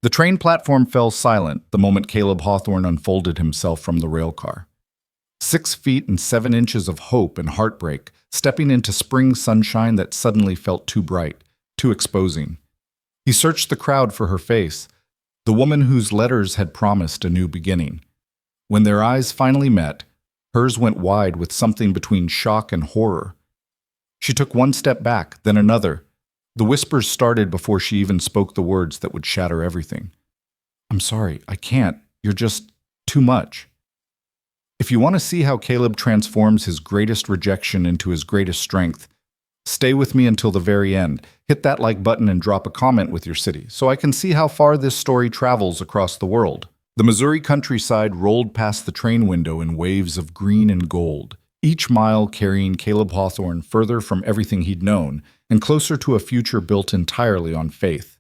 The train platform fell silent the moment Caleb Hawthorne unfolded himself from the railcar. 6 feet and 7 inches of hope and heartbreak, stepping into spring sunshine that suddenly felt too bright, too exposing. He searched the crowd for her face, the woman whose letters had promised a new beginning. When their eyes finally met, hers went wide with something between shock and horror. She took one step back, then another. The whispers started before she even spoke the words that would shatter everything. "I'm sorry, I can't. You're just too much." If you want to see how Caleb transforms his greatest rejection into his greatest strength, stay with me until the very end. Hit that like button and drop a comment with your city so I can see how far this story travels across the world. The Missouri countryside rolled past the train window in waves of green and gold, each mile carrying Caleb Hawthorne further from everything he'd known and closer to a future built entirely on faith.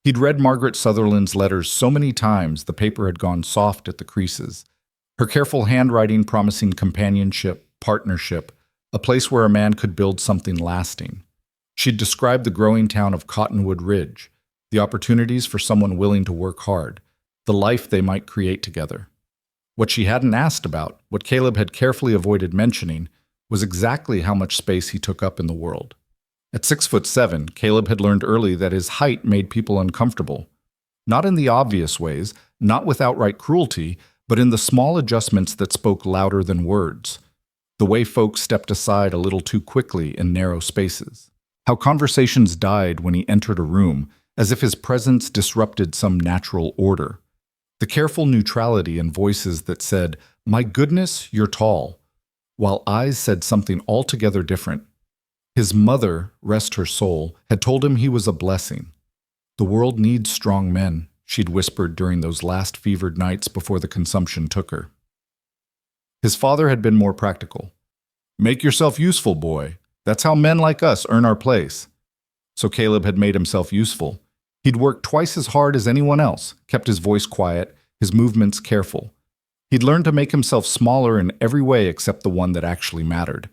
He'd read Margaret Sutherland's letters so many times the paper had gone soft at the creases. Her careful handwriting promising companionship, partnership, a place where a man could build something lasting. She'd described the growing town of Cottonwood Ridge, the opportunities for someone willing to work hard, the life they might create together. What she hadn't asked about, what Caleb had carefully avoided mentioning, was exactly how much space he took up in the world. At 6'7", Caleb had learned early that his height made people uncomfortable. Not in the obvious ways, not with outright cruelty, but in the small adjustments that spoke louder than words. The way folks stepped aside a little too quickly in narrow spaces. How conversations died when he entered a room, as if his presence disrupted some natural order. The careful neutrality in voices that said, "My goodness, you're tall," while eyes said something altogether different. His mother, rest her soul, had told him he was a blessing. "The world needs strong men," she'd whispered during those last fevered nights before the consumption took her. His father had been more practical. "Make yourself useful, boy. That's how men like us earn our place." So Caleb had made himself useful. He'd worked twice as hard as anyone else, kept his voice quiet, his movements careful. He'd learned to make himself smaller in every way except the one that actually mattered.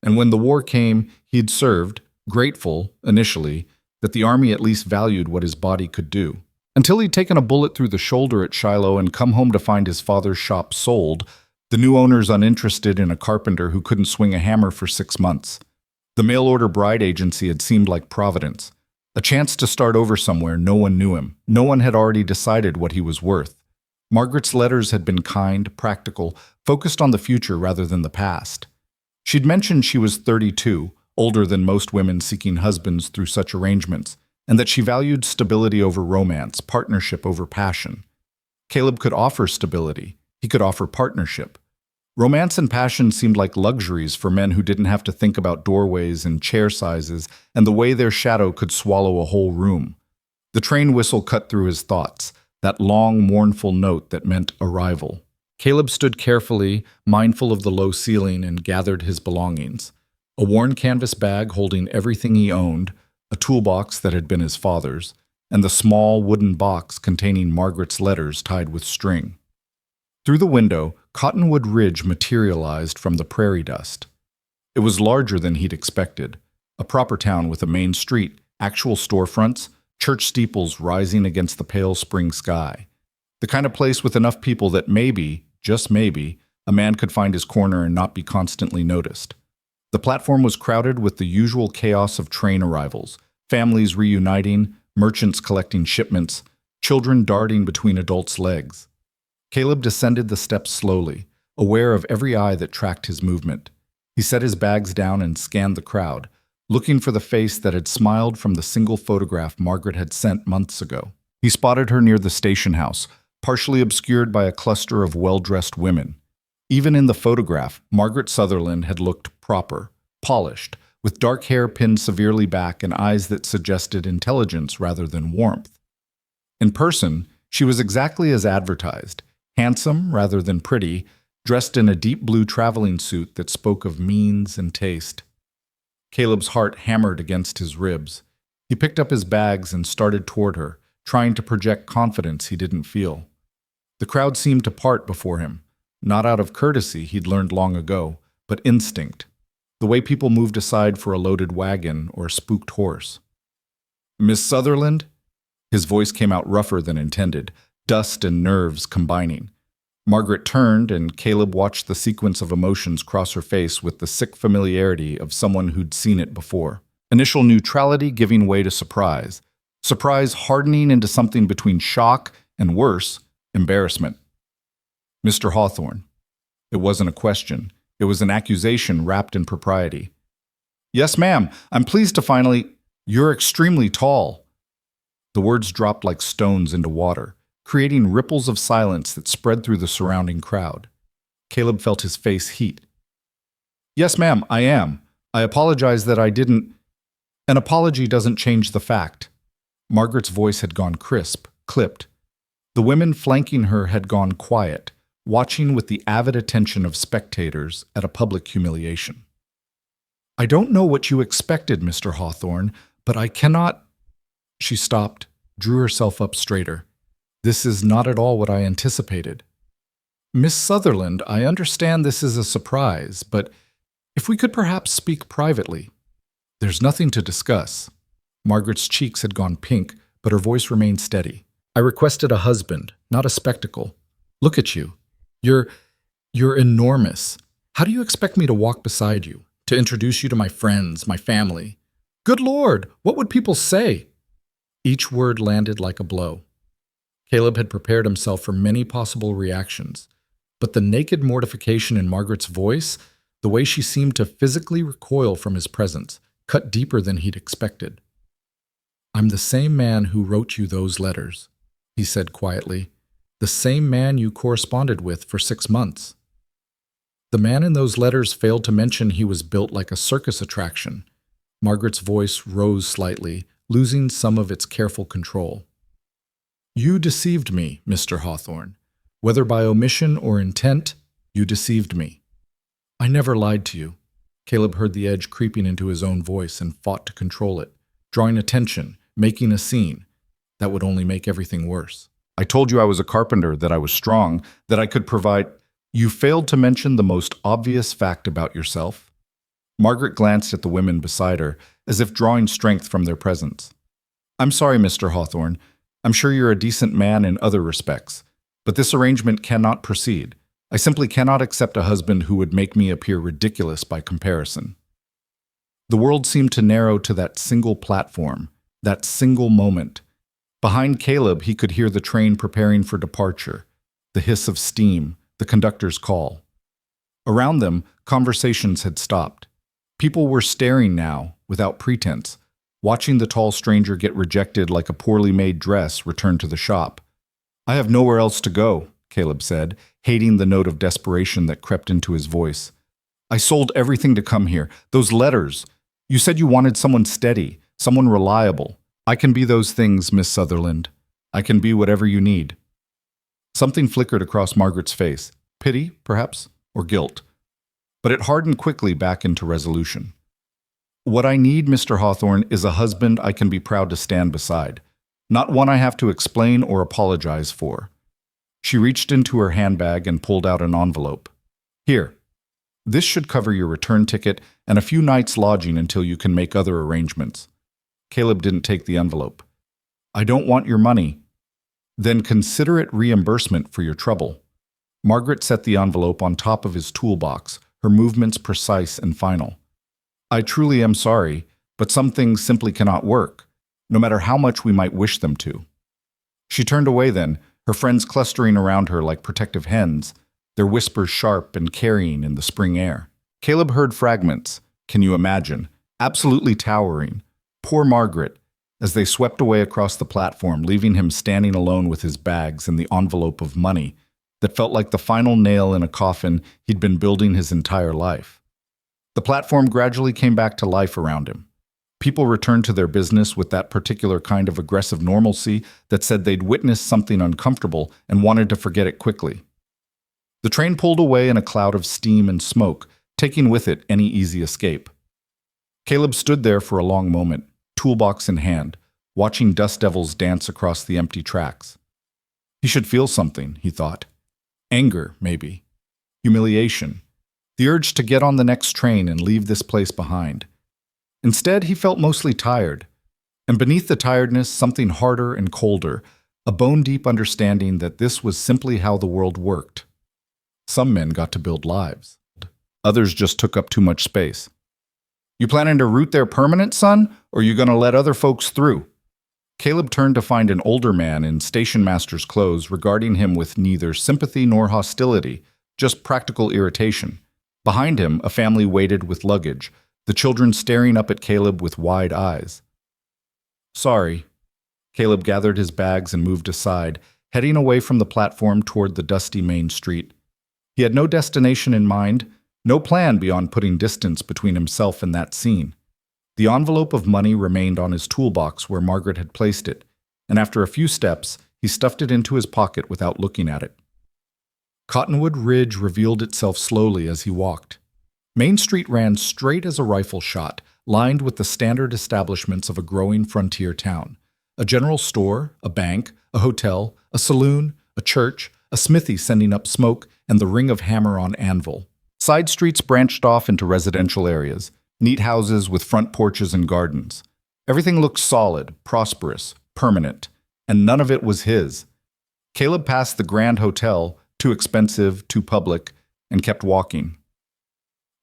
And when the war came, he'd served, grateful, initially, that the army at least valued what his body could do. Until he'd taken a bullet through the shoulder at Shiloh and come home to find his father's shop sold, the new owners uninterested in a carpenter who couldn't swing a hammer for 6 months. The mail-order bride agency had seemed like Providence, a chance to start over somewhere. No one knew him. No one had already decided what he was worth. Margaret's letters had been kind, practical, focused on the future rather than the past. She'd mentioned she was 32, older than most women seeking husbands through such arrangements, and that she valued stability over romance, partnership over passion. Caleb could offer stability. He could offer partnership. Romance and passion seemed like luxuries for men who didn't have to think about doorways and chair sizes and the way their shadow could swallow a whole room. The train whistle cut through his thoughts, that long, mournful note that meant arrival. Caleb stood carefully, mindful of the low ceiling, and gathered his belongings. A worn canvas bag holding everything he owned, a toolbox that had been his father's, and the small wooden box containing Margaret's letters tied with string. Through the window, Cottonwood Ridge materialized from the prairie dust. It was larger than he'd expected, a proper town with a main street, actual storefronts, church steeples rising against the pale spring sky. The kind of place with enough people that maybe, just maybe, a man could find his corner and not be constantly noticed. The platform was crowded with the usual chaos of train arrivals, families reuniting, merchants collecting shipments, children darting between adults' legs. Caleb descended the steps slowly, aware of every eye that tracked his movement. He set his bags down and scanned the crowd, looking for the face that had smiled from the single photograph Margaret had sent months ago. He spotted her near the station house, partially obscured by a cluster of well-dressed women. Even in the photograph, Margaret Sutherland had looked proper, polished, with dark hair pinned severely back and eyes that suggested intelligence rather than warmth. In person, she was exactly as advertised, handsome rather than pretty, dressed in a deep blue traveling suit that spoke of means and taste. Caleb's heart hammered against his ribs. He picked up his bags and started toward her, trying to project confidence he didn't feel. The crowd seemed to part before him, not out of courtesy he'd learned long ago, but instinct, the way people moved aside for a loaded wagon or a spooked horse. "Miss Sutherland?" His voice came out rougher than intended, dust and nerves combining. Margaret turned, and Caleb watched the sequence of emotions cross her face with the sick familiarity of someone who'd seen it before. Initial neutrality giving way to surprise. Surprise hardening into something between shock and, worse, embarrassment. Mr. Hawthorne. It wasn't a question. It was an accusation wrapped in propriety. Yes, ma'am. I'm pleased to finally— You're extremely tall. The words dropped like stones into water, creating ripples of silence that spread through the surrounding crowd. Caleb felt his face heat. Yes, ma'am, I am. I apologize that I didn't— An apology doesn't change the fact. Margaret's voice had gone crisp, clipped. The women flanking her had gone quiet, watching with the avid attention of spectators at a public humiliation. I don't know what you expected, Mr. Hawthorne, but I cannot— She stopped, drew herself up straighter. This is not at all what I anticipated. Miss Sutherland, I understand this is a surprise, but if we could perhaps speak privately. There's nothing to discuss. Margaret's cheeks had gone pink, but her voice remained steady. I requested a husband, not a spectacle. Look at you. You're enormous. How do you expect me to walk beside you, to introduce you to my friends, my family? Good Lord, what would people say? Each word landed like a blow. Caleb had prepared himself for many possible reactions, but the naked mortification in Margaret's voice, the way she seemed to physically recoil from his presence, cut deeper than he'd expected. I'm the same man who wrote you those letters, he said quietly. The same man you corresponded with for 6 months. The man in those letters failed to mention he was built like a circus attraction. Margaret's voice rose slightly, losing some of its careful control. You deceived me, Mr. Hawthorne. Whether by omission or intent, you deceived me. I never lied to you. Caleb heard the edge creeping into his own voice and fought to control it, drawing attention, making a scene. That would only make everything worse. I told you I was a carpenter, that I was strong, that I could provide— You failed to mention the most obvious fact about yourself. Margaret glanced at the women beside her, as if drawing strength from their presence. I'm sorry, Mr. Hawthorne. I'm sure you're a decent man in other respects, but this arrangement cannot proceed. I simply cannot accept a husband who would make me appear ridiculous by comparison. The world seemed to narrow to that single platform, that single moment. Behind Caleb, he could hear the train preparing for departure, the hiss of steam, the conductor's call. Around them, conversations had stopped. People were staring now, without pretense, watching the tall stranger get rejected like a poorly made dress returned to the shop. I have nowhere else to go, Caleb said, hating the note of desperation that crept into his voice. I sold everything to come here. Those letters. You said you wanted someone steady, someone reliable. I can be those things, Miss Sutherland. I can be whatever you need. Something flickered across Margaret's face. Pity, perhaps, or guilt. But it hardened quickly back into resolution. What I need, Mr. Hawthorne, is a husband I can be proud to stand beside, not one I have to explain or apologize for. She reached into her handbag and pulled out an envelope. Here. This should cover your return ticket and a few nights' lodging until you can make other arrangements. Caleb didn't take the envelope. I don't want your money. Then consider it reimbursement for your trouble. Margaret set the envelope on top of his toolbox, her movements precise and final. I truly am sorry, but some things simply cannot work, no matter how much we might wish them to. She turned away then, her friends clustering around her like protective hens, their whispers sharp and carrying in the spring air. Caleb heard fragments, can you imagine, absolutely towering. Poor Margaret, as they swept away across the platform, leaving him standing alone with his bags and the envelope of money that felt like the final nail in a coffin he'd been building his entire life. The platform gradually came back to life around him. People returned to their business with that particular kind of aggressive normalcy that said they'd witnessed something uncomfortable and wanted to forget it quickly. The train pulled away in a cloud of steam and smoke, taking with it any easy escape. Caleb stood there for a long moment, toolbox in hand, watching dust devils dance across the empty tracks. He should feel something, he thought. Anger, maybe. Humiliation. The urge to get on the next train and leave this place behind. Instead, he felt mostly tired. And beneath the tiredness, something harder and colder, a bone-deep understanding that this was simply how the world worked. Some men got to build lives. Others just took up too much space. You planning to root there permanent, son, or you gonna let other folks through? Caleb turned to find an older man in station master's clothes regarding him with neither sympathy nor hostility, just practical irritation. Behind him, a family waited with luggage, the children staring up at Caleb with wide eyes. Sorry. Caleb gathered his bags and moved aside, heading away from the platform toward the dusty main street. He had no destination in mind, no plan beyond putting distance between himself and that scene. The envelope of money remained on his toolbox where Margaret had placed it, and after a few steps, he stuffed it into his pocket without looking at it. Cottonwood Ridge revealed itself slowly as he walked. Main Street ran straight as a rifle shot, lined with the standard establishments of a growing frontier town. A general store, a bank, a hotel, a saloon, a church, a smithy sending up smoke, and the ring of hammer on anvil. Side streets branched off into residential areas, neat houses with front porches and gardens. Everything looked solid, prosperous, permanent, and none of it was his. Caleb passed the Grand Hotel, too expensive, too public, and kept walking.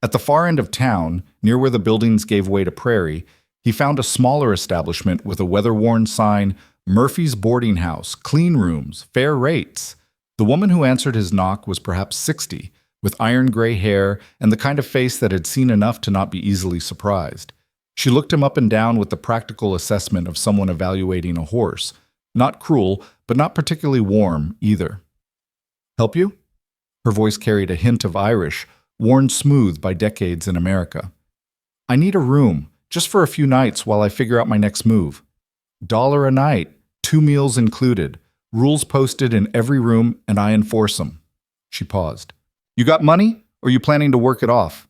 At the far end of town, near where the buildings gave way to prairie, he found a smaller establishment with a weather-worn sign, Murphy's Boarding House, clean rooms, fair rates. The woman who answered his knock was perhaps 60, with iron gray hair and the kind of face that had seen enough to not be easily surprised. She looked him up and down with the practical assessment of someone evaluating a horse. Not cruel, but not particularly warm either. Help you? Her voice carried a hint of Irish, worn smooth by decades in America. I need a room, just for a few nights while I figure out my next move. $1 a night, 2 meals included, rules posted in every room, and I enforce them. She paused. You got money, or are you planning to work it off?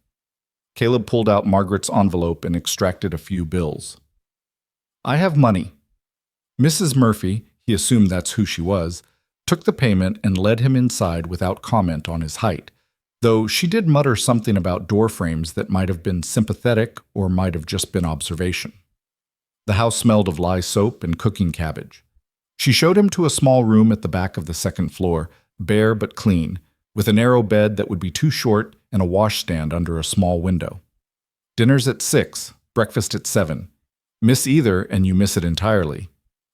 Caleb pulled out Margaret's envelope and extracted a few bills. I have money. Mrs. Murphy, he assumed that's who she was, took the payment and led him inside without comment on his height, though she did mutter something about door frames that might have been sympathetic or might have just been observation. The house smelled of lye soap and cooking cabbage. She showed him to a small room at the back of the second floor, bare but clean, with a narrow bed that would be too short and a washstand under a small window. Dinner's at 6, breakfast at 7. Miss either and you miss it entirely.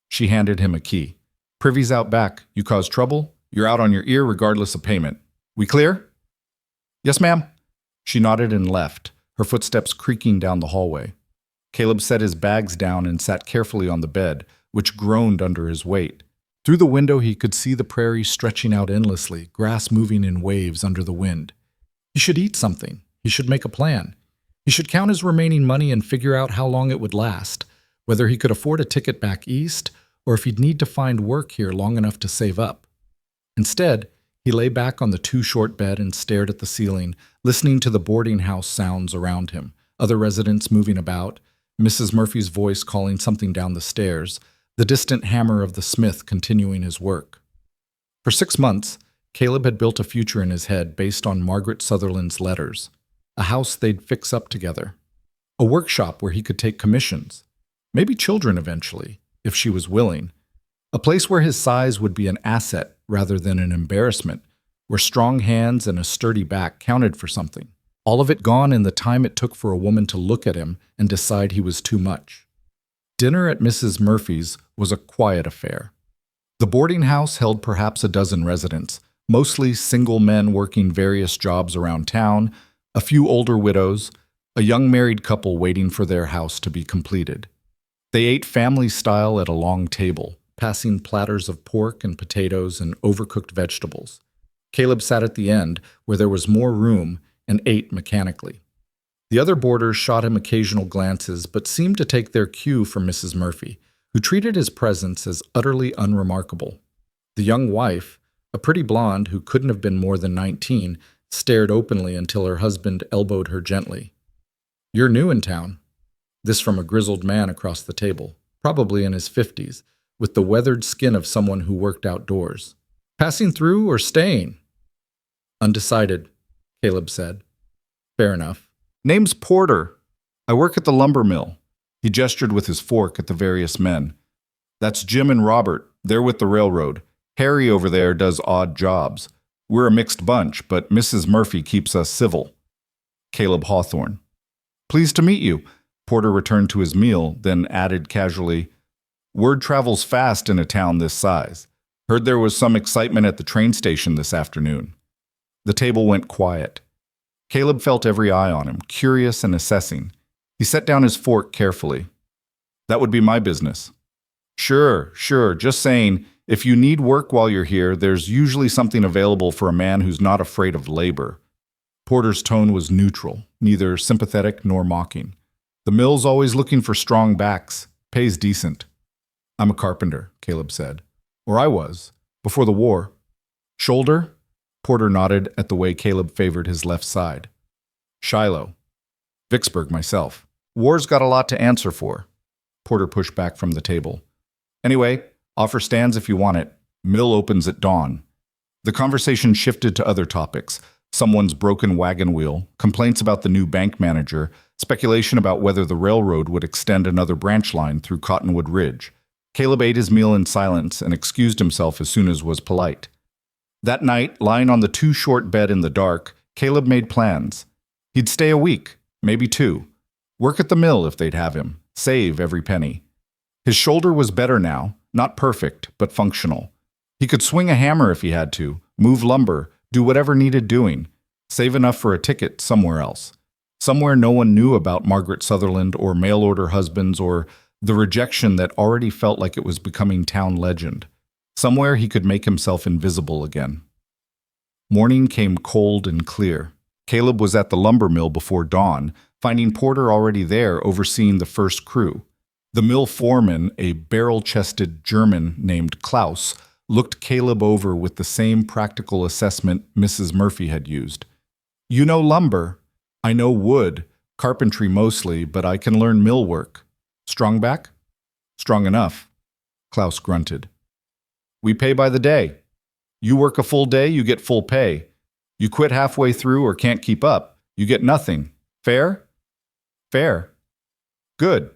She handed him a key. Privy's out back. You cause trouble, you're out on your ear regardless of payment. We clear? Yes, ma'am. She nodded and left, her footsteps creaking down the hallway. Caleb set his bags down and sat carefully on the bed, which groaned under his weight. Through the window he could see the prairie stretching out endlessly, grass moving in waves under the wind. He should eat something. He should make a plan. He should count his remaining money and figure out how long it would last, whether he could afford a ticket back east or if he'd need to find work here long enough to save up. Instead, he lay back on the too-short bed and stared at the ceiling, listening to the boarding house sounds around him, other residents moving about, Mrs. Murphy's voice calling something down the stairs, the distant hammer of the smith continuing his work. For 6 months, Caleb had built a future in his head based on Margaret Sutherland's letters, a house they'd fix up together, a workshop where he could take commissions, maybe children eventually, if she was willing, a place where his size would be an asset rather than an embarrassment, where strong hands and a sturdy back counted for something. All of it gone in the time it took for a woman to look at him and decide he was too much. Dinner at Mrs. Murphy's was a quiet affair. The boarding house held perhaps a dozen residents, mostly single men working various jobs around town, a few older widows, a young married couple waiting for their house to be completed. They ate family style at a long table, passing platters of pork and potatoes and overcooked vegetables. Caleb sat at the end, where there was more room, and ate mechanically. The other boarders shot him occasional glances, but seemed to take their cue from Mrs. Murphy, who treated his presence as utterly unremarkable. The young wife, a pretty blonde who couldn't have been more than 19, stared openly until her husband elbowed her gently. "You're new in town." This from a grizzled man across the table, probably in his 50s, with the weathered skin of someone who worked outdoors. "Passing through or staying?" "Undecided," Caleb said. "Fair enough. Name's Porter. I work at the lumber mill." He gestured with his fork at the various men. That's Jim and Robert. They're with the railroad. Harry over there does odd jobs. We're a mixed bunch, but Mrs. Murphy keeps us civil. Caleb Hawthorne. Pleased to meet you. Porter returned to his meal, then added casually, Word travels fast in a town this size. Heard there was some excitement at the train station this afternoon. The table went quiet. Caleb felt every eye on him, curious and assessing. He set down his fork carefully. That would be my business. Sure, just saying, if you need work while you're here, there's usually something available for a man who's not afraid of labor. Porter's tone was neutral, neither sympathetic nor mocking. The mill's always looking for strong backs, pays decent. I'm a carpenter, Caleb said. Or I was, before the war. Shoulder? Porter nodded at the way Caleb favored his left side. Shiloh. Vicksburg myself. War's got a lot to answer for. Porter pushed back from the table. Anyway, offer stands if you want it. Mill opens at dawn. The conversation shifted to other topics. Someone's broken wagon wheel, complaints about the new bank manager, speculation about whether the railroad would extend another branch line through Cottonwood Ridge. Caleb ate his meal in silence and excused himself as soon as was polite. That night, lying on the too-short bed in the dark, Caleb made plans. He'd stay a week, maybe 2. Work at the mill if they'd have him. Save every penny. His shoulder was better now, not perfect, but functional. He could swing a hammer if he had to, move lumber, do whatever needed doing, save enough for a ticket somewhere else. Somewhere no one knew about Margaret Sutherland or mail-order husbands or the rejection that already felt like it was becoming town legend. Somewhere he could make himself invisible again. Morning came cold and clear. Caleb was at the lumber mill before dawn, finding Porter already there overseeing the first crew. The mill foreman, a barrel-chested German named Klaus, looked Caleb over with the same practical assessment Mrs. Murphy had used. You know lumber. I know wood, carpentry mostly, but I can learn mill work. Strong back? Strong enough. Klaus grunted. We pay by the day. You work a full day, you get full pay. You quit halfway through or can't keep up, you get nothing. Fair? Fair. Good.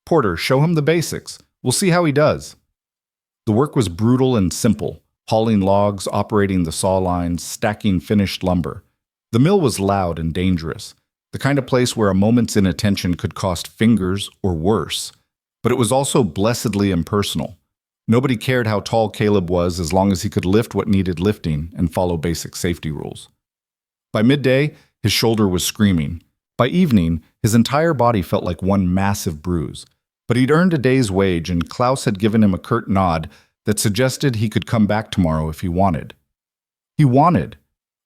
Porter, show him the basics. We'll see how he does. The work was brutal and simple, hauling logs, operating the saw lines, stacking finished lumber. The mill was loud and dangerous, the kind of place where a moment's inattention could cost fingers or worse. But it was also blessedly impersonal. Nobody cared how tall Caleb was as long as he could lift what needed lifting and follow basic safety rules. By midday, his shoulder was screaming. By evening, his entire body felt like one massive bruise. But he'd earned a day's wage, and Klaus had given him a curt nod that suggested he could come back tomorrow if he wanted. He wanted,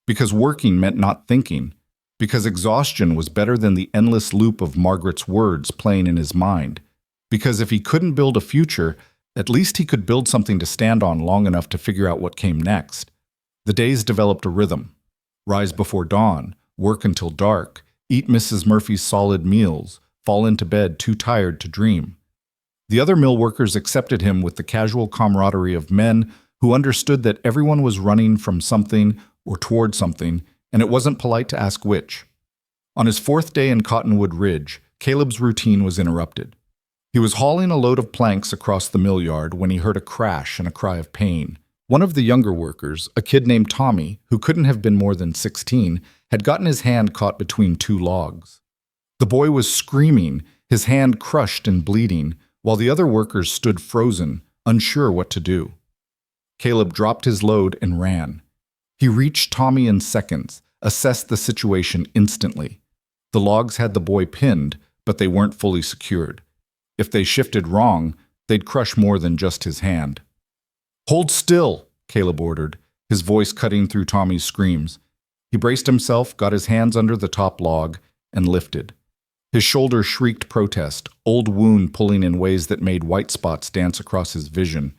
because working meant not thinking, because exhaustion was better than the endless loop of Margaret's words playing in his mind, because if he couldn't build a future, at least he could build something to stand on long enough to figure out what came next. The days developed a rhythm. Rise before dawn, work until dark, eat Mrs. Murphy's solid meals, fall into bed too tired to dream. The other mill workers accepted him with the casual camaraderie of men who understood that everyone was running from something or toward something, and it wasn't polite to ask which. On his 4th day in Cottonwood Ridge, Caleb's routine was interrupted. He was hauling a load of planks across the mill yard when he heard a crash and a cry of pain. One of the younger workers, a kid named Tommy, who couldn't have been more than 16, had gotten his hand caught between 2 logs. The boy was screaming, his hand crushed and bleeding, while the other workers stood frozen, unsure what to do. Caleb dropped his load and ran. He reached Tommy in seconds, assessed the situation instantly. The logs had the boy pinned, but they weren't fully secured. If they shifted wrong, they'd crush more than just his hand. Hold still, Caleb ordered, his voice cutting through Tommy's screams. He braced himself, got his hands under the top log, and lifted. His shoulder shrieked protest, old wound pulling in ways that made white spots dance across his vision.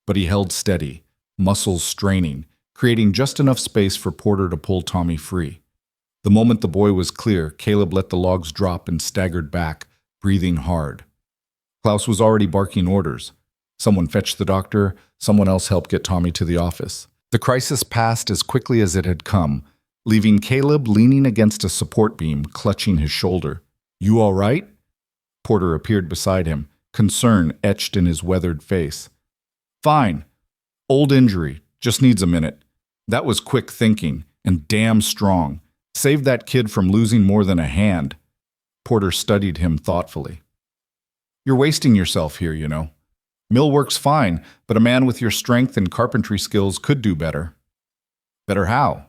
But he held steady, muscles straining, creating just enough space for Porter to pull Tommy free. The moment the boy was clear, Caleb let the logs drop and staggered back, breathing hard. Klaus was already barking orders. Someone fetched the doctor, someone else helped get Tommy to the office. The crisis passed as quickly as it had come, leaving Caleb leaning against a support beam, clutching his shoulder. You all right? Porter appeared beside him, concern etched in his weathered face. Fine. Old injury. Just needs a minute. That was quick thinking, and damn strong. Saved that kid from losing more than a hand. Porter studied him thoughtfully. You're wasting yourself here, you know. Mill works fine, but a man with your strength and carpentry skills could do better. Better how?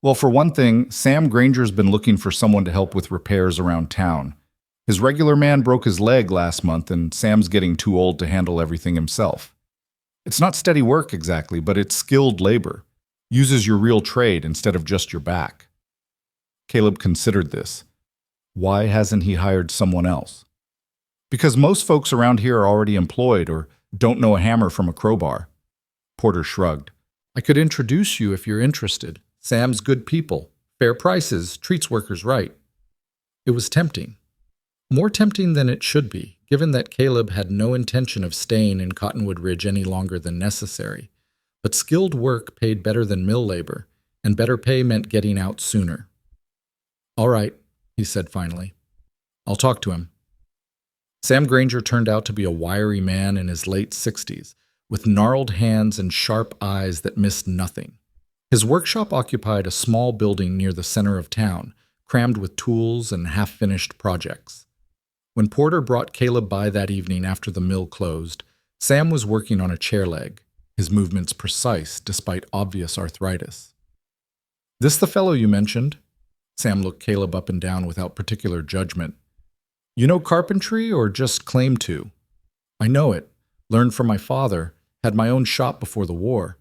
Well, for one thing, Sam Granger's been looking for someone to help with repairs around town. His regular man broke his leg last month, and Sam's getting too old to handle everything himself. It's not steady work exactly, but it's skilled labor. Uses your real trade instead of just your back. Caleb considered this. Why hasn't he hired someone else? Because most folks around here are already employed or don't know a hammer from a crowbar. Porter shrugged. I could introduce you if you're interested. Sam's good people. Fair prices, treats workers right. It was tempting. More tempting than it should be, given that Caleb had no intention of staying in Cottonwood Ridge any longer than necessary. But skilled work paid better than mill labor, and better pay meant getting out sooner. All right, he said finally. I'll talk to him. Sam Granger turned out to be a wiry man in his late 60s, with gnarled hands and sharp eyes that missed nothing. His workshop occupied a small building near the center of town, crammed with tools and half-finished projects. When Porter brought Caleb by that evening after the mill closed, Sam was working on a chair leg, his movements precise despite obvious arthritis. This the fellow you mentioned? Sam looked Caleb up and down without particular judgment. You know carpentry or just claim to? I know it. Learned from my father. Had my own shop before the war.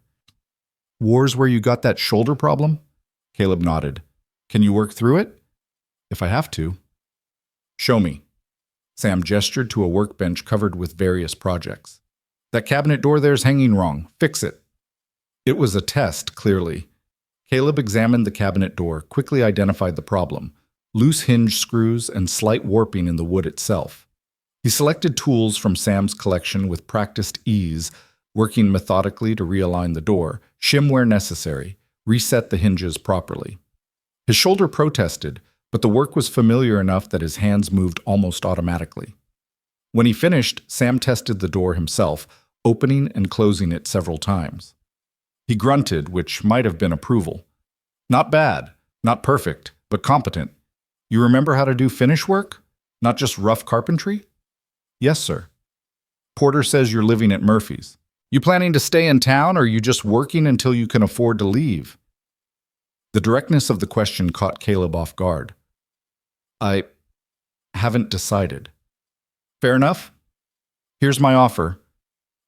War's where you got that shoulder problem? Caleb nodded. Can you work through it? If I have to. Show me. Sam gestured to a workbench covered with various projects. That cabinet door there's hanging wrong. Fix it. It was a test, clearly. Caleb examined the cabinet door, quickly identified the problem. Loose hinge screws and slight warping in the wood itself. He selected tools from Sam's collection with practiced ease, working methodically to realign the door, shim where necessary, reset the hinges properly. His shoulder protested, but the work was familiar enough that his hands moved almost automatically. When he finished, Sam tested the door himself, opening and closing it several times. He grunted, which might have been approval. Not bad, not perfect, but competent. You remember how to do finish work? Not just rough carpentry? Yes, sir. Porter says you're living at Murphy's. You planning to stay in town, or are you just working until you can afford to leave? The directness of the question caught Caleb off guard. I haven't decided. Fair enough. Here's my offer.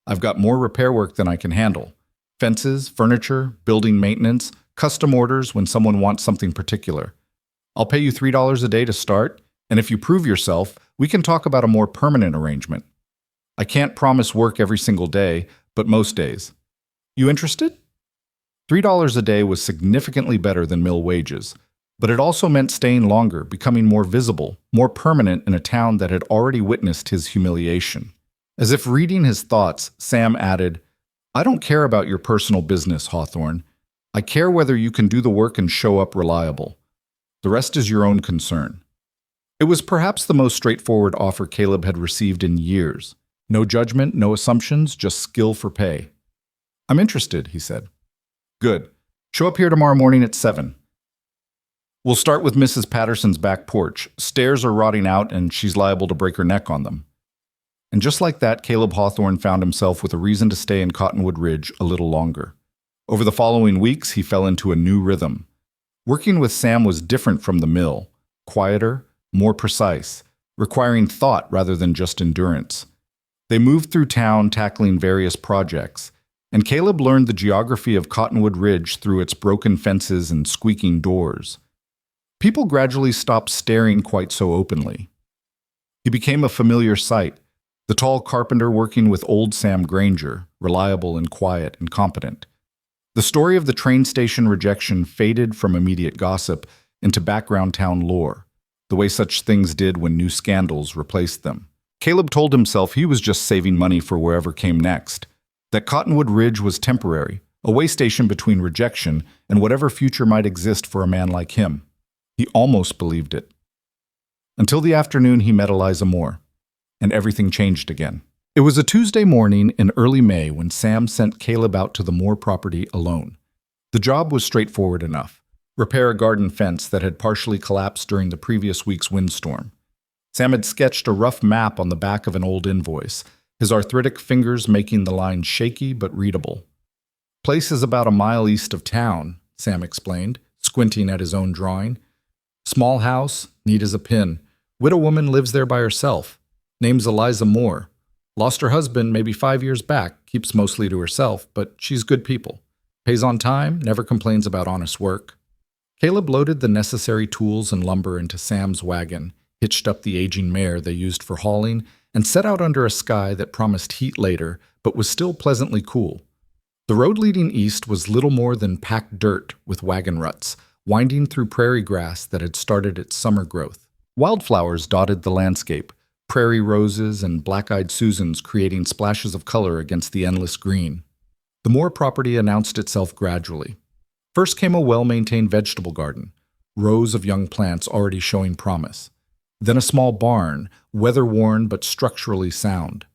I've got more repair work than I can handle. Fences, furniture, building maintenance, custom orders when someone wants something particular. I'll pay you $3 a day to start, and if you prove yourself, we can talk about a more permanent arrangement. I can't promise work every single day, but most days. You interested? $3 a day was significantly better than mill wages, but it also meant staying longer, becoming more visible, more permanent in a town that had already witnessed his humiliation. As if reading his thoughts, Sam added, I don't care about your personal business, Hawthorne. I care whether you can do the work and show up reliable. The rest is your own concern. It was perhaps the most straightforward offer Caleb had received in years. No judgment, no assumptions, just skill for pay. I'm interested, he said. Good. Show up here tomorrow morning at 7. We'll start with Mrs. Patterson's back porch. Stairs are rotting out and she's liable to break her neck on them. And just like that, Caleb Hawthorne found himself with a reason to stay in Cottonwood Ridge a little longer. Over the following weeks, he fell into a new rhythm. Working with Sam was different from the mill, quieter, more precise, requiring thought rather than just endurance. They moved through town tackling various projects, and Caleb learned the geography of Cottonwood Ridge through its broken fences and squeaking doors. People gradually stopped staring quite so openly. He became a familiar sight, the tall carpenter working with old Sam Granger, reliable and quiet and competent. The story of the train station rejection faded from immediate gossip into background town lore, the way such things did when new scandals replaced them. Caleb told himself he was just saving money for wherever came next, that Cottonwood Ridge was temporary, a way station between rejection and whatever future might exist for a man like him. He almost believed it. Until the afternoon he met Eliza Moore, and everything changed again. It was a Tuesday morning in early May when Sam sent Caleb out to the Moore property alone. The job was straightforward enough: repair a garden fence that had partially collapsed during the previous week's windstorm. Sam had sketched a rough map on the back of an old invoice, his arthritic fingers making the lines shaky but readable. "Place is about a mile east of town," Sam explained, squinting at his own drawing. "Small house, neat as a pin. Widow woman lives there by herself. Name's Eliza Moore. Lost her husband maybe 5 years back, keeps mostly to herself, but she's good people. Pays on time, never complains about honest work." Caleb loaded the necessary tools and lumber into Sam's wagon, hitched up the aging mare they used for hauling, and set out under a sky that promised heat later, but was still pleasantly cool. The road leading east was little more than packed dirt with wagon ruts, winding through prairie grass that had started its summer growth. Wildflowers dotted the landscape, prairie roses and black-eyed Susans creating splashes of color against the endless green. The Moore property announced itself gradually. First came a well-maintained vegetable garden, rows of young plants already showing promise. Then a small barn, weather-worn but structurally sound.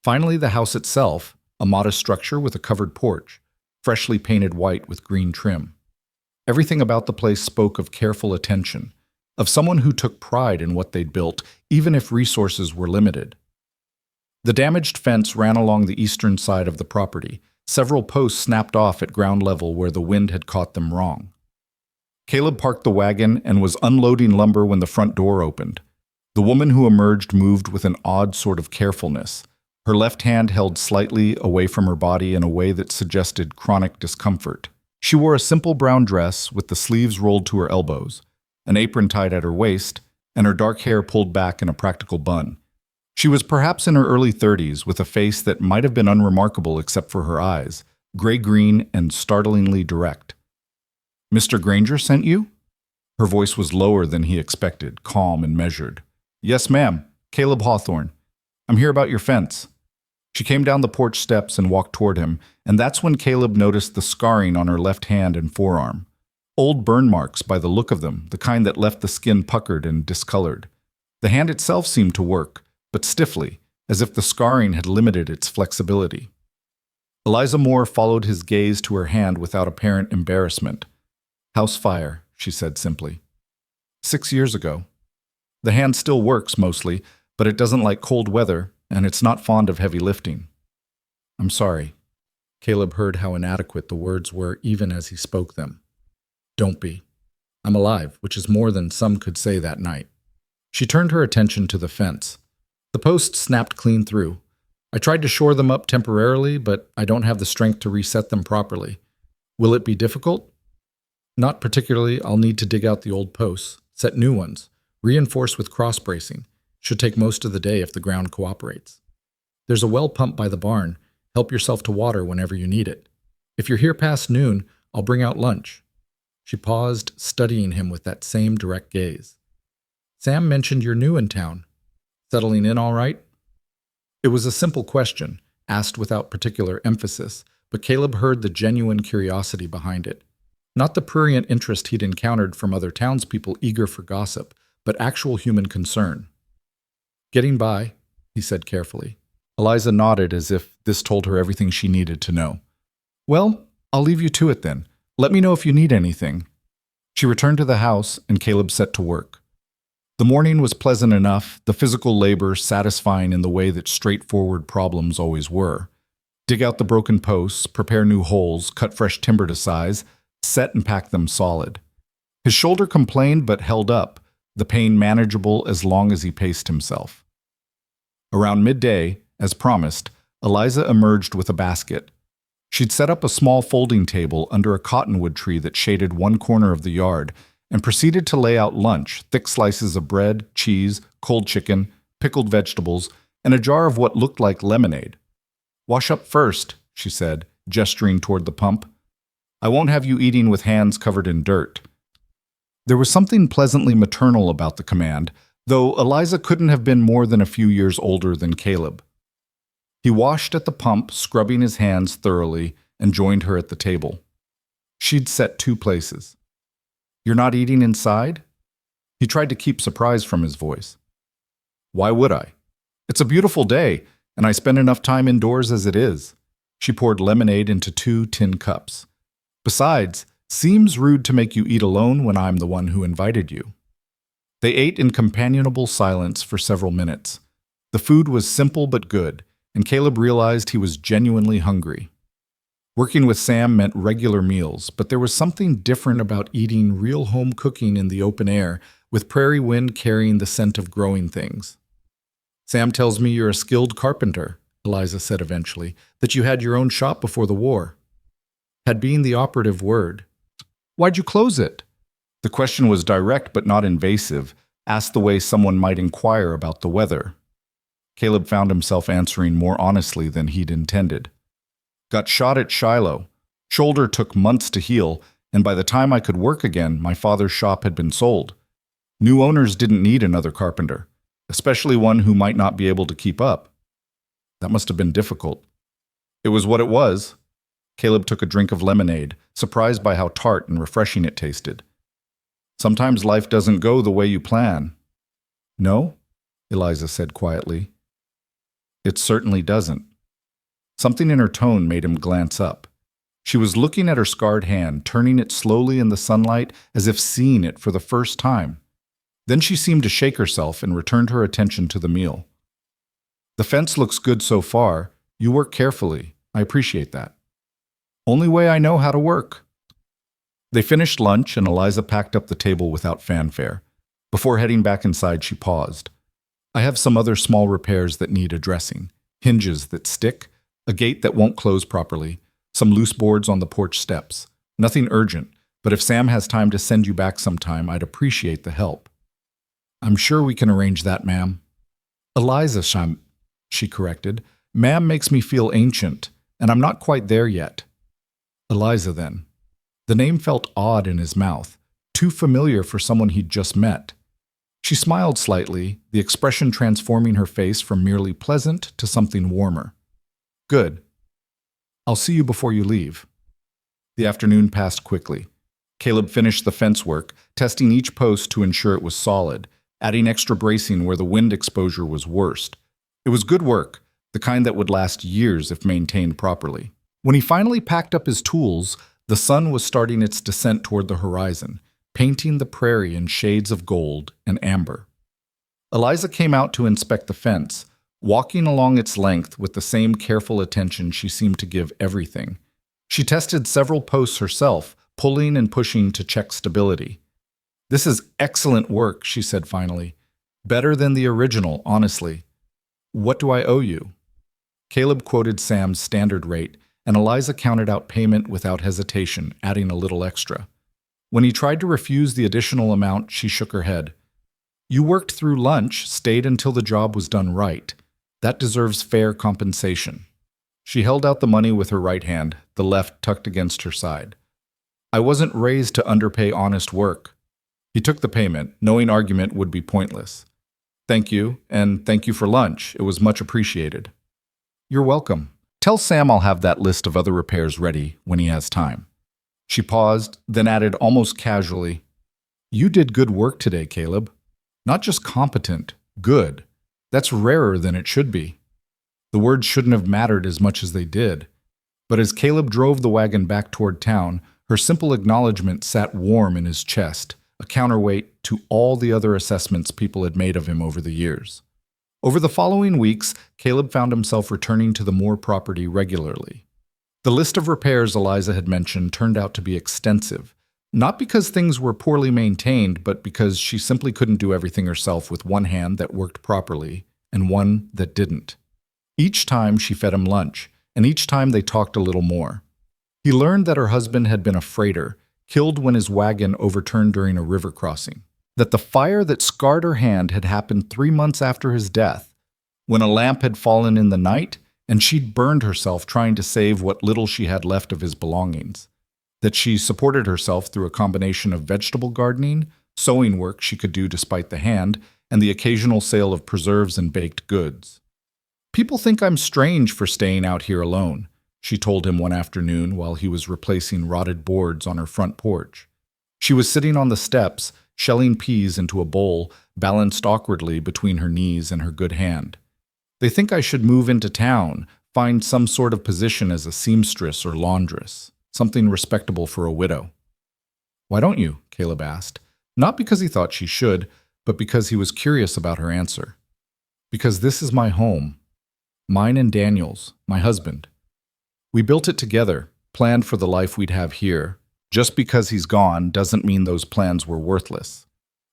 Finally, the house itself, a modest structure with a covered porch, freshly painted white with green trim. Everything about the place spoke of careful attention, of someone who took pride in what they'd built, even if resources were limited. The damaged fence ran along the eastern side of the property, several posts snapped off at ground level where the wind had caught them wrong. Caleb parked the wagon and was unloading lumber when the front door opened. The woman who emerged moved with an odd sort of carefulness, her left hand held slightly away from her body in a way that suggested chronic discomfort. She wore a simple brown dress with the sleeves rolled to her elbows, an apron tied at her waist, and her dark hair pulled back in a practical bun. She was perhaps in her early 30s, with a face that might have been unremarkable except for her eyes, gray-green and startlingly direct. "Mr. Granger sent you?" Her voice was lower than he expected, calm and measured. "Yes, ma'am. Caleb Hawthorne. I'm here about your fence." She came down the porch steps and walked toward him, and that's when Caleb noticed the scarring on her left hand and forearm. Old burn marks by the look of them, the kind that left the skin puckered and discolored. The hand itself seemed to work, but stiffly, as if the scarring had limited its flexibility. Eliza Moore followed his gaze to her hand without apparent embarrassment. "House fire," she said simply. 6 years ago. The hand still works mostly, but it doesn't like cold weather, and it's not fond of heavy lifting." "I'm sorry." Caleb heard how inadequate the words were even as he spoke them. "Don't be. I'm alive," which is more than some could say that night. She turned her attention to the fence. The posts snapped clean through. "I tried to shore them up temporarily, but I don't have the strength to reset them properly. Will it be difficult?" "Not particularly. I'll need to dig out the old posts, set new ones, reinforce with cross-bracing. Should take most of the day if the ground cooperates. There's a well pump by the barn. Help yourself to water whenever you need it. If you're here past noon, I'll bring out lunch." She paused, studying him with that same direct gaze. "Sam mentioned you're new in town. Settling in all right?" It was a simple question, asked without particular emphasis, but Caleb heard the genuine curiosity behind it. Not the prurient interest he'd encountered from other townspeople eager for gossip, but actual human concern. "Getting by," he said carefully. Eliza nodded as if this told her everything she needed to know. "Well, I'll leave you to it then. Let me know if you need anything." She returned to the house, and Caleb set to work. The morning was pleasant enough, the physical labor satisfying in the way that straightforward problems always were. Dig out the broken posts, prepare new holes, cut fresh timber to size, set and pack them solid. His shoulder complained but held up, the pain manageable as long as he paced himself. Around midday, as promised, Eliza emerged with a basket. She'd set up a small folding table under a cottonwood tree that shaded one corner of the yard and proceeded to lay out lunch, thick slices of bread, cheese, cold chicken, pickled vegetables, and a jar of what looked like lemonade. "Wash up first," she said, gesturing toward the pump. "I won't have you eating with hands covered in dirt." There was something pleasantly maternal about the command, though Eliza couldn't have been more than a few years older than Caleb. He washed at the pump, scrubbing his hands thoroughly, and joined her at the table. She'd set 2 places. "You're not eating inside?" He tried to keep surprise from his voice. Why would I? It's a beautiful day, and I spend enough time indoors as it is. She poured lemonade into 2 tin cups. Besides, seems rude to make you eat alone when I'm the one who invited you. They ate in companionable silence for several minutes. The food was simple but good, and Caleb realized he was genuinely hungry. Working with Sam meant regular meals, but there was something different about eating real home cooking in the open air, with prairie wind carrying the scent of growing things. Sam tells me you're a skilled carpenter, Eliza said eventually, that you had your own shop before the war. Had been the operative word. Why'd you close it? The question was direct but not invasive, asked the way someone might inquire about the weather. Caleb found himself answering more honestly than he'd intended. Got shot at Shiloh. Shoulder took months to heal, and by the time I could work again, my father's shop had been sold. New owners didn't need another carpenter, especially one who might not be able to keep up. That must have been difficult. It was what it was. Caleb took a drink of lemonade, surprised by how tart and refreshing it tasted. Sometimes life doesn't go the way you plan. No? Eliza said quietly. It certainly doesn't. Something in her tone made him glance up. She was looking at her scarred hand, turning it slowly in the sunlight as if seeing it for the first time. Then she seemed to shake herself and returned her attention to the meal. The fence looks good so far. You work carefully. I appreciate that. Only way I know how to work. They finished lunch and Eliza packed up the table without fanfare. Before heading back inside, she paused. I have some other small repairs that need addressing. Hinges that stick, a gate that won't close properly, some loose boards on the porch steps. Nothing urgent, but if Sam has time to send you back sometime, I'd appreciate the help. I'm sure we can arrange that, ma'am. Eliza, she corrected. Ma'am makes me feel ancient, and I'm not quite there yet. Eliza, then. The name felt odd in his mouth, too familiar for someone he'd just met. She smiled slightly, the expression transforming her face from merely pleasant to something warmer. Good. I'll see you before you leave. The afternoon passed quickly. Caleb finished the fence work, testing each post to ensure it was solid, adding extra bracing where the wind exposure was worst. It was good work, the kind that would last years if maintained properly. When he finally packed up his tools, the sun was starting its descent toward the horizon, painting the prairie in shades of gold and amber. Eliza came out to inspect the fence, walking along its length with the same careful attention she seemed to give everything. She tested several posts herself, pulling and pushing to check stability. This is excellent work, she said finally. Better than the original, honestly. What do I owe you? Caleb quoted Sam's standard rate, and Eliza counted out payment without hesitation, adding a little extra. When he tried to refuse the additional amount, she shook her head. You worked through lunch, stayed until the job was done right. That deserves fair compensation. She held out the money with her right hand, the left tucked against her side. I wasn't raised to underpay honest work. He took the payment, knowing argument would be pointless. Thank you, and thank you for lunch. It was much appreciated. You're welcome. Tell Sam I'll have that list of other repairs ready when he has time. She paused, then added almost casually, You did good work today, Caleb. Not just competent, good. That's rarer than it should be. The words shouldn't have mattered as much as they did. But as Caleb drove the wagon back toward town, her simple acknowledgement sat warm in his chest, a counterweight to all the other assessments people had made of him over the years. Over the following weeks, Caleb found himself returning to the Moore property regularly. The list of repairs Eliza had mentioned turned out to be extensive, not because things were poorly maintained, but because she simply couldn't do everything herself with one hand that worked properly and one that didn't. Each time she fed him lunch, and each time they talked a little more. He learned that her husband had been a freighter, killed when his wagon overturned during a river crossing, that the fire that scarred her hand had happened 3 months after his death, when a lamp had fallen in the night and she'd burned herself trying to save what little she had left of his belongings, that she supported herself through a combination of vegetable gardening, sewing work she could do despite the hand, and the occasional sale of preserves and baked goods. People think I'm strange for staying out here alone, she told him one afternoon while he was replacing rotted boards on her front porch. She was sitting on the steps, shelling peas into a bowl balanced awkwardly between her knees and her good hand. They think I should move into town, find some sort of position as a seamstress or laundress, something respectable for a widow. Why don't you? Caleb asked, not because he thought she should, but because he was curious about her answer. Because this is my home. Mine and Daniel's, my husband. We built it together, planned for the life we'd have here. Just because he's gone doesn't mean those plans were worthless.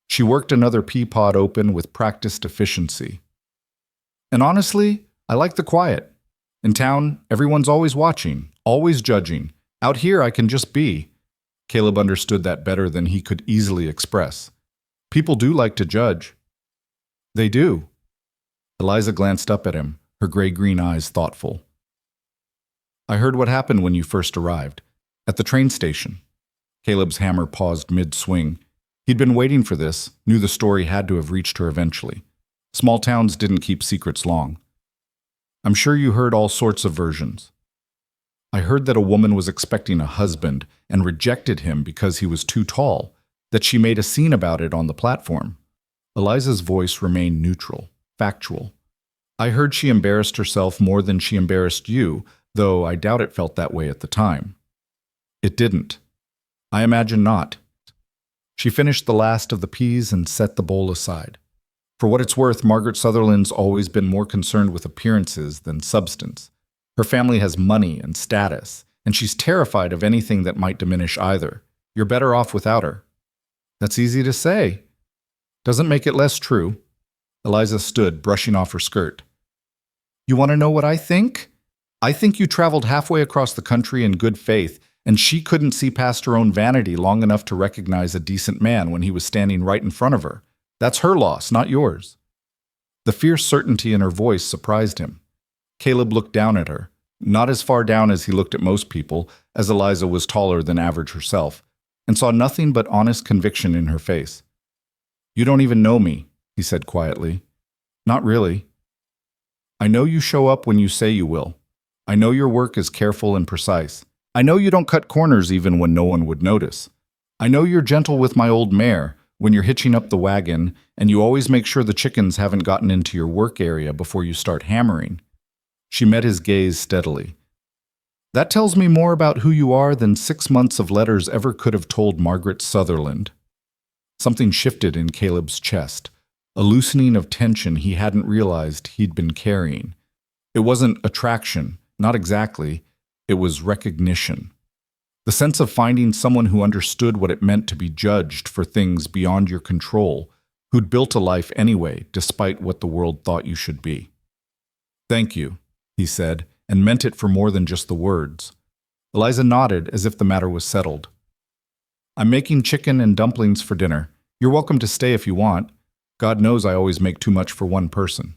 She worked another pea pod open with practiced efficiency. And honestly, I like the quiet. In town, everyone's always watching, always judging. Out here, I can just be. Caleb understood that better than he could easily express. People do like to judge. They do. Eliza glanced up at him, her gray-green eyes thoughtful. I heard what happened when you first arrived. At the train station. Caleb's hammer paused mid-swing. He'd been waiting for this, knew the story had to have reached her eventually. Small towns didn't keep secrets long. I'm sure you heard all sorts of versions. I heard that a woman was expecting a husband and rejected him because he was too tall, that she made a scene about it on the platform. Eliza's voice remained neutral, factual. I heard she embarrassed herself more than she embarrassed you, though I doubt it felt that way at the time. It didn't. I imagine not. She finished the last of the peas and set the bowl aside. For what it's worth, Margaret Sutherland's always been more concerned with appearances than substance. Her family has money and status, and she's terrified of anything that might diminish either. You're better off without her. That's easy to say. Doesn't make it less true. Eliza stood, brushing off her skirt. You want to know what I think? I think you traveled halfway across the country in good faith, and she couldn't see past her own vanity long enough to recognize a decent man when he was standing right in front of her. That's her loss, not yours. The fierce certainty in her voice surprised him. Caleb looked down at her, not as far down as he looked at most people, as Eliza was taller than average herself, and saw nothing but honest conviction in her face. You don't even know me, he said quietly. Not really. I know you show up when you say you will. I know your work is careful and precise. I know you don't cut corners even when no one would notice. I know you're gentle with my old mare when you're hitching up the wagon, and you always make sure the chickens haven't gotten into your work area before you start hammering. She met his gaze steadily. That tells me more about who you are than 6 months of letters ever could have told Margaret Sutherland. Something shifted in Caleb's chest, a loosening of tension he hadn't realized he'd been carrying. It wasn't attraction, not exactly. It was recognition. The sense of finding someone who understood what it meant to be judged for things beyond your control, who'd built a life anyway, despite what the world thought you should be. Thank you, he said, and meant it for more than just the words. Eliza nodded as if the matter was settled. I'm making chicken and dumplings for dinner. You're welcome to stay if you want. God knows I always make too much for one person.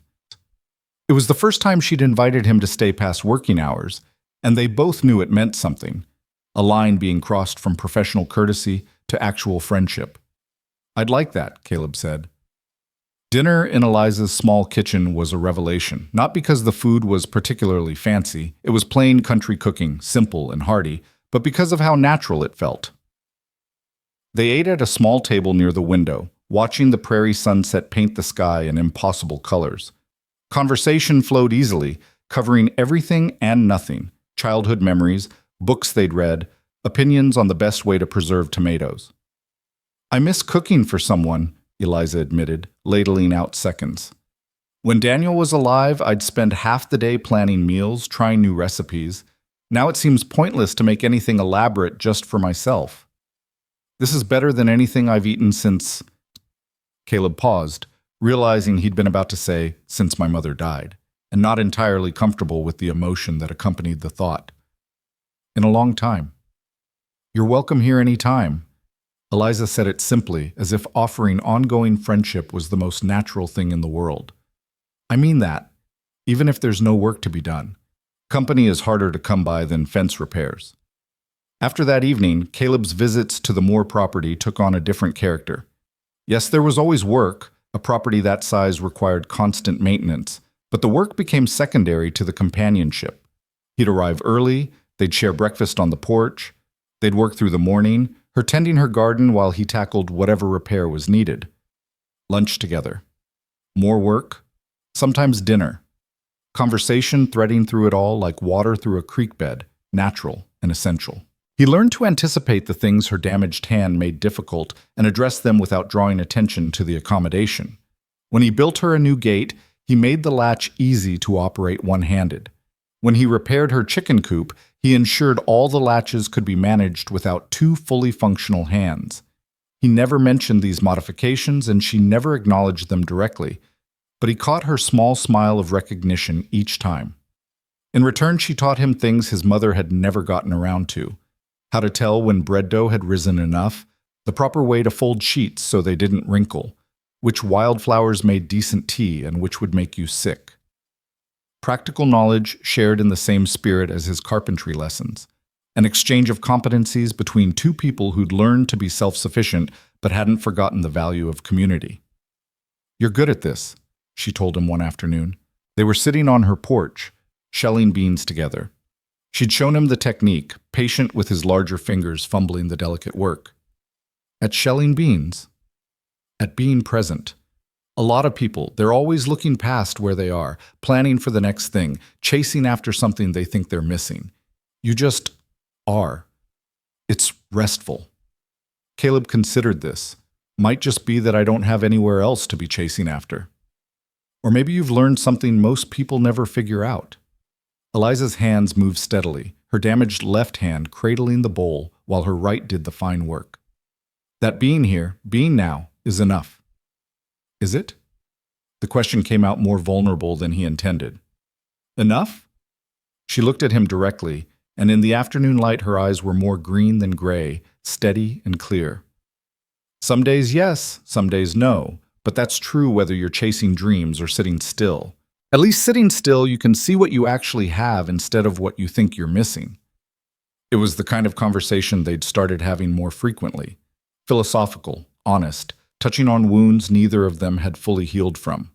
It was the first time she'd invited him to stay past working hours, and they both knew it meant something, a line being crossed from professional courtesy to actual friendship. I'd like that, Caleb said. Dinner in Eliza's small kitchen was a revelation, not because the food was particularly fancy. It was plain country cooking, simple and hearty, but because of how natural it felt. They ate at a small table near the window, watching the prairie sunset paint the sky in impossible colors. Conversation flowed easily, covering everything and nothing, childhood memories, books they'd read, opinions on the best way to preserve tomatoes. I miss cooking for someone, Eliza admitted, ladling out seconds. When Daniel was alive, I'd spend half the day planning meals, trying new recipes. Now it seems pointless to make anything elaborate just for myself. This is better than anything I've eaten since... Caleb paused, realizing he'd been about to say, since my mother died, and not entirely comfortable with the emotion that accompanied the thought. In a long time. You're welcome here any time. Eliza said it simply, as if offering ongoing friendship was the most natural thing in the world. I mean that, even if there's no work to be done. Company is harder to come by than fence repairs. After that evening, Caleb's visits to the Moore property took on a different character. Yes, there was always work. A property that size required constant maintenance, but the work became secondary to the companionship. He'd arrive early, they'd share breakfast on the porch, they'd work through the morning, her tending her garden while he tackled whatever repair was needed. Lunch together. More work. Sometimes dinner. Conversation threading through it all like water through a creek bed, natural and essential. He learned to anticipate the things her damaged hand made difficult and address them without drawing attention to the accommodation. When he built her a new gate, he made the latch easy to operate one-handed. When he repaired her chicken coop, he ensured all the latches could be managed without two fully functional hands. He never mentioned these modifications and she never acknowledged them directly, but he caught her small smile of recognition each time. In return, she taught him things his mother had never gotten around to. How to tell when bread dough had risen enough, the proper way to fold sheets so they didn't wrinkle, which wildflowers made decent tea and which would make you sick. Practical knowledge shared in the same spirit as his carpentry lessons, an exchange of competencies between two people who'd learned to be self-sufficient but hadn't forgotten the value of community. "You're good at this," she told him one afternoon. They were sitting on her porch, shelling beans together. She'd shown him the technique, patient with his larger fingers fumbling the delicate work. At shelling beans? At being present. A lot of people, they're always looking past where they are, planning for the next thing, chasing after something they think they're missing. You just are. It's restful. Caleb considered this. Might just be that I don't have anywhere else to be chasing after. Or maybe you've learned something most people never figure out. Eliza's hands moved steadily, her damaged left hand cradling the bowl while her right did the fine work. That being here, being now, is enough. Is it? The question came out more vulnerable than he intended. Enough? She looked at him directly, and in the afternoon light her eyes were more green than gray, steady and clear. Some days yes, some days no, but that's true whether you're chasing dreams or sitting still. At least sitting still, you can see what you actually have instead of what you think you're missing. It was the kind of conversation they'd started having more frequently. Philosophical, honest, touching on wounds neither of them had fully healed from.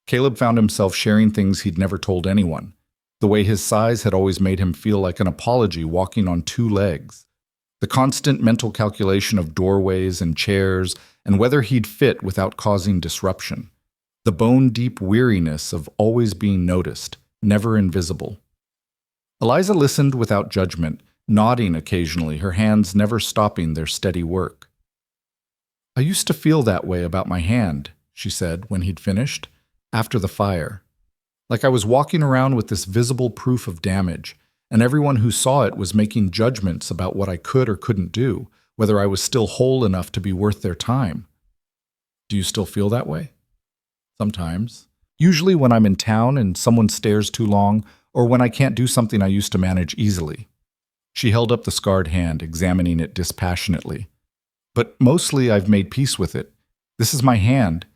Caleb found himself sharing things he'd never told anyone. The way his size had always made him feel like an apology walking on two legs. The constant mental calculation of doorways and chairs and whether he'd fit without causing disruption. The bone-deep weariness of always being noticed, never invisible. Eliza listened without judgment, nodding occasionally, her hands never stopping their steady work. "I used to feel that way about my hand," she said when he'd finished, "after the fire. Like I was walking around with this visible proof of damage, and everyone who saw it was making judgments about what I could or couldn't do, whether I was still whole enough to be worth their time. Do you still feel that way?" "Sometimes. Usually when I'm in town and someone stares too long, or when I can't do something I used to manage easily." She held up the scarred hand, examining it dispassionately. "But mostly I've made peace with it. This is my hand.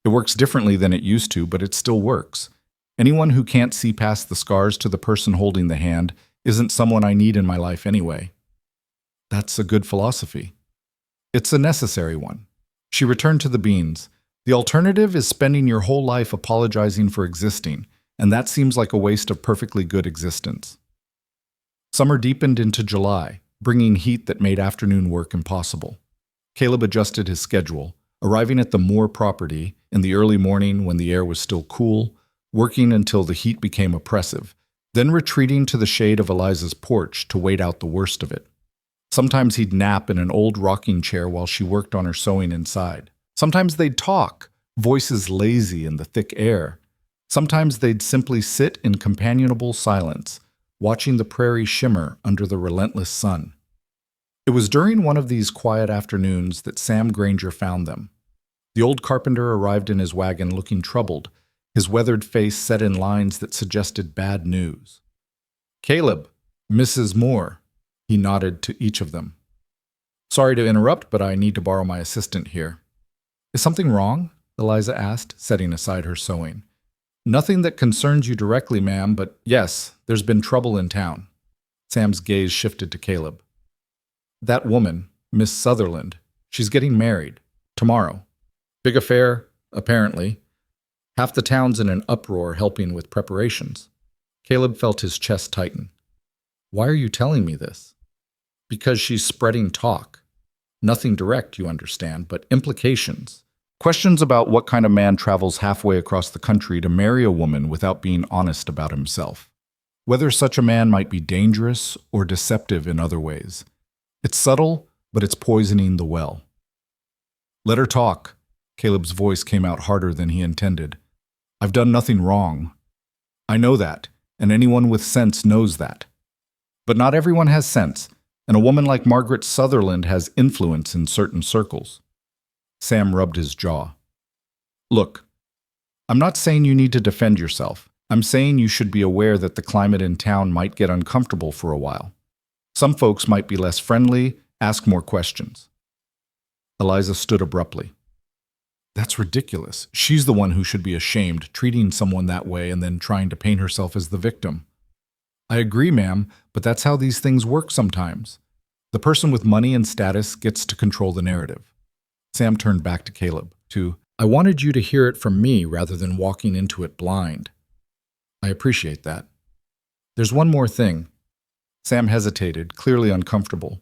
It works differently than it used to, but it still works. Anyone who can't see past the scars to the person holding the hand isn't someone I need in my life anyway." "That's a good philosophy." "It's a necessary one." She returned to the beans. "The alternative is spending your whole life apologizing for existing, and that seems like a waste of perfectly good existence." Summer deepened into July, bringing heat that made afternoon work impossible. Caleb adjusted his schedule, arriving at the Moore property in the early morning when the air was still cool, working until the heat became oppressive, then retreating to the shade of Eliza's porch to wait out the worst of it. Sometimes he'd nap in an old rocking chair while she worked on her sewing inside. Sometimes they'd talk, voices lazy in the thick air. Sometimes they'd simply sit in companionable silence, watching the prairie shimmer under the relentless sun. It was during one of these quiet afternoons that Sam Granger found them. The old carpenter arrived in his wagon looking troubled, his weathered face set in lines that suggested bad news. "Caleb, Mrs. Moore," he nodded to each of them. "Sorry to interrupt, but I need to borrow my assistant here." "Is something wrong?" Eliza asked, setting aside her sewing. "Nothing that concerns you directly, ma'am, but yes, there's been trouble in town." Sam's gaze shifted to Caleb. "That woman, Miss Sutherland, she's getting married. Tomorrow. Big affair, apparently. Half the town's in an uproar helping with preparations." Caleb felt his chest tighten. "Why are you telling me this?" "Because she's spreading talk. Nothing direct, you understand, but implications. Questions about what kind of man travels halfway across the country to marry a woman without being honest about himself. Whether such a man might be dangerous or deceptive in other ways. It's subtle, but it's poisoning the well. Let her talk. Caleb's voice came out harder than he intended. I've done nothing wrong. I know that, and anyone with sense knows that. But not everyone has sense, and a woman like Margaret Sutherland has influence in certain circles. Sam rubbed his jaw. Look, I'm not saying you need to defend yourself. I'm saying you should be aware that the climate in town might get uncomfortable for a while. Some folks might be less friendly, ask more questions. Eliza stood abruptly. That's ridiculous. She's the one who should be ashamed, treating someone that way and then trying to paint herself as the victim. I agree, ma'am, but that's how these things work sometimes. The person with money and status gets to control the narrative. Sam turned back to Caleb, I wanted you to hear it from me rather than walking into it blind. I appreciate that. There's one more thing. Sam hesitated, clearly uncomfortable.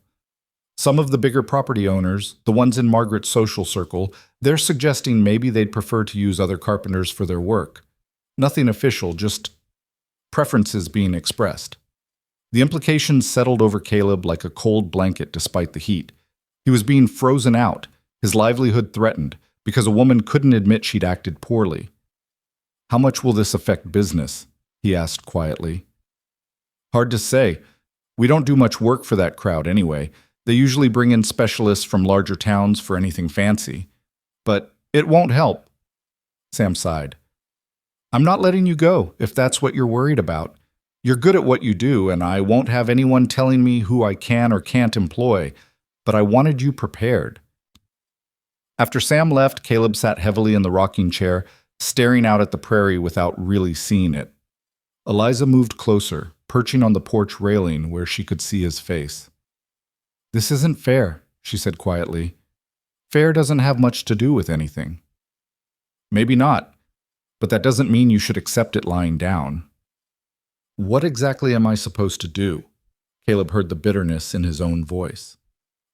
Some of the bigger property owners, the ones in Margaret's social circle, they're suggesting maybe they'd prefer to use other carpenters for their work. Nothing official, just preferences being expressed. The implications settled over Caleb like a cold blanket despite the heat. He was being frozen out, his livelihood threatened, because a woman couldn't admit she'd acted poorly. How much will this affect business? He asked quietly. Hard to say. We don't do much work for that crowd anyway. They usually bring in specialists from larger towns for anything fancy. But it won't help. Sam sighed. I'm not letting you go, if that's what you're worried about. You're good at what you do, and I won't have anyone telling me who I can or can't employ, but I wanted you prepared. After Sam left, Caleb sat heavily in the rocking chair, staring out at the prairie without really seeing it. Eliza moved closer, perching on the porch railing where she could see his face. This isn't fair, she said quietly. Fair doesn't have much to do with anything. Maybe not, but that doesn't mean you should accept it lying down. What exactly am I supposed to do? Caleb heard the bitterness in his own voice.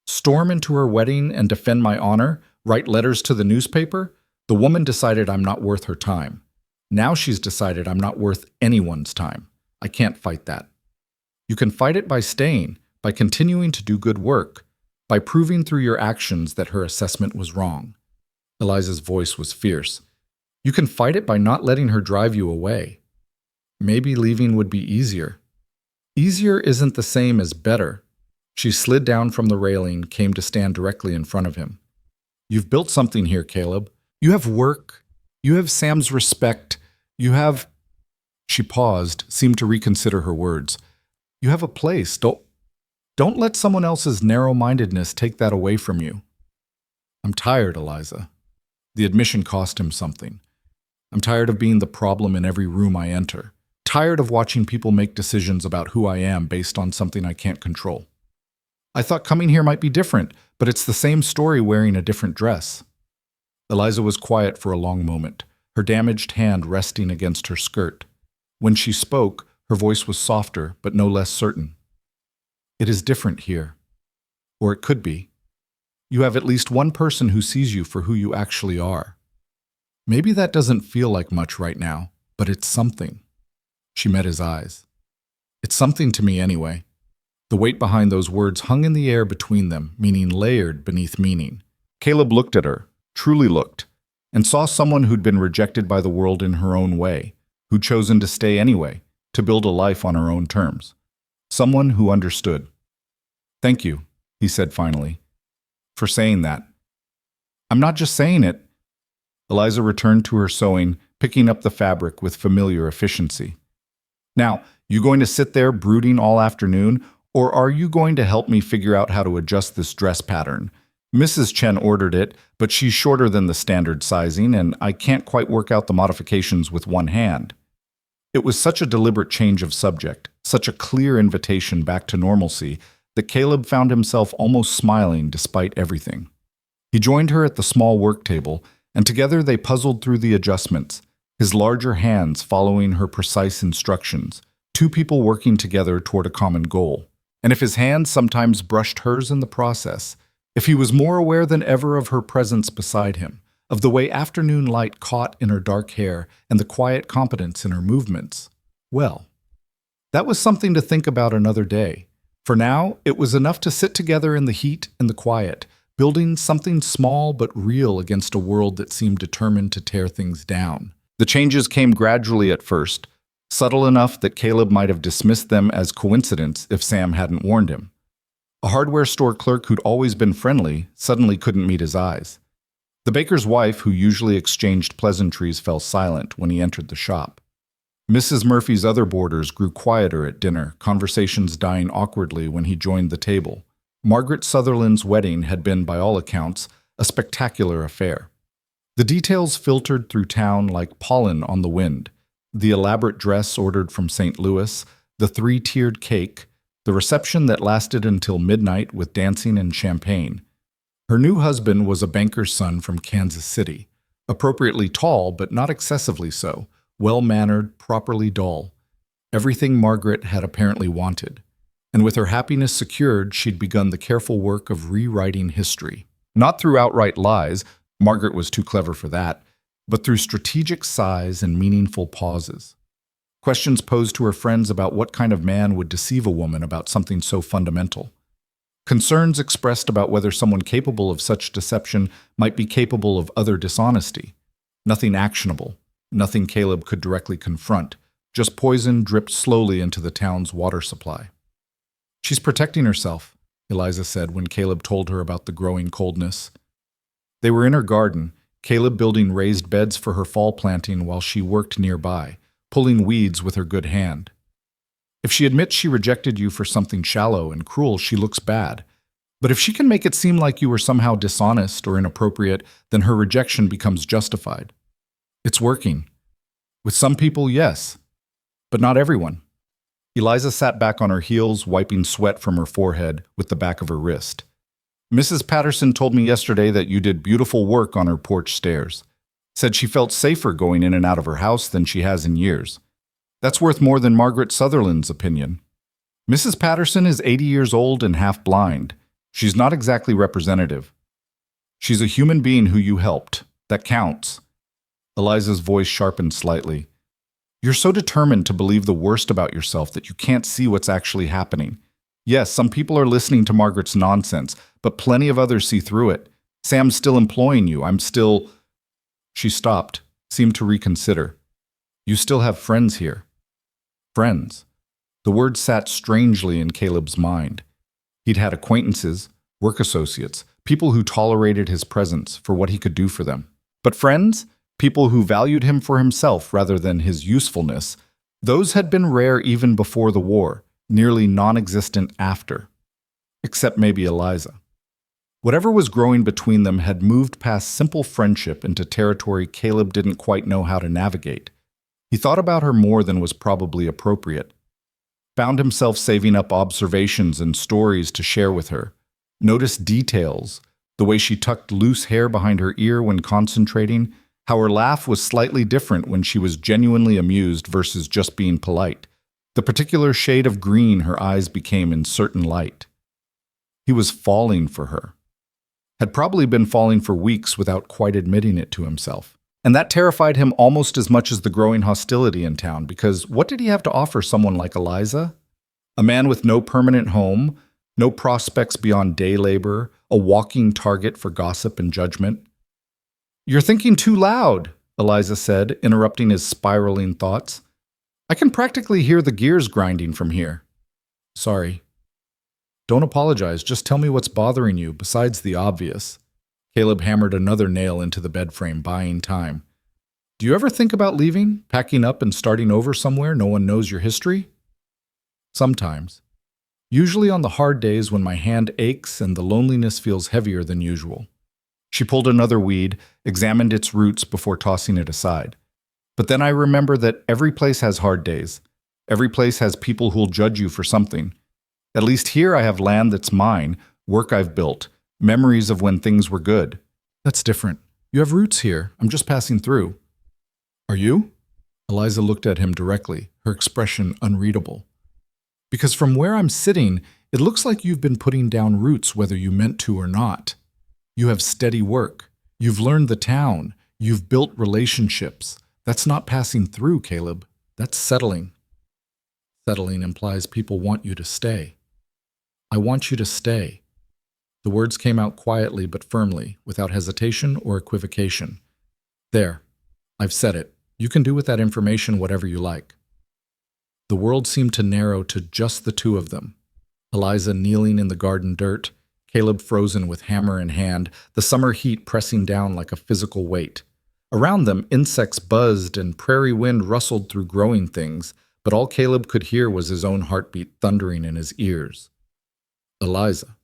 Storm into her wedding and defend my honor? Write letters to the newspaper? The woman decided I'm not worth her time. Now she's decided I'm not worth anyone's time. I can't fight that. You can fight it by staying, by continuing to do good work, by proving through your actions that her assessment was wrong. Eliza's voice was fierce. You can fight it by not letting her drive you away. Maybe leaving would be easier. Easier isn't the same as better. She slid down from the railing, came to stand directly in front of him. You've built something here, Caleb. You have work. You have Sam's respect. You have... She paused, seemed to reconsider her words. You have a place. Don't let someone else's narrow-mindedness take that away from you. I'm tired, Eliza. The admission cost him something. I'm tired of being the problem in every room I enter. Tired of watching people make decisions about who I am based on something I can't control. I thought coming here might be different, but it's the same story wearing a different dress. Eliza was quiet for a long moment, her damaged hand resting against her skirt. When she spoke, her voice was softer, but no less certain. It is different here. Or it could be. You have at least one person who sees you for who you actually are. Maybe that doesn't feel like much right now, but it's something. She met his eyes. It's something to me anyway. The weight behind those words hung in the air between them, meaning layered beneath meaning. Caleb looked at her, truly looked, and saw someone who'd been rejected by the world in her own way, who'd chosen to stay anyway, to build a life on her own terms. Someone who understood. Thank you, he said finally, for saying that. I'm not just saying it. Eliza returned to her sewing, picking up the fabric with familiar efficiency. Now, you going to sit there brooding all afternoon, or are you going to help me figure out how to adjust this dress pattern? Mrs. Chen ordered it, but she's shorter than the standard sizing, and I can't quite work out the modifications with one hand. It was such a deliberate change of subject, such a clear invitation back to normalcy, that Caleb found himself almost smiling despite everything. He joined her at the small work table, and together they puzzled through the adjustments, his larger hands following her precise instructions, two people working together toward a common goal. And if his hands sometimes brushed hers in the process, if he was more aware than ever of her presence beside him, of the way afternoon light caught in her dark hair and the quiet competence in her movements, well, that was something to think about another day. For now, it was enough to sit together in the heat and the quiet, building something small but real against a world that seemed determined to tear things down. The changes came gradually at first, subtle enough that Caleb might have dismissed them as coincidence if Sam hadn't warned him. A hardware store clerk who'd always been friendly suddenly couldn't meet his eyes. The baker's wife, who usually exchanged pleasantries, fell silent when he entered the shop. Mrs. Murphy's other boarders grew quieter at dinner, conversations dying awkwardly when he joined the table. Margaret Sutherland's wedding had been, by all accounts, a spectacular affair. The details filtered through town like pollen on the wind. The elaborate dress ordered from St. Louis, the three-tiered cake, the reception that lasted until midnight with dancing and champagne. Her new husband was a banker's son from Kansas City, appropriately tall but not excessively so, well-mannered, properly dull. Everything Margaret had apparently wanted. And with her happiness secured, she'd begun the careful work of rewriting history. Not through outright lies, Margaret was too clever for that, but through strategic sighs and meaningful pauses. Questions posed to her friends about what kind of man would deceive a woman about something so fundamental. Concerns expressed about whether someone capable of such deception might be capable of other dishonesty. Nothing actionable, nothing Caleb could directly confront, just poison dripped slowly into the town's water supply. "She's protecting herself," Eliza said when Caleb told her about the growing coldness. They were in her garden, Caleb building raised beds for her fall planting while she worked nearby, pulling weeds with her good hand. "If she admits she rejected you for something shallow and cruel, she looks bad. But if she can make it seem like you were somehow dishonest or inappropriate, then her rejection becomes justified. It's working. With some people, yes, but not everyone." Eliza sat back on her heels, wiping sweat from her forehead with the back of her wrist. "Mrs. Patterson told me yesterday that you did beautiful work on her porch stairs. Said she felt safer going in and out of her house than she has in years. That's worth more than Margaret Sutherland's opinion. Mrs. Patterson is 80 years old and half blind. She's not exactly representative. She's a human being who you helped. That counts." Eliza's voice sharpened slightly. "You're so determined to believe the worst about yourself that you can't see what's actually happening. Yes, some people are listening to Margaret's nonsense, but plenty of others see through it. Sam's still employing you. I'm still—" She stopped, seemed to reconsider. "You still have friends here." Friends. The word sat strangely in Caleb's mind. He'd had acquaintances, work associates, people who tolerated his presence for what he could do for them. But friends? People who valued him for himself rather than his usefulness, those had been rare even before the war, nearly non-existent after. Except maybe Eliza. Whatever was growing between them had moved past simple friendship into territory Caleb didn't quite know how to navigate. He thought about her more than was probably appropriate. Found himself saving up observations and stories to share with her. Noticed details, the way she tucked loose hair behind her ear when concentrating, how her laugh was slightly different when she was genuinely amused versus just being polite, the particular shade of green her eyes became in certain light. He was falling for her. Had probably been falling for weeks without quite admitting it to himself. And that terrified him almost as much as the growing hostility in town, because what did he have to offer someone like Eliza? A man with no permanent home, no prospects beyond day labor, a walking target for gossip and judgment. "You're thinking too loud," Eliza said, interrupting his spiraling thoughts. "I can practically hear the gears grinding from here." "Sorry." "Don't apologize, just tell me what's bothering you, besides the obvious." Caleb hammered another nail into the bed frame, buying time. "Do you ever think about leaving, packing up and starting over somewhere no one knows your history?" "Sometimes. Usually on the hard days when my hand aches and the loneliness feels heavier than usual." She pulled another weed, examined its roots before tossing it aside. "But then I remember that every place has hard days. Every place has people who'll judge you for something. At least here I have land that's mine, work I've built, memories of when things were good." "That's different. You have roots here. I'm just passing through." "Are you?" Eliza looked at him directly, her expression unreadable. "Because from where I'm sitting, It looks like you've been putting down roots whether you meant to or not. You have steady work. You've learned the town. You've built relationships. That's not passing through, Caleb. That's settling. Settling implies people want you to stay. I want you to stay. The words came out quietly but firmly, without hesitation or equivocation. There. I've said it. You can do with that information whatever you like. The world seemed to narrow to just the two of them. Eliza kneeling in the garden dirt, Caleb frozen with hammer in hand, the summer heat pressing down like a physical weight. Around them, insects buzzed and prairie wind rustled through growing things, but all Caleb could hear was his own heartbeat thundering in his ears. Eliza,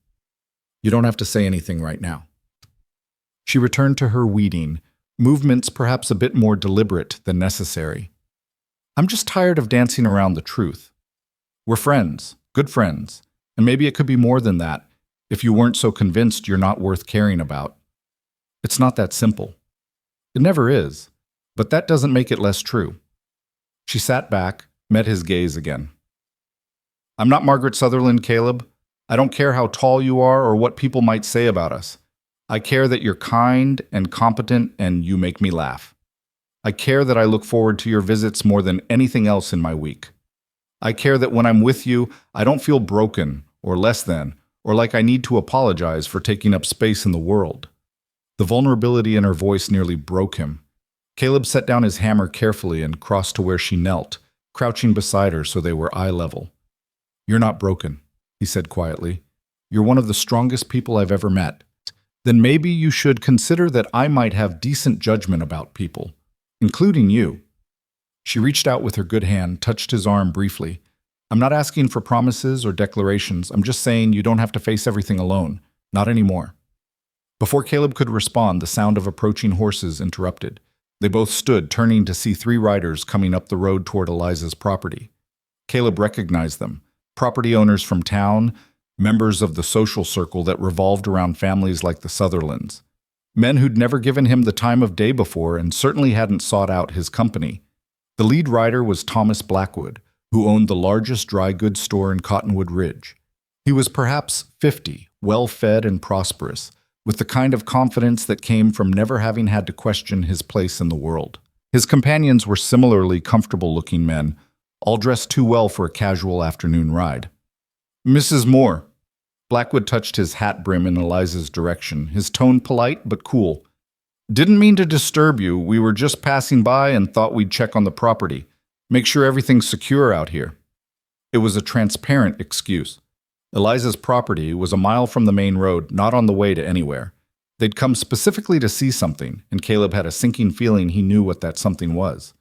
you don't have to say anything right now. She returned to her weeding, movements perhaps a bit more deliberate than necessary. I'm just tired of dancing around the truth. We're friends, good friends, and maybe it could be more than that if you weren't so convinced you're not worth caring about. It's not that simple. It never is, but that doesn't make it less true. She sat back, met his gaze again. I'm not Margaret Sutherland, Caleb. I don't care how tall you are or what people might say about us. I care that you're kind and competent and you make me laugh. I care that I look forward to your visits more than anything else in my week. I care that when I'm with you, I don't feel broken or less than, or like I need to apologize for taking up space in the world. The vulnerability in her voice nearly broke him. Caleb set down his hammer carefully and crossed to where she knelt, crouching beside her so they were eye level. You're not broken, he said quietly. You're one of the strongest people I've ever met. Then maybe you should consider that I might have decent judgment about people, including you. She reached out with her good hand, touched his arm briefly. I'm not asking for promises or declarations. I'm just saying you don't have to face everything alone. Not anymore. Before Caleb could respond, the sound of approaching horses interrupted. They both stood, turning to see 3 riders coming up the road toward Eliza's property. Caleb recognized them, property owners from town, members of the social circle that revolved around families like the Sutherlands. Men who'd never given him the time of day before and certainly hadn't sought out his company. The lead rider was Thomas Blackwood, who owned the largest dry goods store in Cottonwood Ridge. He was perhaps 50, well-fed and prosperous, with the kind of confidence that came from never having had to question his place in the world. His companions were similarly comfortable-looking men, all dressed too well for a casual afternoon ride. Mrs. Moore. Blackwood touched his hat brim in Eliza's direction, his tone polite but cool. Didn't mean to disturb you. We were just passing by and thought we'd check on the property. Make sure everything's secure out here. It was a transparent excuse. Eliza's property was a mile from the main road, not on the way to anywhere. They'd come specifically to see something, and Caleb had a sinking feeling he knew what that something was.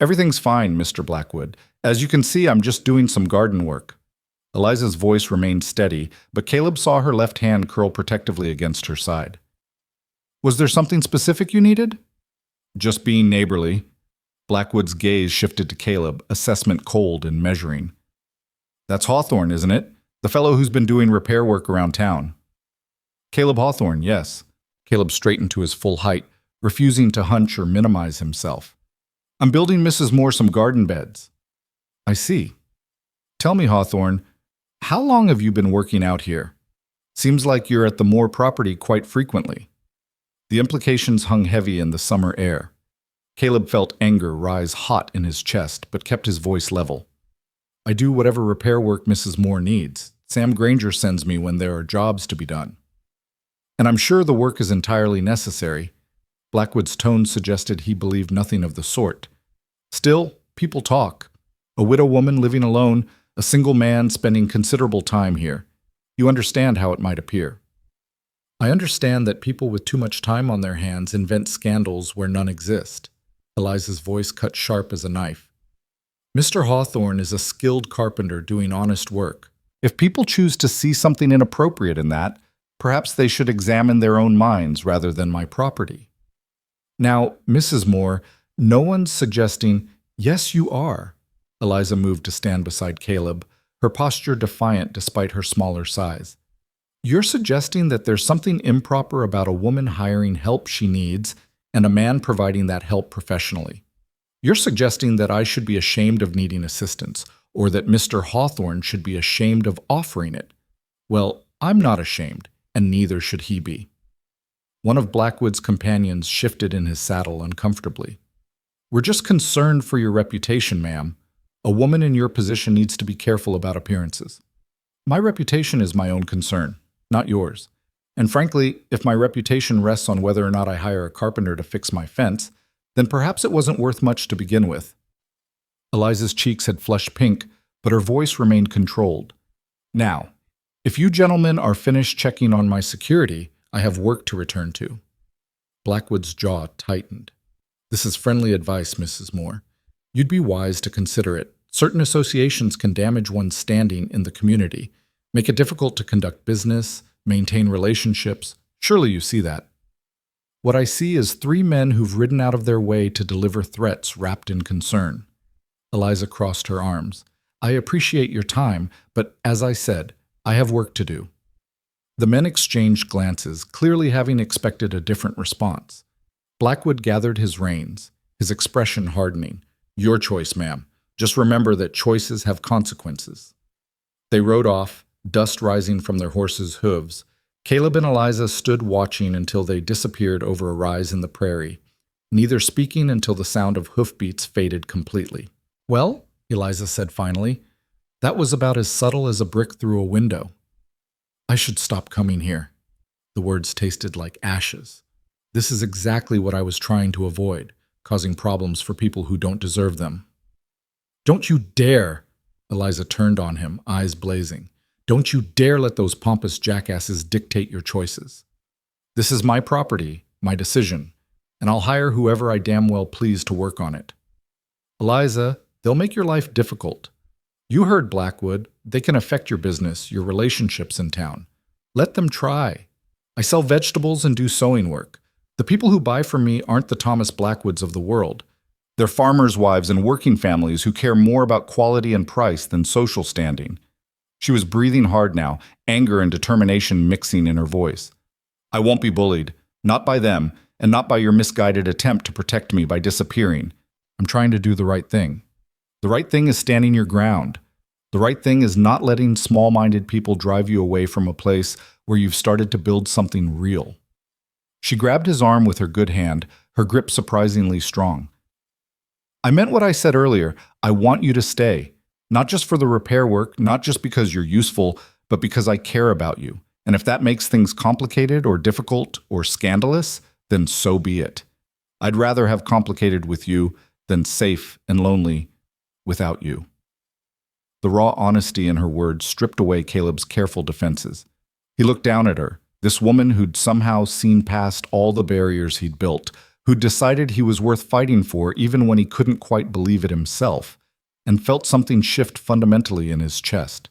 Everything's fine, Mr. Blackwood. As you can see, I'm just doing some garden work. Eliza's voice remained steady, but Caleb saw her left hand curl protectively against her side. Was there something specific you needed? Just being neighborly. Blackwood's gaze shifted to Caleb, assessment cold and measuring. That's Hawthorne, isn't it? The fellow who's been doing repair work around town. Caleb Hawthorne, yes. Caleb straightened to his full height, refusing to hunch or minimize himself. I'm building Mrs. Moore some garden beds. I see. Tell me, Hawthorne, how long have you been working out here? Seems like you're at the Moore property quite frequently. The implications hung heavy in the summer air. Caleb felt anger rise hot in his chest, but kept his voice level. I do whatever repair work Mrs. Moore needs. Sam Granger sends me when there are jobs to be done. And I'm sure the work is entirely necessary. Blackwood's tone suggested he believed nothing of the sort. Still, people talk. A widow woman living alone, a single man spending considerable time here. You understand how it might appear. I understand that people with too much time on their hands invent scandals where none exist. Eliza's voice cut sharp as a knife. Mr. Hawthorne is a skilled carpenter doing honest work. If people choose to see something inappropriate in that, perhaps they should examine their own minds rather than my property. Now, Mrs. Moore, no one's suggesting, yes, you are. Eliza moved to stand beside Caleb, her posture defiant despite her smaller size. You're suggesting that there's something improper about a woman hiring help she needs and a man providing that help professionally. You're suggesting that I should be ashamed of needing assistance, or that Mr. Hawthorne should be ashamed of offering it. Well, I'm not ashamed, and neither should he be. One of Blackwood's companions shifted in his saddle uncomfortably. We're just concerned for your reputation, ma'am. A woman in your position needs to be careful about appearances. My reputation is my own concern, not yours. And frankly, if my reputation rests on whether or not I hire a carpenter to fix my fence, then perhaps it wasn't worth much to begin with. Eliza's cheeks had flushed pink, but her voice remained controlled. Now, if you gentlemen are finished checking on my security, I have work to return to. Blackwood's jaw tightened. This is friendly advice, Mrs. Moore. You'd be wise to consider it. Certain associations can damage one's standing in the community, make it difficult to conduct business, maintain relationships. Surely you see that. What I see is 3 men who've ridden out of their way to deliver threats wrapped in concern. Eliza crossed her arms. I appreciate your time, but as I said, I have work to do. The men exchanged glances, clearly having expected a different response. Blackwood gathered his reins, his expression hardening. Your choice, ma'am. Just remember that choices have consequences. They rode off, dust rising from their horses' hooves. Caleb and Eliza stood watching until they disappeared over a rise in the prairie, neither speaking until the sound of hoofbeats faded completely. Well, Eliza said finally, that was about as subtle as a brick through a window. I should stop coming here. The words tasted like ashes. This is exactly what I was trying to avoid, causing problems for people who don't deserve them. Don't you dare! Eliza turned on him, eyes blazing. Don't you dare let those pompous jackasses dictate your choices. This is my property, my decision, and I'll hire whoever I damn well please to work on it. Eliza, they'll make your life difficult. You heard Blackwood. They can affect your business, your relationships in town. Let them try. I sell vegetables and do sewing work. The people who buy from me aren't the Thomas Blackwoods of the world. They're farmers' wives and working families who care more about quality and price than social standing. She was breathing hard now, anger and determination mixing in her voice. I won't be bullied, not by them, and not by your misguided attempt to protect me by disappearing. I'm trying to do the right thing. The right thing is standing your ground. The right thing is not letting small-minded people drive you away from a place where you've started to build something real. She grabbed his arm with her good hand, her grip surprisingly strong. I meant what I said earlier. I want you to stay. Not just for the repair work, not just because you're useful, but because I care about you. And if that makes things complicated or difficult or scandalous, then so be it. I'd rather have complicated with you than safe and lonely without you. The raw honesty in her words stripped away Caleb's careful defenses. He looked down at her, this woman who'd somehow seen past all the barriers he'd built, who'd decided he was worth fighting for even when he couldn't quite believe it himself, and felt something shift fundamentally in his chest.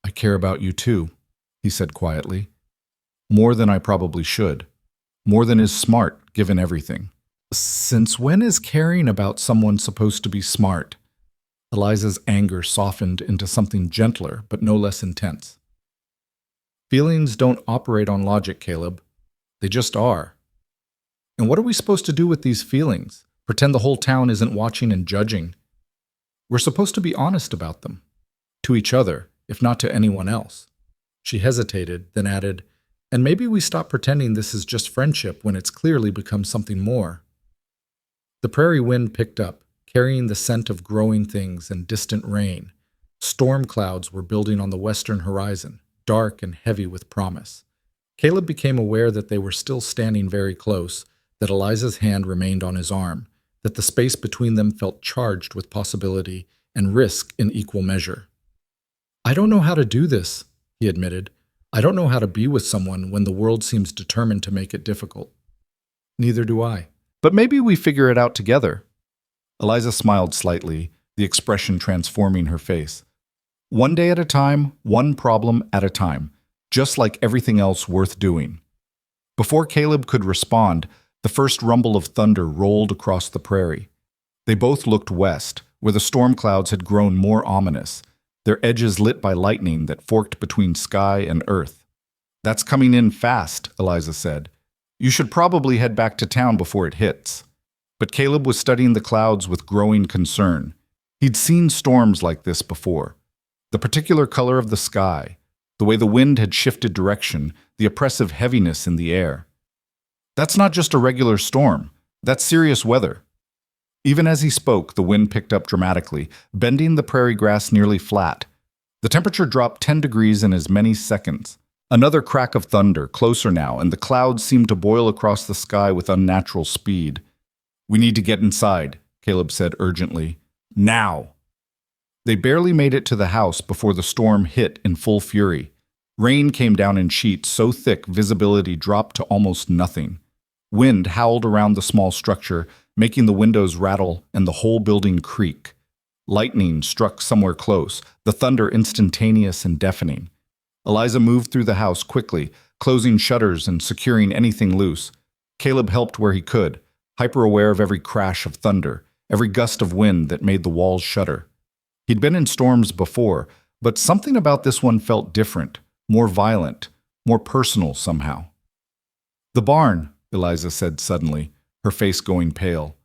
I care about you too, he said quietly. More than I probably should. More than is smart, given everything. Since when is caring about someone supposed to be smart? Eliza's anger softened into something gentler, but no less intense. Feelings don't operate on logic, Caleb. They just are. And what are we supposed to do with these feelings? Pretend the whole town isn't watching and judging? We're supposed to be honest about them. To each other, if not to anyone else. She hesitated, then added, and maybe we stop pretending this is just friendship when it's clearly become something more. The prairie wind picked up, carrying the scent of growing things and distant rain. Storm clouds were building on the western horizon, dark and heavy with promise. Caleb became aware that they were still standing very close, that Eliza's hand remained on his arm, that the space between them felt charged with possibility and risk in equal measure. I don't know how to do this, he admitted. I don't know how to be with someone when the world seems determined to make it difficult. Neither do I. But maybe we figure it out together. Eliza smiled slightly, the expression transforming her face. One day at a time, one problem at a time, just like everything else worth doing. Before Caleb could respond, the first rumble of thunder rolled across the prairie. They both looked west, where the storm clouds had grown more ominous, their edges lit by lightning that forked between sky and earth. That's coming in fast, Eliza said. You should probably head back to town before it hits. But Caleb was studying the clouds with growing concern. He'd seen storms like this before. The particular color of the sky, the way the wind had shifted direction, the oppressive heaviness in the air. That's not just a regular storm. That's serious weather. Even as he spoke, the wind picked up dramatically, bending the prairie grass nearly flat. The temperature dropped 10 degrees in as many seconds. Another crack of thunder, closer now, and the clouds seemed to boil across the sky with unnatural speed. "We need to get inside," Caleb said urgently. "Now!" They barely made it to the house before the storm hit in full fury. Rain came down in sheets so thick visibility dropped to almost nothing. Wind howled around the small structure, making the windows rattle and the whole building creak. Lightning struck somewhere close, the thunder instantaneous and deafening. Eliza moved through the house quickly, closing shutters and securing anything loose. Caleb helped where he could, hyper-aware of every crash of thunder, every gust of wind that made the walls shudder. He'd been in storms before, but something about this one felt different, more violent, more personal somehow. "The barn," Eliza said suddenly, her face going pale.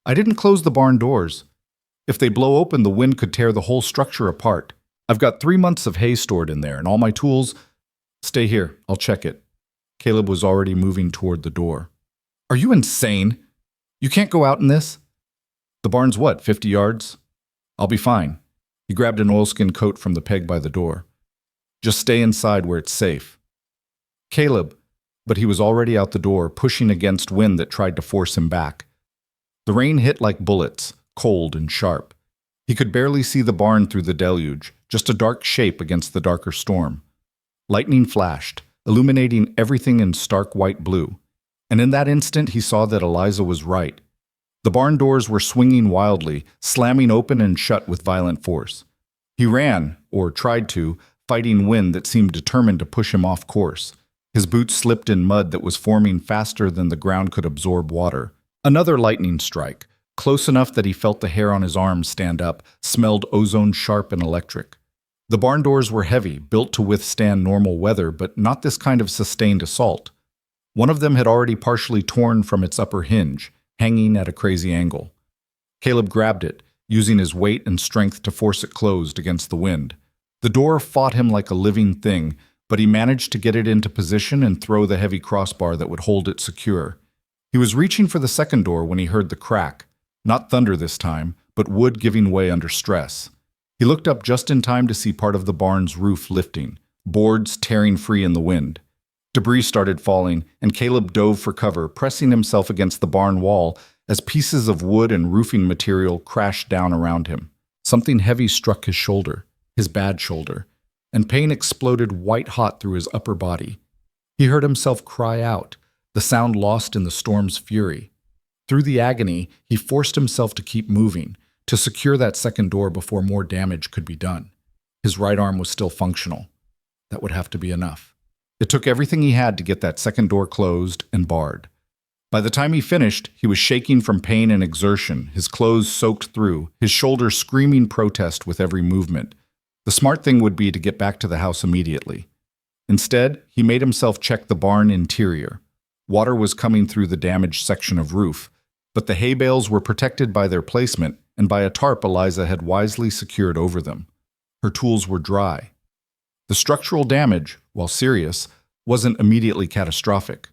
"I didn't close the barn doors. If they blow open, the wind could tear the whole structure apart. I've got 3 months of hay stored in there, and all my tools—" "Stay here, I'll check it." Caleb was already moving toward the door. "Are you insane? You can't go out in this?" "The barn's what, 50 yards? I'll be fine." He grabbed an oilskin coat from the peg by the door. "Just stay inside where it's safe." Caleb, but he was already out the door, pushing against wind that tried to force him back. The rain hit like bullets, cold and sharp. He could barely see the barn through the deluge, just a dark shape against the darker storm. Lightning flashed, illuminating everything in stark white blue. And in that instant he saw that Eliza was right. The barn doors were swinging wildly, slamming open and shut with violent force. He ran, or tried to, fighting wind that seemed determined to push him off course. His boots slipped in mud that was forming faster than the ground could absorb water. Another lightning strike, close enough that he felt the hair on his arms stand up, smelled ozone sharp and electric. The barn doors were heavy, built to withstand normal weather, but not this kind of sustained assault. One of them had already partially torn from its upper hinge, hanging at a crazy angle. Caleb grabbed it, using his weight and strength to force it closed against the wind. The door fought him like a living thing, but he managed to get it into position and throw the heavy crossbar that would hold it secure. He was reaching for the second door when he heard the crack. Not thunder this time, but wood giving way under stress. He looked up just in time to see part of the barn's roof lifting, boards tearing free in the wind. Debris started falling, and Caleb dove for cover, pressing himself against the barn wall as pieces of wood and roofing material crashed down around him. Something heavy struck his shoulder, his bad shoulder, and pain exploded white-hot through his upper body. He heard himself cry out, the sound lost in the storm's fury. Through the agony, he forced himself to keep moving, to secure that second door before more damage could be done. His right arm was still functional. That would have to be enough. It took everything he had to get that second door closed and barred. By the time he finished, he was shaking from pain and exertion, his clothes soaked through, his shoulders screaming protest with every movement. The smart thing would be to get back to the house immediately. Instead, he made himself check the barn interior. Water was coming through the damaged section of roof, but the hay bales were protected by their placement and by a tarp Eliza had wisely secured over them. Her tools were dry. The structural damage, while serious, wasn't immediately catastrophic.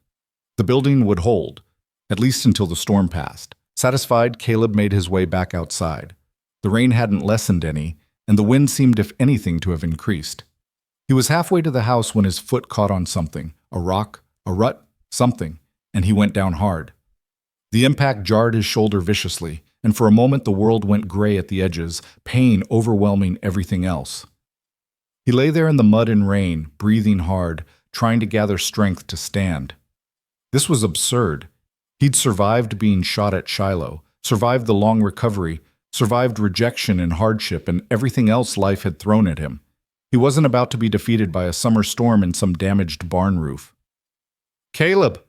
The building would hold, at least until the storm passed. Satisfied, Caleb made his way back outside. The rain hadn't lessened any, and the wind seemed, if anything, to have increased. He was halfway to the house when his foot caught on something, a rock, a rut, something, and he went down hard. The impact jarred his shoulder viciously, and for a moment the world went gray at the edges, pain overwhelming everything else. He lay there in the mud and rain, breathing hard, trying to gather strength to stand. This was absurd. He'd survived being shot at Shiloh, survived the long recovery, survived rejection and hardship and everything else life had thrown at him. He wasn't about to be defeated by a summer storm in some damaged barn roof. "Caleb!"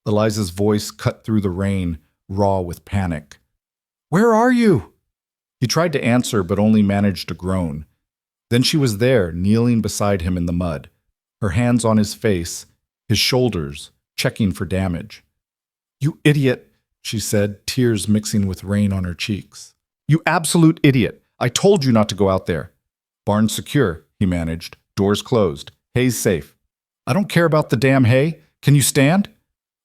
Eliza's voice cut through the rain, raw with panic. "Where are you?" He tried to answer but only managed to groan. Then she was there, kneeling beside him in the mud, her hands on his face, his shoulders, checking for damage. "You idiot," she said, tears mixing with rain on her cheeks. You absolute idiot. I told you not to go out there. Barn secure, he managed. Doors closed. Hay's safe. I don't care about the damn hay. Can you stand?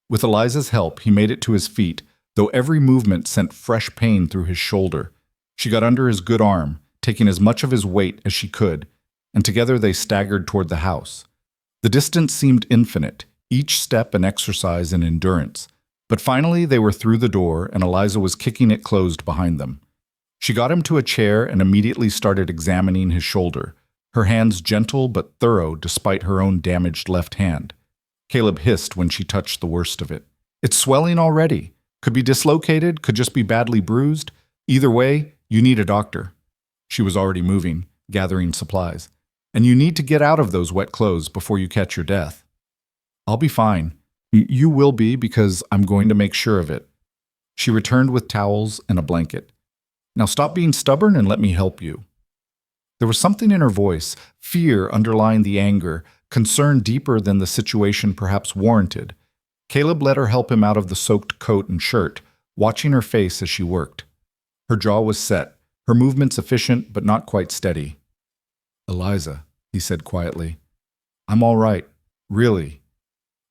With Eliza's help, he made it to his feet, though every movement sent fresh pain through his shoulder. She got under his good arm, taking as much of his weight as she could, and together they staggered toward the house. The distance seemed infinite, each step an exercise in endurance. But finally they were through the door, and Eliza was kicking it closed behind them. She got him to a chair and immediately started examining his shoulder, her hands gentle but thorough despite her own damaged left hand. Caleb hissed when she touched the worst of it. It's swelling already. Could be dislocated, could just be badly bruised. Either way, you need a doctor. She was already moving, gathering supplies. And you need to get out of those wet clothes before you catch your death. I'll be fine. You will be, because I'm going to make sure of it. She returned with towels and a blanket. Now stop being stubborn and let me help you. There was something in her voice, fear underlying the anger, concern deeper than the situation perhaps warranted. Caleb let her help him out of the soaked coat and shirt, watching her face as she worked. Her jaw was set, her movements efficient but not quite steady. Eliza, he said quietly, I'm all right, really.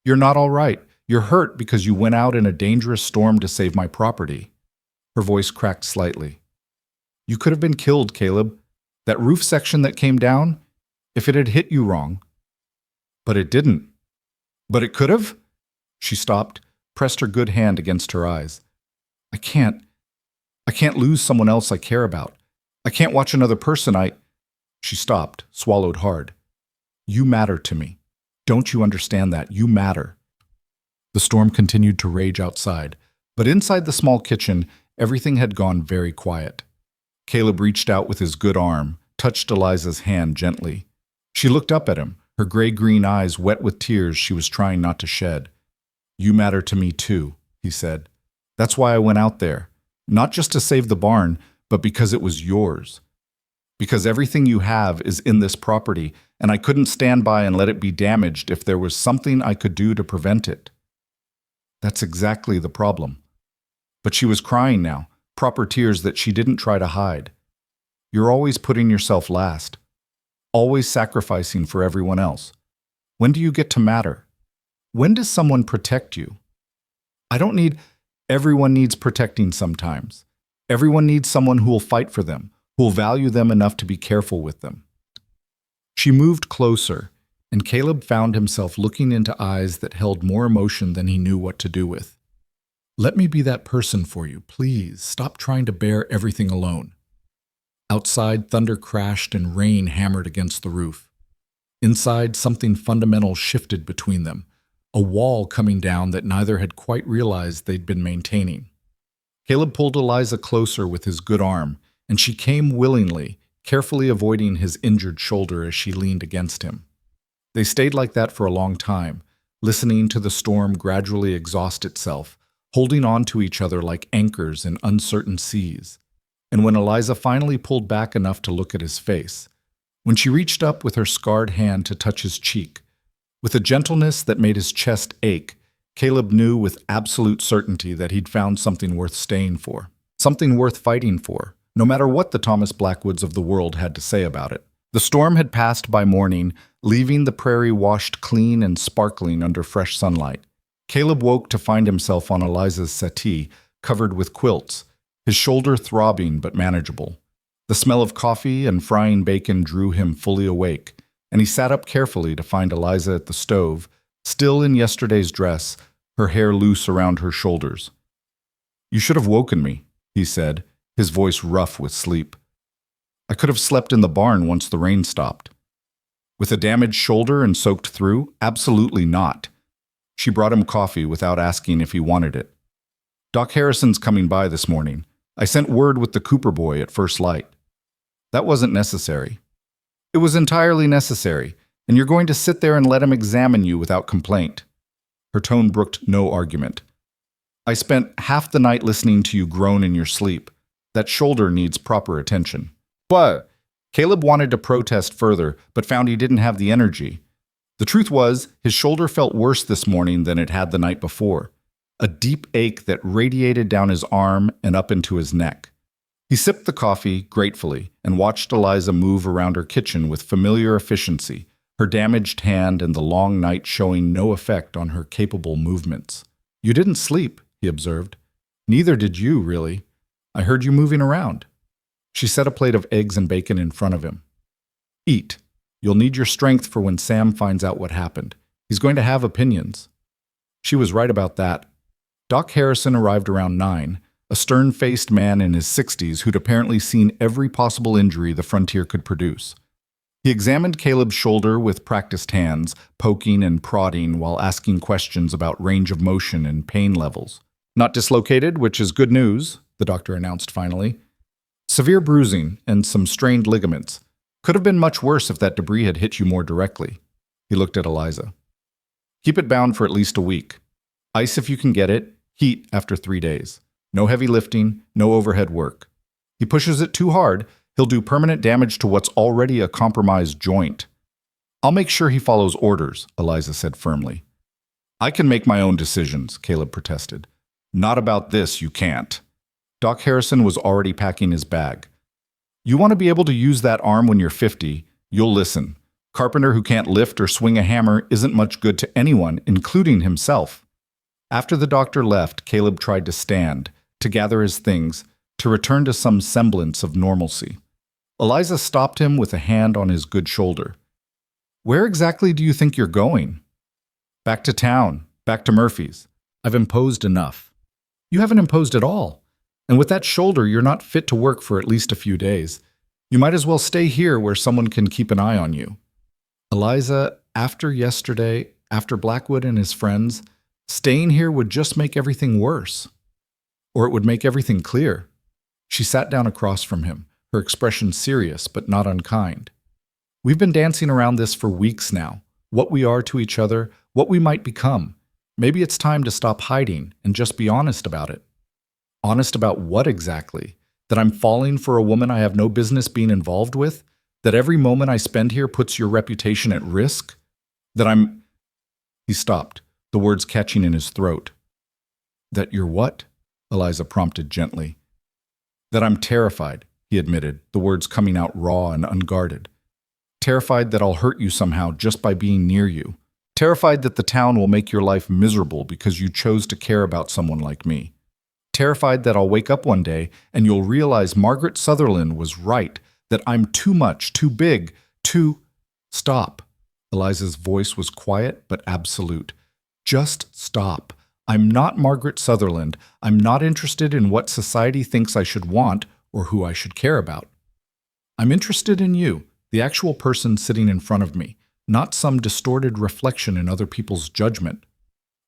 You're not all right. You're hurt because you went out in a dangerous storm to save my property. Her voice cracked slightly. You could have been killed, Caleb. That roof section that came down, if it had hit you wrong. But it didn't. But it could have? She stopped, pressed her good hand against her eyes. I can't lose someone else I care about. I can't watch another person She stopped, swallowed hard. You matter to me. Don't you understand that? You matter. The storm continued to rage outside, but inside the small kitchen, everything had gone very quiet. Caleb reached out with his good arm, touched Eliza's hand gently. She looked up at him, her gray-green eyes wet with tears she was trying not to shed. You matter to me too, he said. That's why I went out there. Not just to save the barn, but because it was yours. Because everything you have is in this property, and I couldn't stand by and let it be damaged if there was something I could do to prevent it. That's exactly the problem. But she was crying now, proper tears that she didn't try to hide. You're always putting yourself last. Always sacrificing for everyone else. When do you get to matter? When does someone protect you? Everyone needs protecting sometimes. Everyone needs someone who will fight for them, who will value them enough to be careful with them. She moved closer, and Caleb found himself looking into eyes that held more emotion than he knew what to do with. Let me be that person for you, please. Stop trying to bear everything alone. Outside, thunder crashed and rain hammered against the roof. Inside, something fundamental shifted between them, a wall coming down that neither had quite realized they'd been maintaining. Caleb pulled Eliza closer with his good arm, and she came willingly, carefully avoiding his injured shoulder as she leaned against him. They stayed like that for a long time, listening to the storm gradually exhaust itself, holding on to each other like anchors in uncertain seas. And when Eliza finally pulled back enough to look at his face, when she reached up with her scarred hand to touch his cheek, with a gentleness that made his chest ache, Caleb knew with absolute certainty that he'd found something worth staying for, something worth fighting for, no matter what the Thomas Blackwoods of the world had to say about it. The storm had passed by morning, leaving the prairie washed clean and sparkling under fresh sunlight. Caleb woke to find himself on Eliza's settee, covered with quilts, his shoulder throbbing but manageable. The smell of coffee and frying bacon drew him fully awake, and he sat up carefully to find Eliza at the stove, still in yesterday's dress, her hair loose around her shoulders. You should have woken me, he said, his voice rough with sleep. I could have slept in the barn once the rain stopped. With a damaged shoulder and soaked through? Absolutely not. She brought him coffee without asking if he wanted it. Doc Harrison's coming by this morning. I sent word with the Cooper boy at first light. That wasn't necessary. It was entirely necessary, and you're going to sit there and let him examine you without complaint. Her tone brooked no argument. I spent half the night listening to you groan in your sleep. That shoulder needs proper attention. But Caleb wanted to protest further, but found he didn't have the energy. The truth was, his shoulder felt worse this morning than it had the night before. A deep ache that radiated down his arm and up into his neck. He sipped the coffee gratefully and watched Eliza move around her kitchen with familiar efficiency, her damaged hand and the long night showing no effect on her capable movements. "You didn't sleep," he observed. "Neither did you, really. I heard you moving around." She set a plate of eggs and bacon in front of him. "Eat. You'll need your strength for when Sam finds out what happened. He's going to have opinions." She was right about that. Doc Harrison arrived around 9, a stern-faced man in his 60s who'd apparently seen every possible injury the frontier could produce. He examined Caleb's shoulder with practiced hands, poking and prodding while asking questions about range of motion and pain levels. "Not dislocated, which is good news," the doctor announced finally. "Severe bruising and some strained ligaments. Could have been much worse if that debris had hit you more directly." He looked at Eliza. "Keep it bound for at least a week. Ice if you can get it, heat after 3 days. No heavy lifting, no overhead work. He pushes it too hard, he'll do permanent damage to what's already a compromised joint." "I'll make sure he follows orders," Eliza said firmly. "I can make my own decisions," Caleb protested. "Not about this, you can't." Doc Harrison was already packing his bag. "You want to be able to use that arm when you're 50, you'll listen. Carpenter who can't lift or swing a hammer isn't much good to anyone, including himself." After the doctor left, Caleb tried to stand, to gather his things, to return to some semblance of normalcy. Eliza stopped him with a hand on his good shoulder. "Where exactly do you think you're going?" "Back to town, back to Murphy's. I've imposed enough." "You haven't imposed at all. And with that shoulder, you're not fit to work for at least a few days. You might as well stay here where someone can keep an eye on you." "Eliza, after yesterday, after Blackwood and his friends, staying here would just make everything worse. Or it would make everything clear." She sat down across from him, her expression serious but not unkind. "We've been dancing around this for weeks now. What we are to each other, what we might become. Maybe it's time to stop hiding and just be honest about it." "Honest about what exactly? That I'm falling for a woman I have no business being involved with? That every moment I spend here puts your reputation at risk? That I'm—" He stopped, the words catching in his throat. "That you're what?" Eliza prompted gently. "That I'm terrified," he admitted, the words coming out raw and unguarded. "Terrified that I'll hurt you somehow just by being near you. Terrified that the town will make your life miserable because you chose to care about someone like me. Terrified that I'll wake up one day and you'll realize Margaret Sutherland was right, that I'm too much, too big, too—" "Stop." Eliza's voice was quiet but absolute. "Just stop. I'm not Margaret Sutherland. I'm not interested in what society thinks I should want or who I should care about. I'm interested in you, the actual person sitting in front of me, not some distorted reflection in other people's judgment.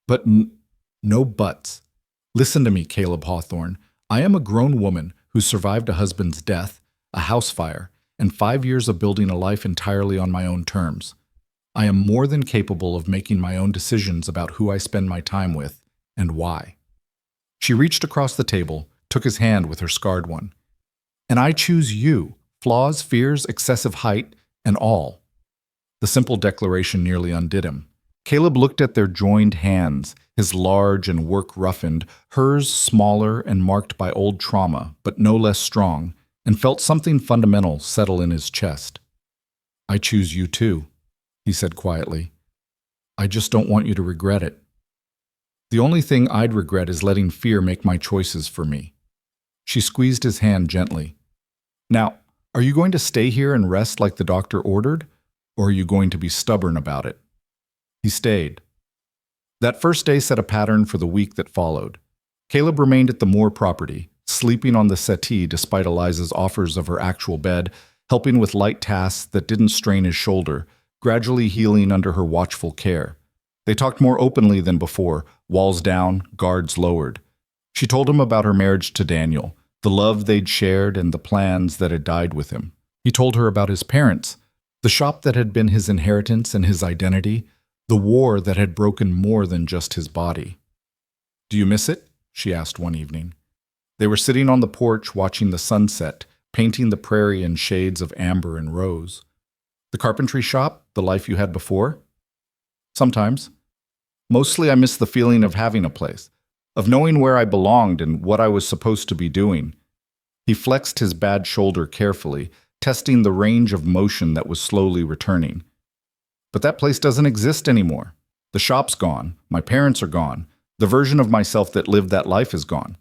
But no buts. Listen to me, Caleb Hawthorne. I am a grown woman who survived a husband's death, a house fire, and 5 years of building a life entirely on my own terms. I am more than capable of making my own decisions about who I spend my time with and why." She reached across the table, took his hand with her scarred one. "And I choose you, flaws, fears, excessive height, and all." The simple declaration nearly undid him. Caleb looked at their joined hands, his large and work-roughened, hers smaller and marked by old trauma, but no less strong, and felt something fundamental settle in his chest. "I choose you too," he said quietly. "I just don't want you to regret it. The only thing I'd regret is letting fear make my choices for me." She squeezed his hand gently. "Now, are you going to stay here and rest like the doctor ordered, or are you going to be stubborn about it?" He stayed. That first day set a pattern for the week that followed. Caleb remained at the Moore property, sleeping on the settee despite Eliza's offers of her actual bed, helping with light tasks that didn't strain his shoulder, gradually healing under her watchful care. They talked more openly than before, walls down, guards lowered. She told him about her marriage to Daniel, the love they'd shared and the plans that had died with him. He told her about his parents, the shop that had been his inheritance and his identity, the war that had broken more than just his body. "Do you miss it?" she asked one evening. They were sitting on the porch watching the sunset, painting the prairie in shades of amber and rose. "The carpentry shop, the life you had before?" "Sometimes. Mostly I miss the feeling of having a place, of knowing where I belonged and what I was supposed to be doing. He flexed his bad shoulder carefully, testing the range of motion that was slowly returning. But that place doesn't exist anymore. The shop's gone. My parents are gone. The version of myself that lived that life is gone.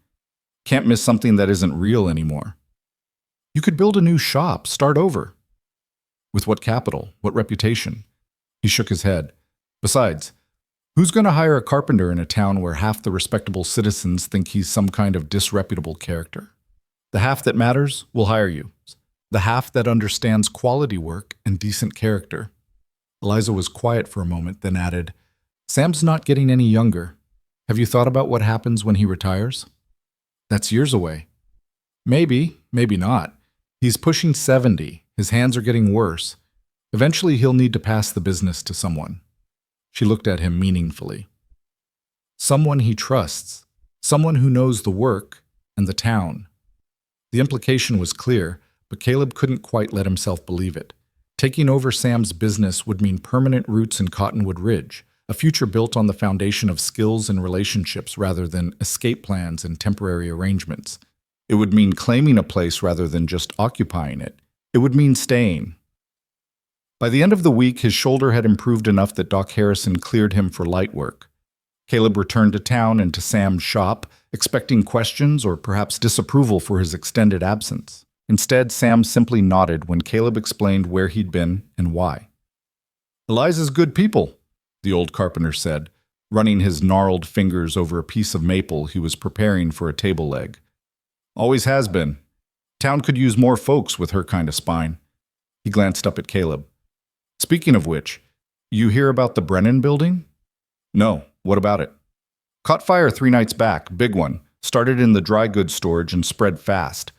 Can't miss something that isn't real anymore. You could build a new shop, start over. With what capital? What reputation? He shook his head. Besides, who's going to hire a carpenter in a town where half the respectable citizens think he's some kind of disreputable character? The half that matters will hire you. The half that understands quality work and decent character. Eliza was quiet for a moment, then added, Sam's not getting any younger. Have you thought about what happens when he retires? That's years away. Maybe, maybe not. He's pushing 70. His hands are getting worse. Eventually he'll need to pass the business to someone. She looked at him meaningfully. Someone he trusts. Someone who knows the work and the town. The implication was clear, but Caleb couldn't quite let himself believe it. Taking over Sam's business would mean permanent roots in Cottonwood Ridge, a future built on the foundation of skills and relationships rather than escape plans and temporary arrangements. It would mean claiming a place rather than just occupying it. It would mean staying. By the end of the week, his shoulder had improved enough that Doc Harrison cleared him for light work. Caleb returned to town and to Sam's shop, expecting questions or perhaps disapproval for his extended absence. Instead, Sam simply nodded when Caleb explained where he'd been and why. Eliza's good people, the old carpenter said, running his gnarled fingers over a piece of maple he was preparing for a table leg. Always has been. Town could use more folks with her kind of spine. He glanced up at Caleb. Speaking of which, you hear about the Brennan building? No, what about it? Caught fire 3 nights back, big one. Started in the dry goods storage and spread fast.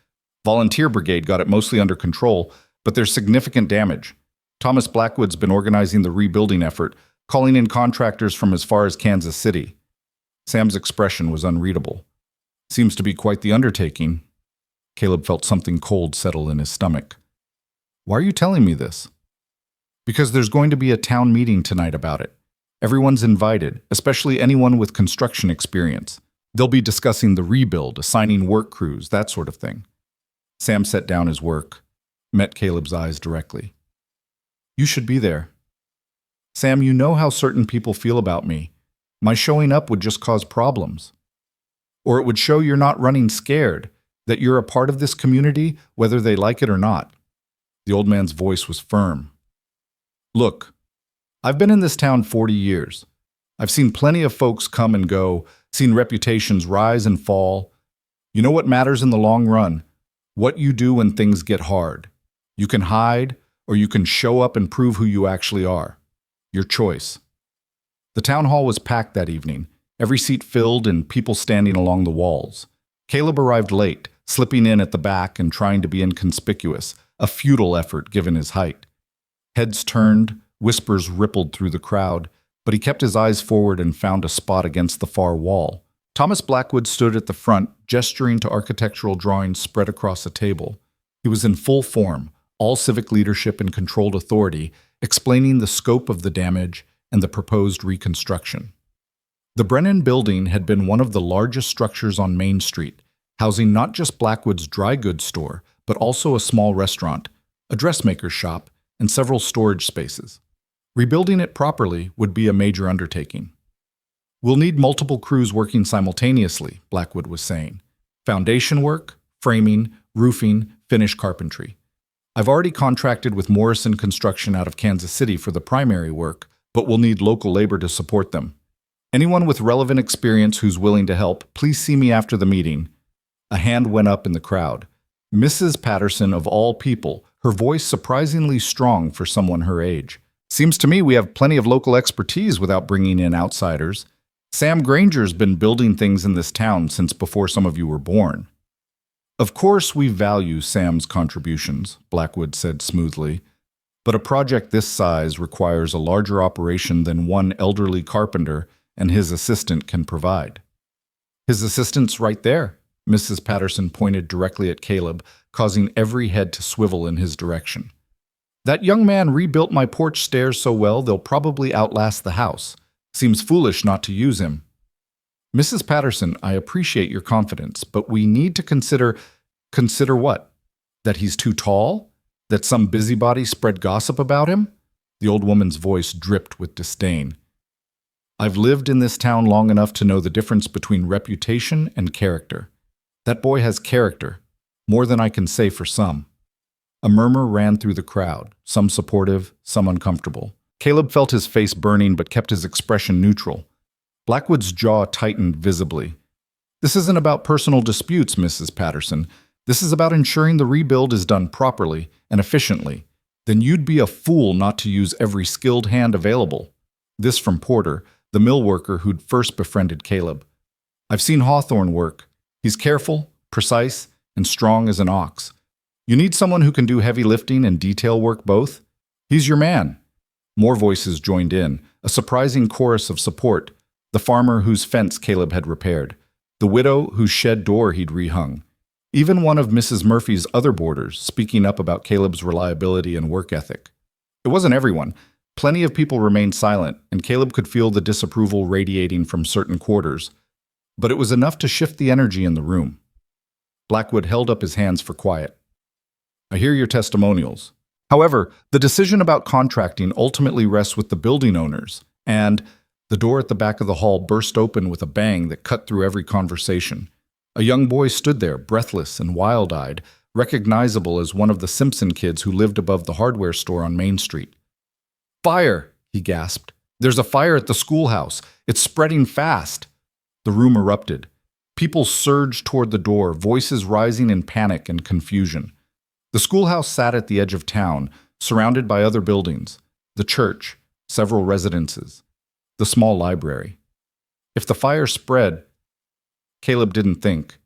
Volunteer brigade got it mostly under control, but there's significant damage. Thomas Blackwood's been organizing the rebuilding effort, calling in contractors from as far as Kansas City. Sam's expression was unreadable. Seems to be quite the undertaking. Caleb felt something cold settle in his stomach. Why are you telling me this? Because there's going to be a town meeting tonight about it. Everyone's invited, especially anyone with construction experience. They'll be discussing the rebuild, assigning work crews, that sort of thing. Sam set down his work, met Caleb's eyes directly. You should be there. Sam, you know how certain people feel about me. My showing up would just cause problems. Or it would show you're not running scared, that you're a part of this community, whether they like it or not. The old man's voice was firm. Look, I've been in this town 40 years. I've seen plenty of folks come and go, seen reputations rise and fall. You know what matters in the long run? What you do when things get hard. You can hide, or you can show up and prove who you actually are. Your choice. The town hall was packed that evening, every seat filled and people standing along the walls. Caleb arrived late, slipping in at the back and trying to be inconspicuous, a futile effort given his height. Heads turned, whispers rippled through the crowd, but he kept his eyes forward and found a spot against the far wall. Thomas Blackwood stood at the front, gesturing to architectural drawings spread across a table. He was in full form, all civic leadership and controlled authority, explaining the scope of the damage and the proposed reconstruction. The Brennan building had been one of the largest structures on Main Street, housing not just Blackwood's dry goods store, but also a small restaurant, a dressmaker's shop, and several storage spaces. Rebuilding it properly would be a major undertaking. We'll need multiple crews working simultaneously, Blackwood was saying. Foundation work, framing, roofing, finish carpentry. I've already contracted with Morrison Construction out of Kansas City for the primary work, but we'll need local labor to support them. Anyone with relevant experience who's willing to help, please see me after the meeting. A hand went up in the crowd. Mrs. Patterson, of all people, her voice surprisingly strong for someone her age. Seems to me we have plenty of local expertise without bringing in outsiders. Sam Granger's been building things in this town since before some of you were born. Of course we value Sam's contributions, Blackwood said smoothly, but a project this size requires a larger operation than one elderly carpenter and his assistant can provide. His assistant's right there, Mrs. Patterson pointed directly at Caleb, causing every head to swivel in his direction. That young man rebuilt my porch stairs so well they'll probably outlast the house. Seems foolish not to use him. Mrs. Patterson, I appreciate your confidence, but we need to consider Consider what? That he's too tall? That some busybody spread gossip about him? The old woman's voice dripped with disdain. I've lived in this town long enough to know the difference between reputation and character. That boy has character, more than I can say for some. A murmur ran through the crowd, some supportive, some uncomfortable. Caleb felt his face burning but kept his expression neutral. Blackwood's jaw tightened visibly. This isn't about personal disputes, Mrs. Patterson. This is about ensuring the rebuild is done properly and efficiently. Then you'd be a fool not to use every skilled hand available. This from Porter, the mill worker who'd first befriended Caleb. I've seen Hawthorne work. He's careful, precise, and strong as an ox. You need someone who can do heavy lifting and detail work both? He's your man. More voices joined in, a surprising chorus of support. The farmer whose fence Caleb had repaired. The widow whose shed door he'd rehung. Even one of Mrs. Murphy's other boarders speaking up about Caleb's reliability and work ethic. It wasn't everyone. Plenty of people remained silent, and Caleb could feel the disapproval radiating from certain quarters. But it was enough to shift the energy in the room. Blackwood held up his hands for quiet. I hear your testimonials. However, the decision about contracting ultimately rests with the building owners, and the door at the back of the hall burst open with a bang that cut through every conversation. A young boy stood there, breathless and wild-eyed, recognizable as one of the Simpson kids who lived above the hardware store on Main Street. Fire, he gasped. There's a fire at the schoolhouse. It's spreading fast. The room erupted. People surged toward the door, voices rising in panic and confusion. The schoolhouse sat at the edge of town, surrounded by other buildings, the church, several residences, the small library. If the fire spread, Caleb didn't think.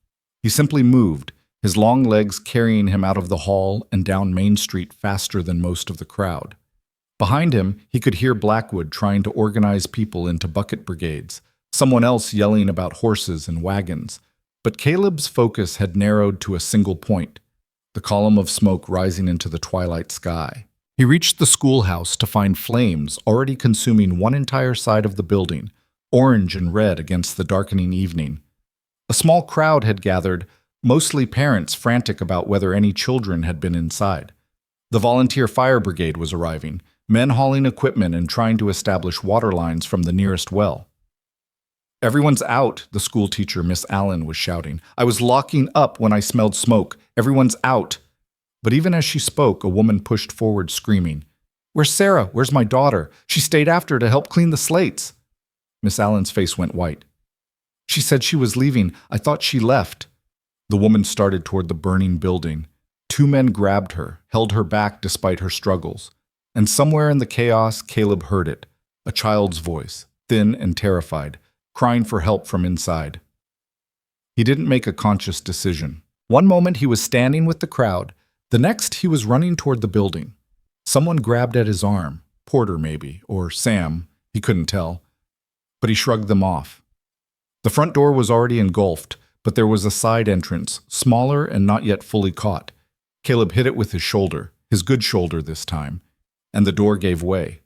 He simply moved, his long legs carrying him out of the hall and down Main Street faster than most of the crowd. Behind him, he could hear Blackwood trying to organize people into bucket brigades, someone else yelling about horses and wagons. But Caleb's focus had narrowed to a single point, the column of smoke rising into the twilight sky. He reached the schoolhouse to find flames already consuming one entire side of the building, orange and red against the darkening evening. A small crowd had gathered, mostly parents frantic about whether any children had been inside. The volunteer fire brigade was arriving, men hauling equipment and trying to establish water lines from the nearest well. Everyone's out, the school teacher, Miss Allen, was shouting. I was locking up when I smelled smoke. Everyone's out. But even as she spoke, a woman pushed forward screaming, Where's Sarah? Where's my daughter? She stayed after to help clean the slates. Miss Allen's face went white. She said she was leaving. I thought she left. The woman started toward the burning building. Two men grabbed her, held her back despite her struggles. And somewhere in the chaos, Caleb heard it, a child's voice, thin and terrified, crying for help from inside. He didn't make a conscious decision. One moment he was standing with the crowd, the next he was running toward the building. Someone grabbed at his arm, Porter maybe, or Sam, he couldn't tell, but he shrugged them off. The front door was already engulfed, but there was a side entrance, smaller and not yet fully caught. Caleb hit it with his shoulder, his good shoulder this time, and the door gave way.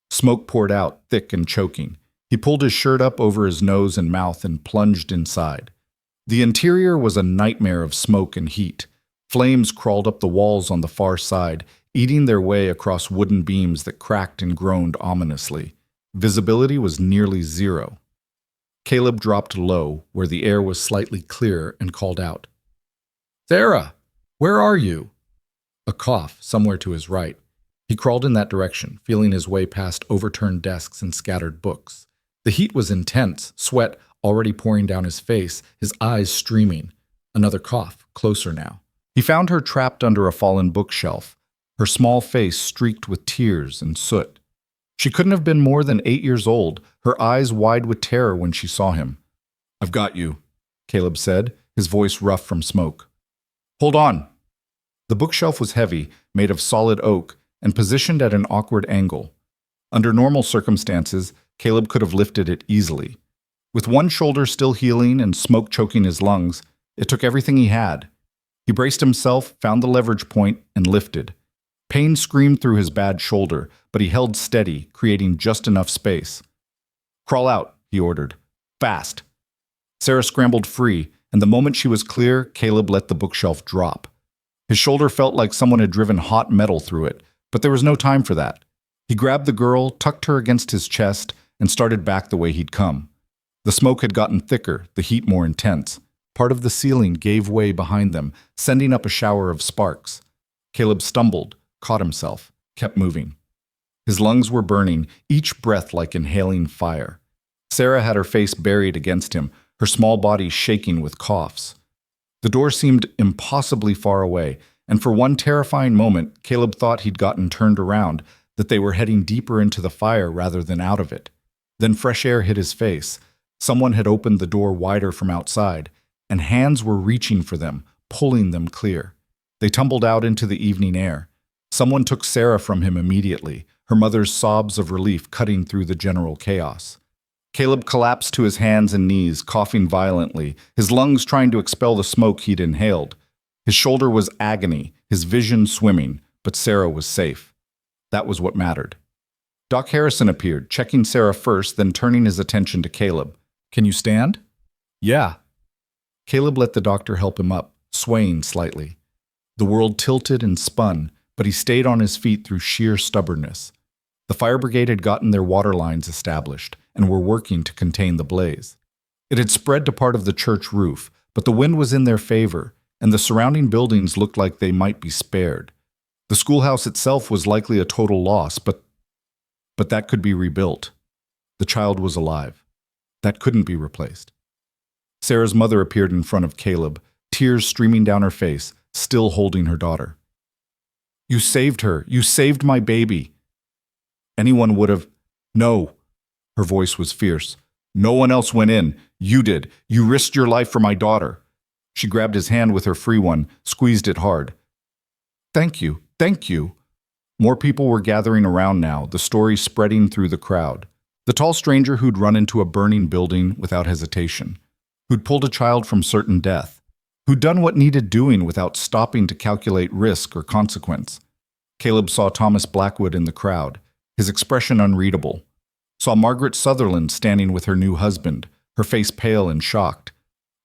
Smoke poured out, thick and choking. He pulled his shirt up over his nose and mouth and plunged inside. The interior was a nightmare of smoke and heat. Flames crawled up the walls on the far side, eating their way across wooden beams that cracked and groaned ominously. Visibility was nearly zero. Caleb dropped low, where the air was slightly clearer, and called out, Sarah, where are you? A cough, somewhere to his right. He crawled in that direction, feeling his way past overturned desks and scattered books. The heat was intense, sweat already pouring down his face, his eyes streaming. Another cough, closer now. He found her trapped under a fallen bookshelf, her small face streaked with tears and soot. She couldn't have been more than 8 years old, her eyes wide with terror when she saw him. I've got you, Caleb said, his voice rough from smoke. Hold on. The bookshelf was heavy, made of solid oak, and positioned at an awkward angle. Under normal circumstances, Caleb could have lifted it easily. With one shoulder still healing and smoke choking his lungs, it took everything he had. He braced himself, found the leverage point, and lifted. Pain screamed through his bad shoulder, but he held steady, creating just enough space. Crawl out, he ordered. Fast. Sarah scrambled free, and the moment she was clear, Caleb let the bookshelf drop. His shoulder felt like someone had driven hot metal through it, but there was no time for that. He grabbed the girl, tucked her against his chest, and started back the way he'd come. The smoke had gotten thicker, the heat more intense. Part of the ceiling gave way behind them, sending up a shower of sparks. Caleb stumbled, caught himself, kept moving. His lungs were burning, each breath like inhaling fire. Sarah had her face buried against him, her small body shaking with coughs. The door seemed impossibly far away, and for one terrifying moment, Caleb thought he'd gotten turned around, that they were heading deeper into the fire rather than out of it. Then fresh air hit his face. Someone had opened the door wider from outside, and hands were reaching for them, pulling them clear. They tumbled out into the evening air. Someone took Sarah from him immediately, her mother's sobs of relief cutting through the general chaos. Caleb collapsed to his hands and knees, coughing violently, his lungs trying to expel the smoke he'd inhaled. His shoulder was agony, his vision swimming, but Sarah was safe. That was what mattered. Doc Harrison appeared, checking Sarah first, then turning his attention to Caleb. "Can you stand?" "Yeah." Caleb let the doctor help him up, swaying slightly. The world tilted and spun, but he stayed on his feet through sheer stubbornness. The fire brigade had gotten their water lines established and were working to contain the blaze. It had spread to part of the church roof, but the wind was in their favor, and the surrounding buildings looked like they might be spared. The schoolhouse itself was likely a total loss, but that could be rebuilt. The child was alive. That couldn't be replaced. Sarah's mother appeared in front of Caleb, tears streaming down her face, still holding her daughter. "You saved her. You saved my baby." "Anyone would have—" "No." Her voice was fierce. "No one else went in. You did. You risked your life for my daughter." She grabbed his hand with her free one, squeezed it hard. "Thank you. Thank you." More people were gathering around now, the story spreading through the crowd. The tall stranger who'd run into a burning building without hesitation, who'd pulled a child from certain death, who'd done what needed doing without stopping to calculate risk or consequence. Caleb saw Thomas Blackwood in the crowd, his expression unreadable. Saw Margaret Sutherland standing with her new husband, her face pale and shocked.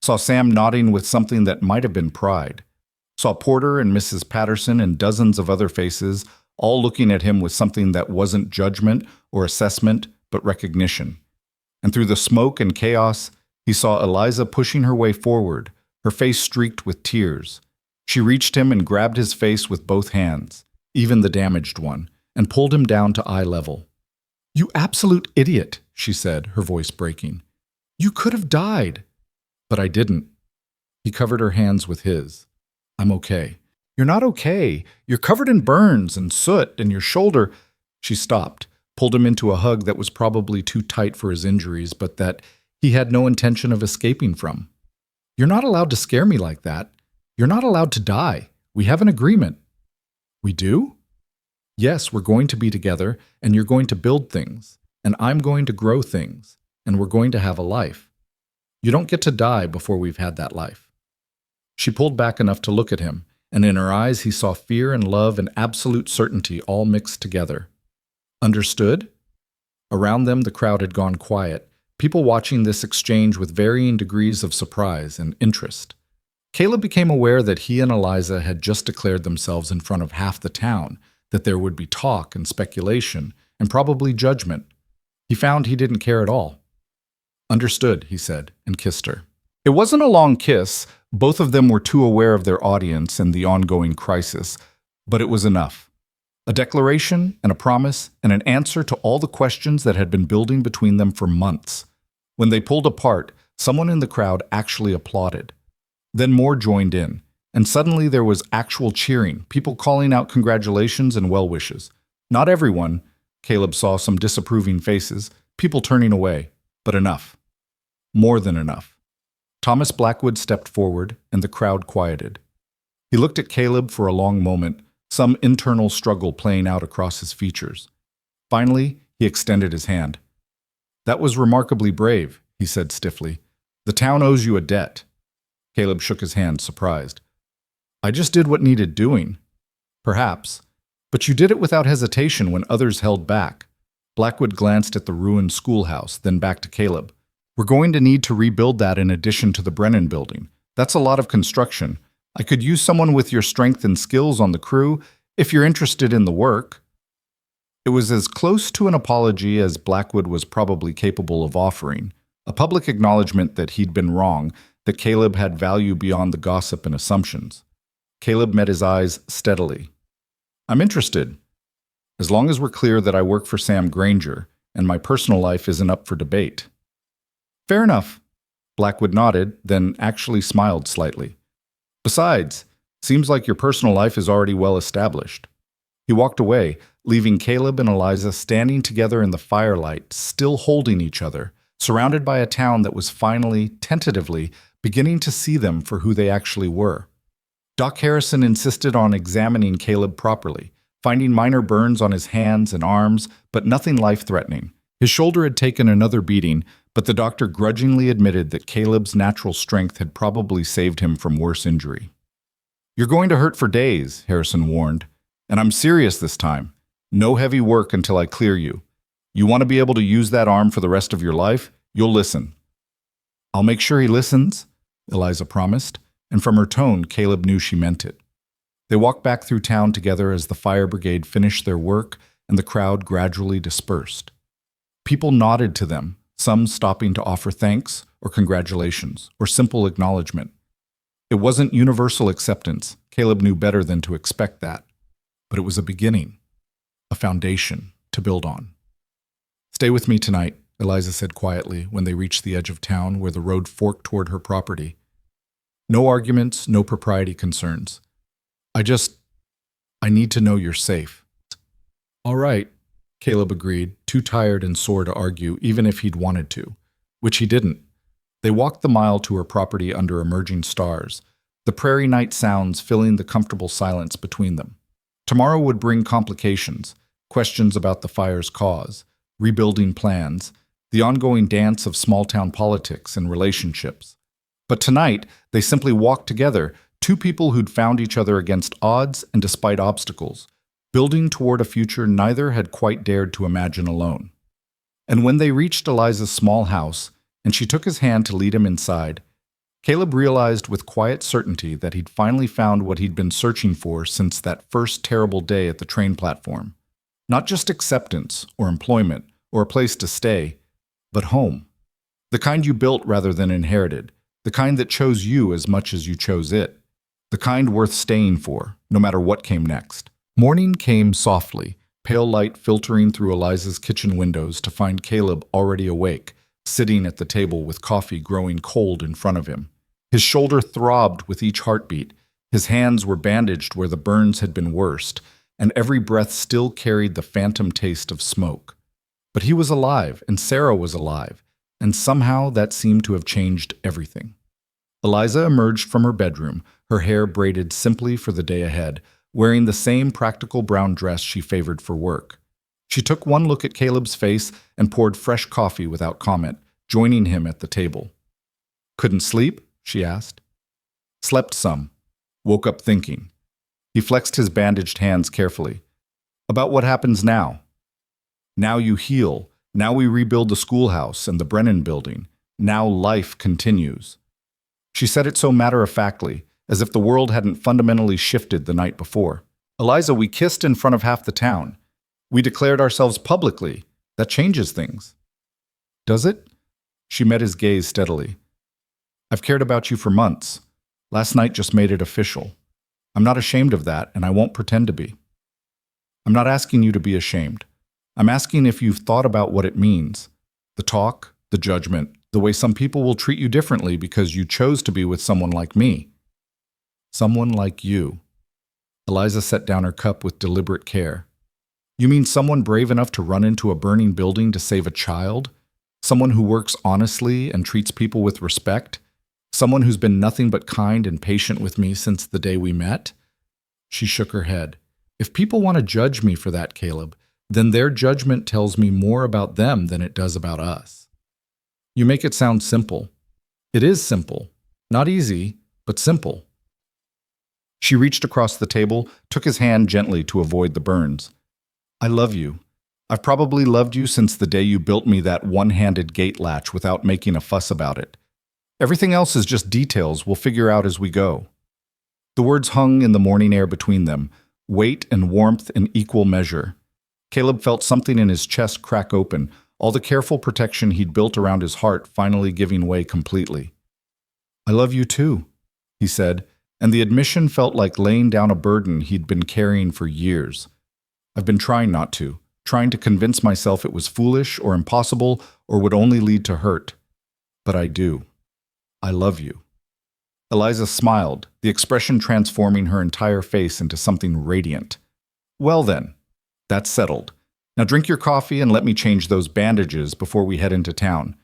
Saw Sam nodding with something that might have been pride. Saw Porter and Mrs. Patterson and dozens of other faces, all looking at him with something that wasn't judgment or assessment, but recognition. And through the smoke and chaos, he saw Eliza pushing her way forward, her face streaked with tears. She reached him and grabbed his face with both hands, even the damaged one, and pulled him down to eye level. "You absolute idiot," she said, her voice breaking. "You could have died." "But I didn't." He covered her hands with his. "I'm okay." "You're not okay. You're covered in burns and soot, and your shoulder—" She stopped, pulled him into a hug that was probably too tight for his injuries, but that he had no intention of escaping from. "You're not allowed to scare me like that. You're not allowed to die. We have an agreement." "We do?" "Yes, we're going to be together, and you're going to build things, and I'm going to grow things, and we're going to have a life. You don't get to die before we've had that life." She pulled back enough to look at him, and in her eyes he saw fear and love and absolute certainty all mixed together. "Understood?" Around them the crowd had gone quiet, people watching this exchange with varying degrees of surprise and interest. Caleb became aware that he and Eliza had just declared themselves in front of half the town, that there would be talk and speculation, and probably judgment. He found he didn't care at all. "Understood," he said, and kissed her. It wasn't a long kiss. Both of them were too aware of their audience and the ongoing crisis, but it was enough. A declaration and a promise and an answer to all the questions that had been building between them for months. When they pulled apart, someone in the crowd actually applauded. Then more joined in, and suddenly there was actual cheering, people calling out congratulations and well wishes. Not everyone. Caleb saw some disapproving faces, people turning away, but enough. More than enough. Thomas Blackwood stepped forward, and the crowd quieted. He looked at Caleb for a long moment, some internal struggle playing out across his features. Finally, he extended his hand. "That was remarkably brave," he said stiffly. "The town owes you a debt." Caleb shook his hand, surprised. "I just did what needed doing." "Perhaps. But you did it without hesitation when others held back." Blackwood glanced at the ruined schoolhouse, then back to Caleb. "We're going to need to rebuild that in addition to the Brennan building. That's a lot of construction. I could use someone with your strength and skills on the crew if you're interested in the work." It was as close to an apology as Blackwood was probably capable of offering, a public acknowledgement that he'd been wrong, that Caleb had value beyond the gossip and assumptions. Caleb met his eyes steadily. "I'm interested, as long as we're clear that I work for Sam Granger, and my personal life isn't up for debate." "Fair enough." Blackwood nodded, then actually smiled slightly. "Besides, seems like your personal life is already well established." He walked away, leaving Caleb and Eliza standing together in the firelight, still holding each other, surrounded by a town that was finally, tentatively, beginning to see them for who they actually were. Doc Harrison insisted on examining Caleb properly, finding minor burns on his hands and arms, but nothing life-threatening. His shoulder had taken another beating, but the doctor grudgingly admitted that Caleb's natural strength had probably saved him from worse injury. "You're going to hurt for days," Harrison warned, "and I'm serious this time. No heavy work until I clear you. You want to be able to use that arm for the rest of your life? You'll listen." "I'll make sure he listens," Eliza promised, and from her tone, Caleb knew she meant it. They walked back through town together as the fire brigade finished their work and the crowd gradually dispersed. People nodded to them, some stopping to offer thanks or congratulations or simple acknowledgement. It wasn't universal acceptance. Caleb knew better than to expect that. But it was a beginning, a foundation to build on. "Stay with me tonight," Eliza said quietly when they reached the edge of town where the road forked toward her property. "No arguments, no propriety concerns. I need to know you're safe." "All right," Caleb agreed, too tired and sore to argue even if he'd wanted to, which he didn't. They walked the mile to her property under emerging stars, the prairie night sounds filling the comfortable silence between them. Tomorrow would bring complications, questions about the fire's cause, rebuilding plans, the ongoing dance of small-town politics and relationships. But tonight, they simply walked together, two people who'd found each other against odds and despite obstacles, building toward a future neither had quite dared to imagine alone. And when they reached Eliza's small house, and she took his hand to lead him inside, Caleb realized with quiet certainty that he'd finally found what he'd been searching for since that first terrible day at the train platform. Not just acceptance or employment or a place to stay, but home. The kind you built rather than inherited, the kind that chose you as much as you chose it, the kind worth staying for, no matter what came next. Morning came softly, pale light filtering through Eliza's kitchen windows to find Caleb already awake, sitting at the table with coffee growing cold in front of him. His shoulder throbbed with each heartbeat, his hands were bandaged where the burns had been worst, and every breath still carried the phantom taste of smoke. But he was alive, and Sarah was alive, and somehow that seemed to have changed everything. Eliza emerged from her bedroom, her hair braided simply for the day ahead, wearing the same practical brown dress she favored for work. She took one look at Caleb's face and poured fresh coffee without comment, joining him at the table. "Couldn't sleep?" she asked. "Slept some. Woke up thinking." He flexed his bandaged hands carefully. "About what happens now. Now you heal. Now we rebuild the schoolhouse and the Brennan building. Now life continues." She said it so matter-of-factly, as if the world hadn't fundamentally shifted the night before. "Eliza, we kissed in front of half the town. We declared ourselves publicly. That changes things." "Does it?" She met his gaze steadily. "I've cared about you for months. Last night just made it official. I'm not ashamed of that, and I won't pretend to be." "I'm not asking you to be ashamed. I'm asking if you've thought about what it means. The talk, the judgment, the way some people will treat you differently because you chose to be with someone like me." "Someone like you." Eliza set down her cup with deliberate care. "You mean someone brave enough to run into a burning building to save a child? Someone who works honestly and treats people with respect? Someone who's been nothing but kind and patient with me since the day we met?" She shook her head. "If people want to judge me for that, Caleb, then their judgment tells me more about them than it does about us." "You make it sound simple." "It is simple. Not easy, but simple." She reached across the table, took his hand gently to avoid the burns. "I love you. I've probably loved you since the day you built me that one-handed gate latch without making a fuss about it. Everything else is just details we'll figure out as we go. The words hung in the morning air between them, weight and warmth in equal measure. Caleb felt something in his chest crack open, all the careful protection he'd built around his heart finally giving way completely. "I love you too," he said, and the admission felt like laying down a burden he'd been carrying for years. "I've been trying not to, trying to convince myself it was foolish or impossible or would only lead to hurt. But I do. I love you." Eliza smiled, the expression transforming her entire face into something radiant. "Well then, that's settled. Now drink your coffee and let me change those bandages before we head into town.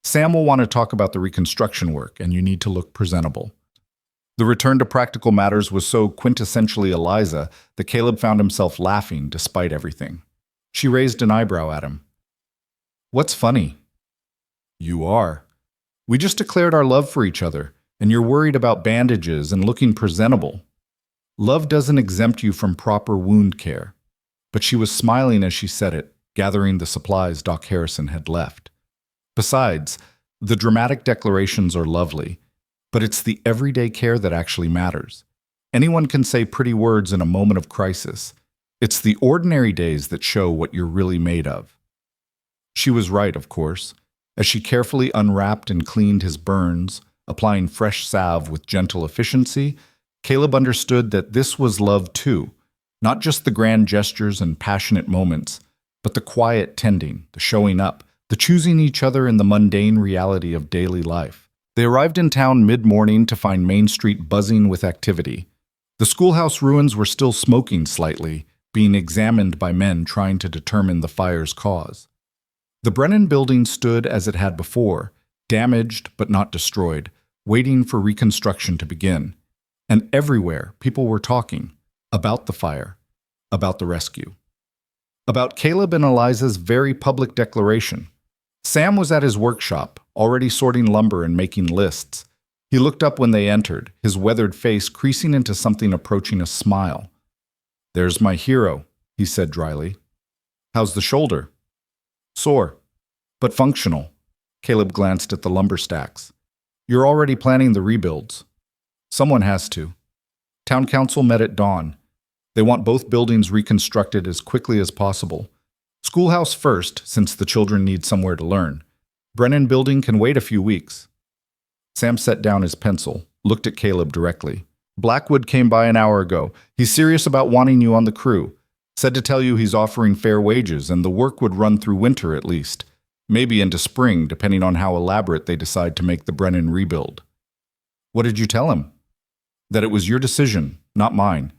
Sam will want to talk about the reconstruction work, and you need to look presentable." The return to practical matters was so quintessentially Eliza that Caleb found himself laughing despite everything. She raised an eyebrow at him. "What's funny?" "You are. We just declared our love for each other, and you're worried about bandages and looking presentable. Love doesn't exempt you from proper wound care." But she was smiling as she said it, gathering the supplies Doc Harrison had left. Besides, the dramatic declarations are lovely, but it's the everyday care that actually matters. Anyone can say pretty words in a moment of crisis. It's the ordinary days that show what you're really made of. She was right, of course. As she carefully unwrapped and cleaned his burns, applying fresh salve with gentle efficiency, Caleb understood that this was love too, not just the grand gestures and passionate moments, but the quiet tending, the showing up, the choosing each other in the mundane reality of daily life. They arrived in town mid-morning to find Main Street buzzing with activity. The schoolhouse ruins were still smoking slightly, being examined by men trying to determine the fire's cause. The Brennan building stood as it had before, damaged but not destroyed, waiting for reconstruction to begin. And everywhere, people were talking about the fire, about the rescue, about Caleb and Eliza's very public declaration. Sam was at his workshop, already sorting lumber and making lists. He looked up when they entered, his weathered face creasing into something approaching a smile. "There's my hero," he said dryly. "How's the shoulder?" "Sore, but functional." Caleb glanced at the lumber stacks. "You're already planning the rebuilds." "Someone has to." Town council met at dawn. They want both buildings reconstructed as quickly as possible. Schoolhouse first, since the children need somewhere to learn. Brennan building can wait a few weeks. Sam set down his pencil, looked at Caleb directly. "Blackwood came by an hour ago. He's serious about wanting you on the crew. Said to tell you he's offering fair wages and the work would run through winter at least. Maybe into spring, depending on how elaborate they decide to make the Brennan rebuild." "What did you tell him?" "That it was your decision, not mine,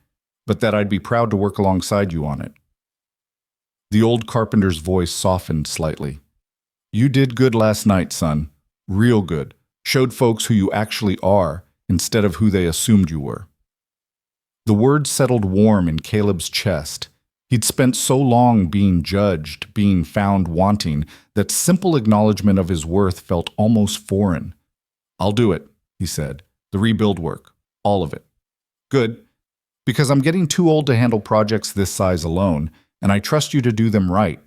but that I'd be proud to work alongside you on it." The old carpenter's voice softened slightly. "You did good last night, son. Real good. Showed folks who you actually are instead of who they assumed you were." The words settled warm in Caleb's chest. He'd spent so long being judged, being found wanting, that simple acknowledgement of his worth felt almost foreign. "I'll do it," he said. "The rebuild work. All of it." "Good. Because I'm getting too old to handle projects this size alone, and I trust you to do them right."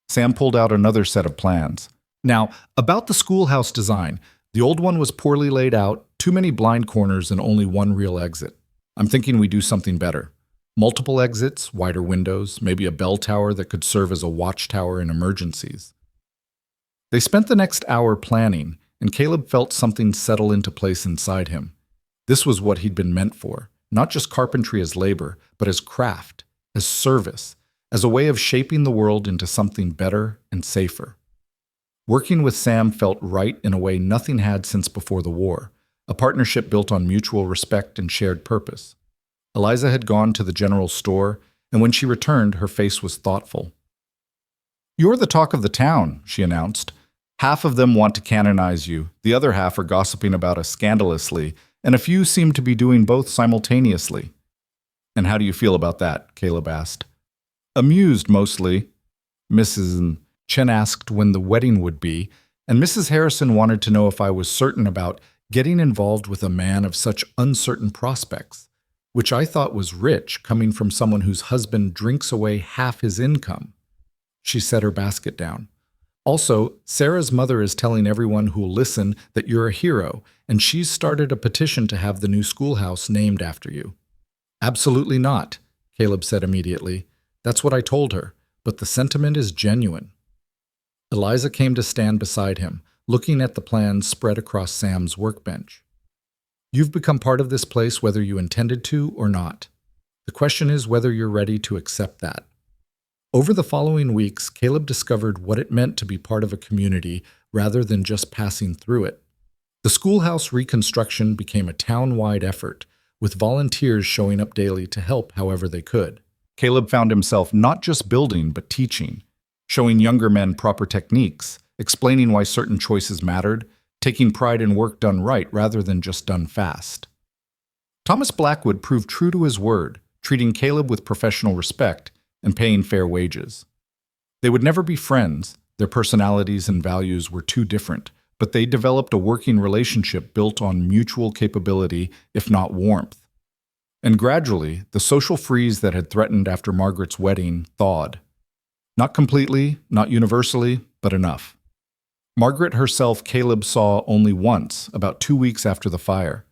Sam pulled out another set of plans. "Now, about the schoolhouse design, the old one was poorly laid out, too many blind corners and only one real exit. I'm thinking we do something better. Multiple exits, wider windows, maybe a bell tower that could serve as a watchtower in emergencies." They spent the next hour planning, and Caleb felt something settle into place inside him. This was what he'd been meant for, not just carpentry as labor, but as craft, as service, as a way of shaping the world into something better and safer. Working with Sam felt right in a way nothing had since before the war, a partnership built on mutual respect and shared purpose. Eliza had gone to the general store, and when she returned, her face was thoughtful. "You're the talk of the town," she announced. "Half of them want to canonize you, the other half are gossiping about us scandalously, and a few seem to be doing both simultaneously." "And how do you feel about that?" Caleb asked. "Amused, mostly." Mrs. Chen asked when the wedding would be, and Mrs. Harrison wanted to know if I was certain about getting involved with a man of such uncertain prospects, which I thought was rich, coming from someone whose husband drinks away half his income. She set her basket down. Also, Sarah's mother is telling everyone who'll listen that you're a hero, and she's started a petition to have the new schoolhouse named after you. Absolutely not, Caleb said immediately. That's what I told her, but the sentiment is genuine. Eliza came to stand beside him, looking at the plans spread across Sam's workbench. You've become part of this place whether you intended to or not. The question is whether you're ready to accept that. Over the following weeks, Caleb discovered what it meant to be part of a community rather than just passing through it. The schoolhouse reconstruction became a town-wide effort, with volunteers showing up daily to help however they could. Caleb found himself not just building but teaching, showing younger men proper techniques, explaining why certain choices mattered, taking pride in work done right rather than just done fast. Thomas Blackwood proved true to his word, treating Caleb with professional respect and paying fair wages. They would never be friends, their personalities and values were too different, but they developed a working relationship built on mutual capability, if not warmth. And gradually, the social freeze that had threatened after Margaret's wedding thawed. Not completely, not universally, but enough. Margaret herself Caleb saw only once, about 2 weeks after the fire.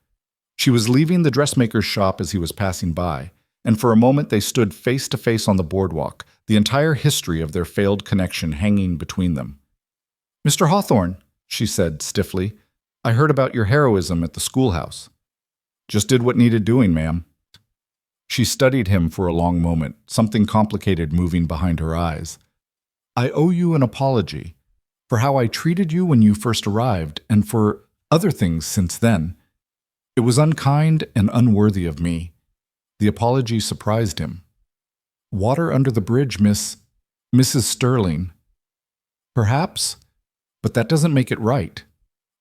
She was leaving the dressmaker's shop as he was passing by, and for a moment they stood face to face on the boardwalk, the entire history of their failed connection hanging between them. "Mr. Hawthorne," she said stiffly, "I heard about your heroism at the schoolhouse." "Just did what needed doing, ma'am." She studied him for a long moment, something complicated moving behind her eyes. "I owe you an apology for how I treated you when you first arrived and for other things since then. It was unkind and unworthy of me." The apology surprised him. "Water under the bridge, Mrs. Sterling." "Perhaps, but that doesn't make it right."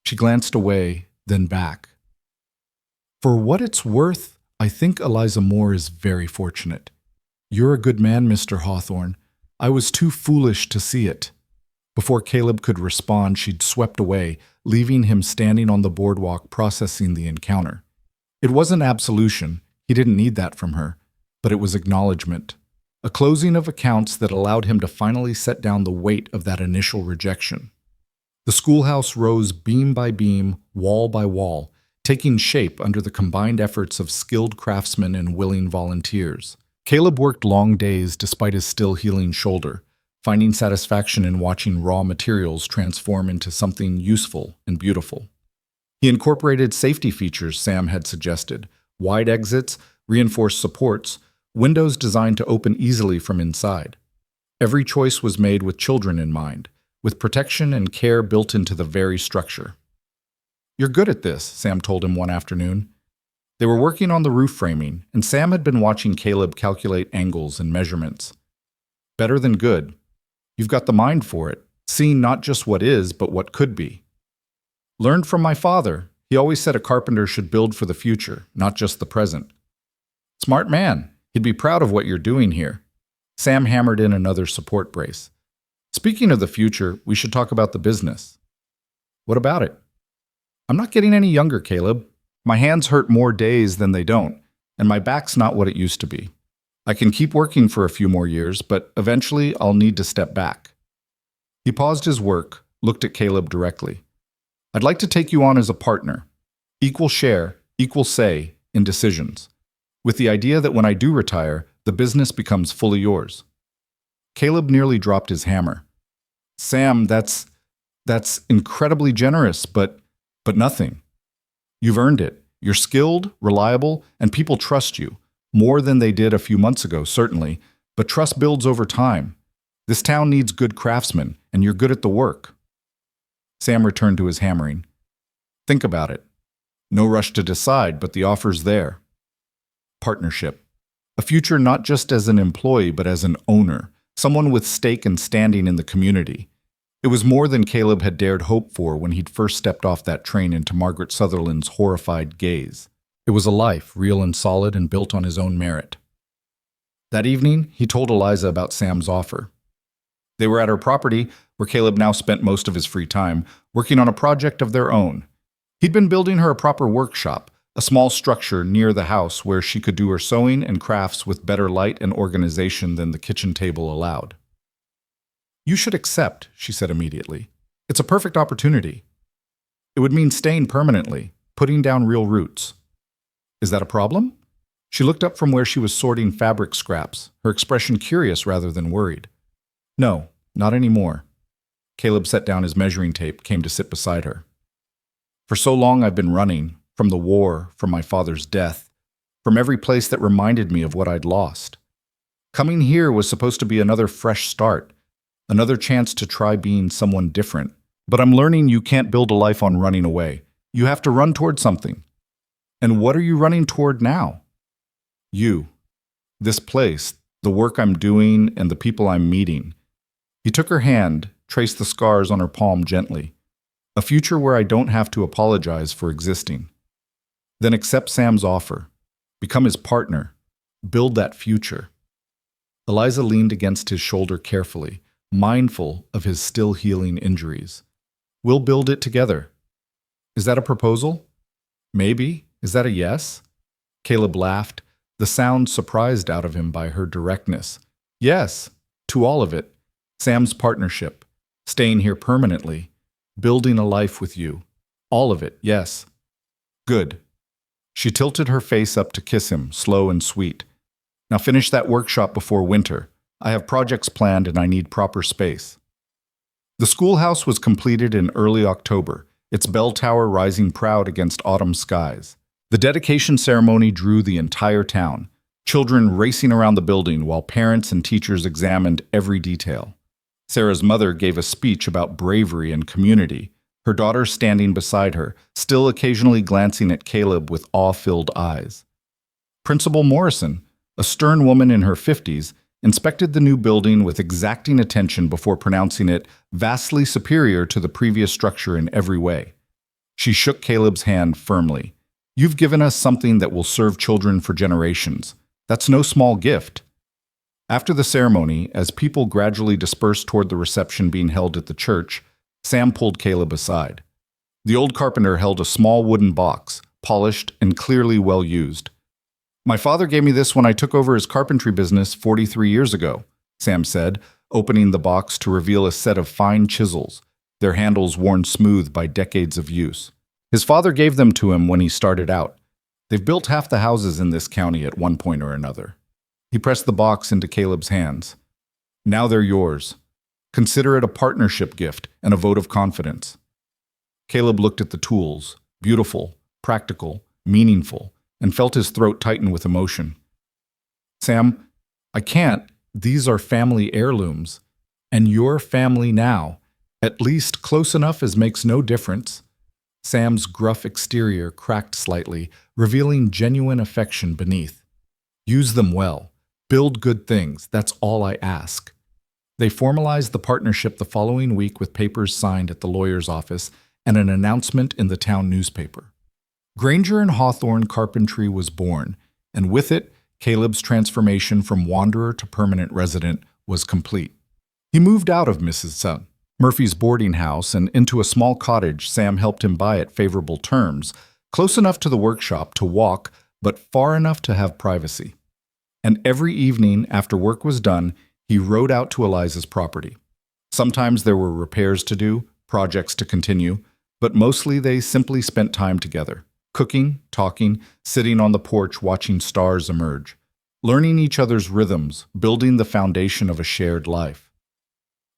She glanced away, then back. "For what it's worth, I think Eliza Moore is very fortunate. You're a good man, Mr. Hawthorne. I was too foolish to see it." Before Caleb could respond, she'd swept away, leaving him standing on the boardwalk processing the encounter. It wasn't absolution. He didn't need that from her, but it was acknowledgement, a closing of accounts that allowed him to finally set down the weight of that initial rejection. The schoolhouse rose beam by beam, wall by wall, taking shape under the combined efforts of skilled craftsmen and willing volunteers. Caleb worked long days despite his still healing shoulder, finding satisfaction in watching raw materials transform into something useful and beautiful. He incorporated safety features Sam had suggested: wide exits, reinforced supports, windows designed to open easily from inside. Every choice was made with children in mind, with protection and care built into the very structure. "You're good at this," Sam told him one afternoon. They were working on the roof framing, and Sam had been watching Caleb calculate angles and measurements. "Better than good. You've got the mind for it, seeing not just what is, but what could be." "Learned from my father. He always said a carpenter should build for the future, not just the present." "Smart man. He'd be proud of what you're doing here." Sam hammered in another support brace. "Speaking of the future, we should talk about the business." "What about it?" "I'm not getting any younger, Caleb. My hands hurt more days than they don't, and my back's not what it used to be. I can keep working for a few more years, but eventually I'll need to step back." He paused his work, looked at Caleb directly. "I'd like to take you on as a partner. Equal share, equal say in decisions, with the idea that when I do retire, the business becomes fully yours." Caleb nearly dropped his hammer. "Sam, that's incredibly generous, but nothing. You've earned it. You're skilled, reliable, and people trust you. More than they did a few months ago, certainly, but trust builds over time. This town needs good craftsmen, and you're good at the work." Sam returned to his hammering. "Think about it. No rush to decide, but the offer's there. Partnership. A future not just as an employee, but as an owner, someone with stake and standing in the community." It was more than Caleb had dared hope for when he'd first stepped off that train into Margaret Sutherland's horrified gaze. It was a life, real and solid and built on his own merit. That evening, he told Eliza about Sam's offer. They were at her property, where Caleb now spent most of his free time, working on a project of their own. He'd been building her a proper workshop, a small structure near the house where she could do her sewing and crafts with better light and organization than the kitchen table allowed. You should accept, she said immediately. It's a perfect opportunity. It would mean staying permanently, putting down real roots. Is that a problem? She looked up from where she was sorting fabric scraps, her expression curious rather than worried. No, not anymore. Caleb set down his measuring tape, came to sit beside her. For so long I've been running, from the war, from my father's death, from every place that reminded me of what I'd lost. Coming here was supposed to be another fresh start, another chance to try being someone different. But I'm learning you can't build a life on running away. You have to run toward something. And what are you running toward now? You. This place, the work I'm doing, and the people I'm meeting. He took her hand, traced the scars on her palm gently. A future where I don't have to apologize for existing. Then accept Sam's offer. Become his partner. Build that future. Eliza leaned against his shoulder carefully, mindful of his still healing injuries. We'll build it together. Is that a proposal? Maybe. Is that a yes? Caleb laughed, the sound surprised out of him by her directness. Yes, to all of it. Sam's partnership. Staying here permanently. Building a life with you. All of it, yes. Good. She tilted her face up to kiss him, slow and sweet. Now finish that workshop before winter. I have projects planned and I need proper space. The schoolhouse was completed in early October, its bell tower rising proud against autumn skies. The dedication ceremony drew the entire town, children racing around the building while parents and teachers examined every detail. Sarah's mother gave a speech about bravery and community, her daughter standing beside her, still occasionally glancing at Caleb with awe-filled eyes. Principal Morrison, a stern woman in her 50s, inspected the new building with exacting attention before pronouncing it vastly superior to the previous structure in every way. She shook Caleb's hand firmly. You've given us something that will serve children for generations. That's no small gift. After the ceremony, as people gradually dispersed toward the reception being held at the church, Sam pulled Caleb aside. The old carpenter held a small wooden box, polished and clearly well used. My father gave me this when I took over his carpentry business 43 years ago, Sam said, opening the box to reveal a set of fine chisels, their handles worn smooth by decades of use. His father gave them to him when he started out. They've built half the houses in this county at one point or another. He pressed the box into Caleb's hands. Now they're yours. Consider it a partnership gift and a vote of confidence. Caleb looked at the tools, beautiful, practical, meaningful, and felt his throat tighten with emotion. Sam, I can't. These are family heirlooms. And your family now. At least close enough as makes no difference. Sam's gruff exterior cracked slightly, revealing genuine affection beneath. Use them well. Build good things. That's all I ask. They formalized the partnership the following week with papers signed at the lawyer's office and an announcement in the town newspaper. Granger and Hawthorne Carpentry was born, and with it, Caleb's transformation from wanderer to permanent resident was complete. He moved out of Mrs. Murphy's boarding house and into a small cottage Sam helped him buy at favorable terms, close enough to the workshop to walk, but far enough to have privacy. And every evening after work was done, he rode out to Eliza's property. Sometimes there were repairs to do, projects to continue, but mostly they simply spent time together. Cooking, talking, sitting on the porch watching stars emerge, learning each other's rhythms, building the foundation of a shared life.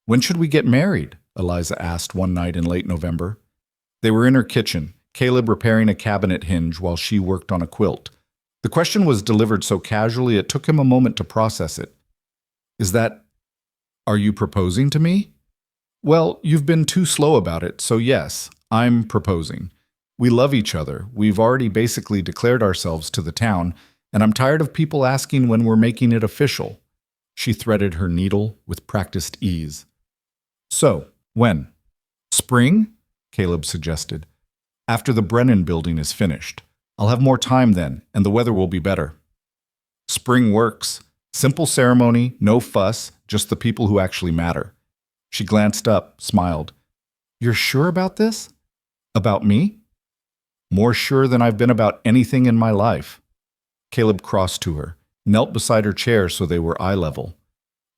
When should we get married? Eliza asked one night in late November. They were in her kitchen, Caleb repairing a cabinet hinge while she worked on a quilt. The question was delivered so casually it took him a moment to process it. Are you proposing to me? Well, you've been too slow about it, so yes, I'm proposing. We love each other. We've already basically declared ourselves to the town, and I'm tired of people asking when we're making it official. She threaded her needle with practiced ease. So, when? Spring? Caleb suggested. After the Brennan building is finished. I'll have more time then, and the weather will be better. Spring works. Simple ceremony, no fuss, just the people who actually matter. She glanced up, smiled. You're sure about this? About me? More sure than I've been about anything in my life. Caleb crossed to her, knelt beside her chair so they were eye level.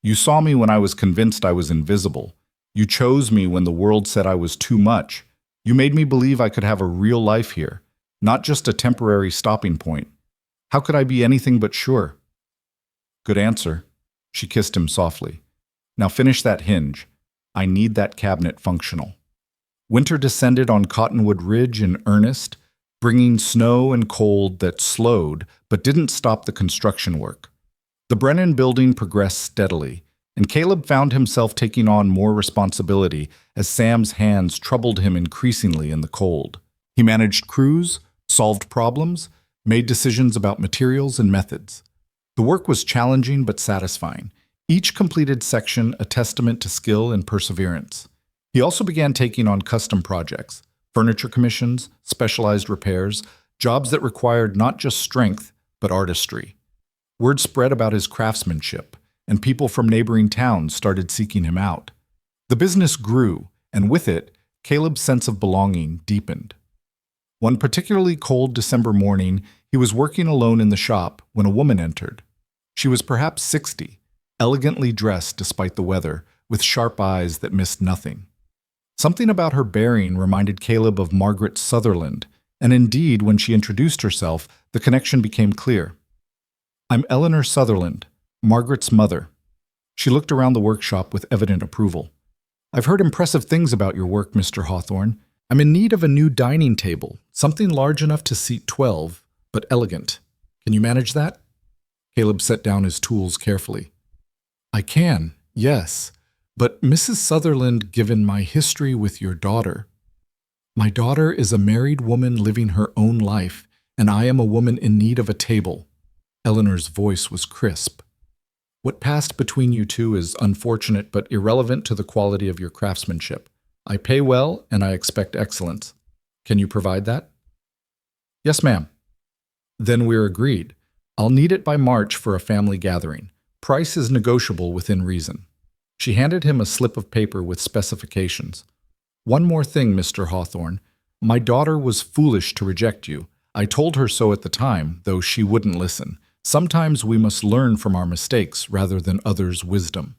You saw me when I was convinced I was invisible. You chose me when the world said I was too much. You made me believe I could have a real life here, not just a temporary stopping point. How could I be anything but sure?" "Good answer." She kissed him softly. "Now finish that hinge. I need that cabinet functional." Winter descended on Cottonwood Ridge in earnest, bringing snow and cold that slowed but didn't stop the construction work. The Brennan building progressed steadily, and Caleb found himself taking on more responsibility as Sam's hands troubled him increasingly in the cold. He managed crews, solved problems, made decisions about materials and methods. The work was challenging but satisfying, each completed section a testament to skill and perseverance. He also began taking on custom projects, furniture commissions, specialized repairs, jobs that required not just strength, but artistry. Word spread about his craftsmanship, and people from neighboring towns started seeking him out. The business grew, and with it, Caleb's sense of belonging deepened. One particularly cold December morning, he was working alone in the shop when a woman entered. She was perhaps 60, elegantly dressed despite the weather, with sharp eyes that missed nothing. Something about her bearing reminded Caleb of Margaret Sutherland, and indeed, when she introduced herself, the connection became clear. "I'm Eleanor Sutherland, Margaret's mother." She looked around the workshop with evident approval. "I've heard impressive things about your work, Mr. Hawthorne. I'm in need of a new dining table, something large enough to seat 12, but elegant. Can you manage that?" Caleb set down his tools carefully. "I can, yes. But Mrs. Sutherland, given my history with your daughter—" "My daughter is a married woman living her own life, and I am a woman in need of a table." Eleanor's voice was crisp. "What passed between you two is unfortunate but irrelevant to the quality of your craftsmanship. I pay well, and I expect excellence. Can you provide that?" "Yes, ma'am." "Then we're agreed. I'll need it by March for a family gathering. Price is negotiable within reason." She handed him a slip of paper with specifications. "One more thing, Mr. Hawthorne. My daughter was foolish to reject you. I told her so at the time, though she wouldn't listen. Sometimes we must learn from our mistakes rather than others' wisdom."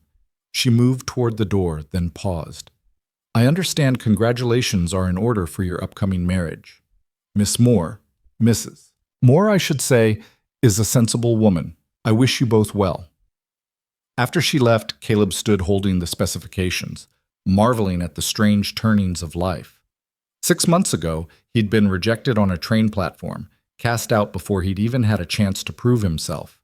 She moved toward the door, then paused. "I understand congratulations are in order for your upcoming marriage. Miss Moore, Mrs. Moore, I should say, is a sensible woman. I wish you both well." After she left, Caleb stood holding the specifications, marveling at the strange turnings of life. 6 months ago, he'd been rejected on a train platform, cast out before he'd even had a chance to prove himself.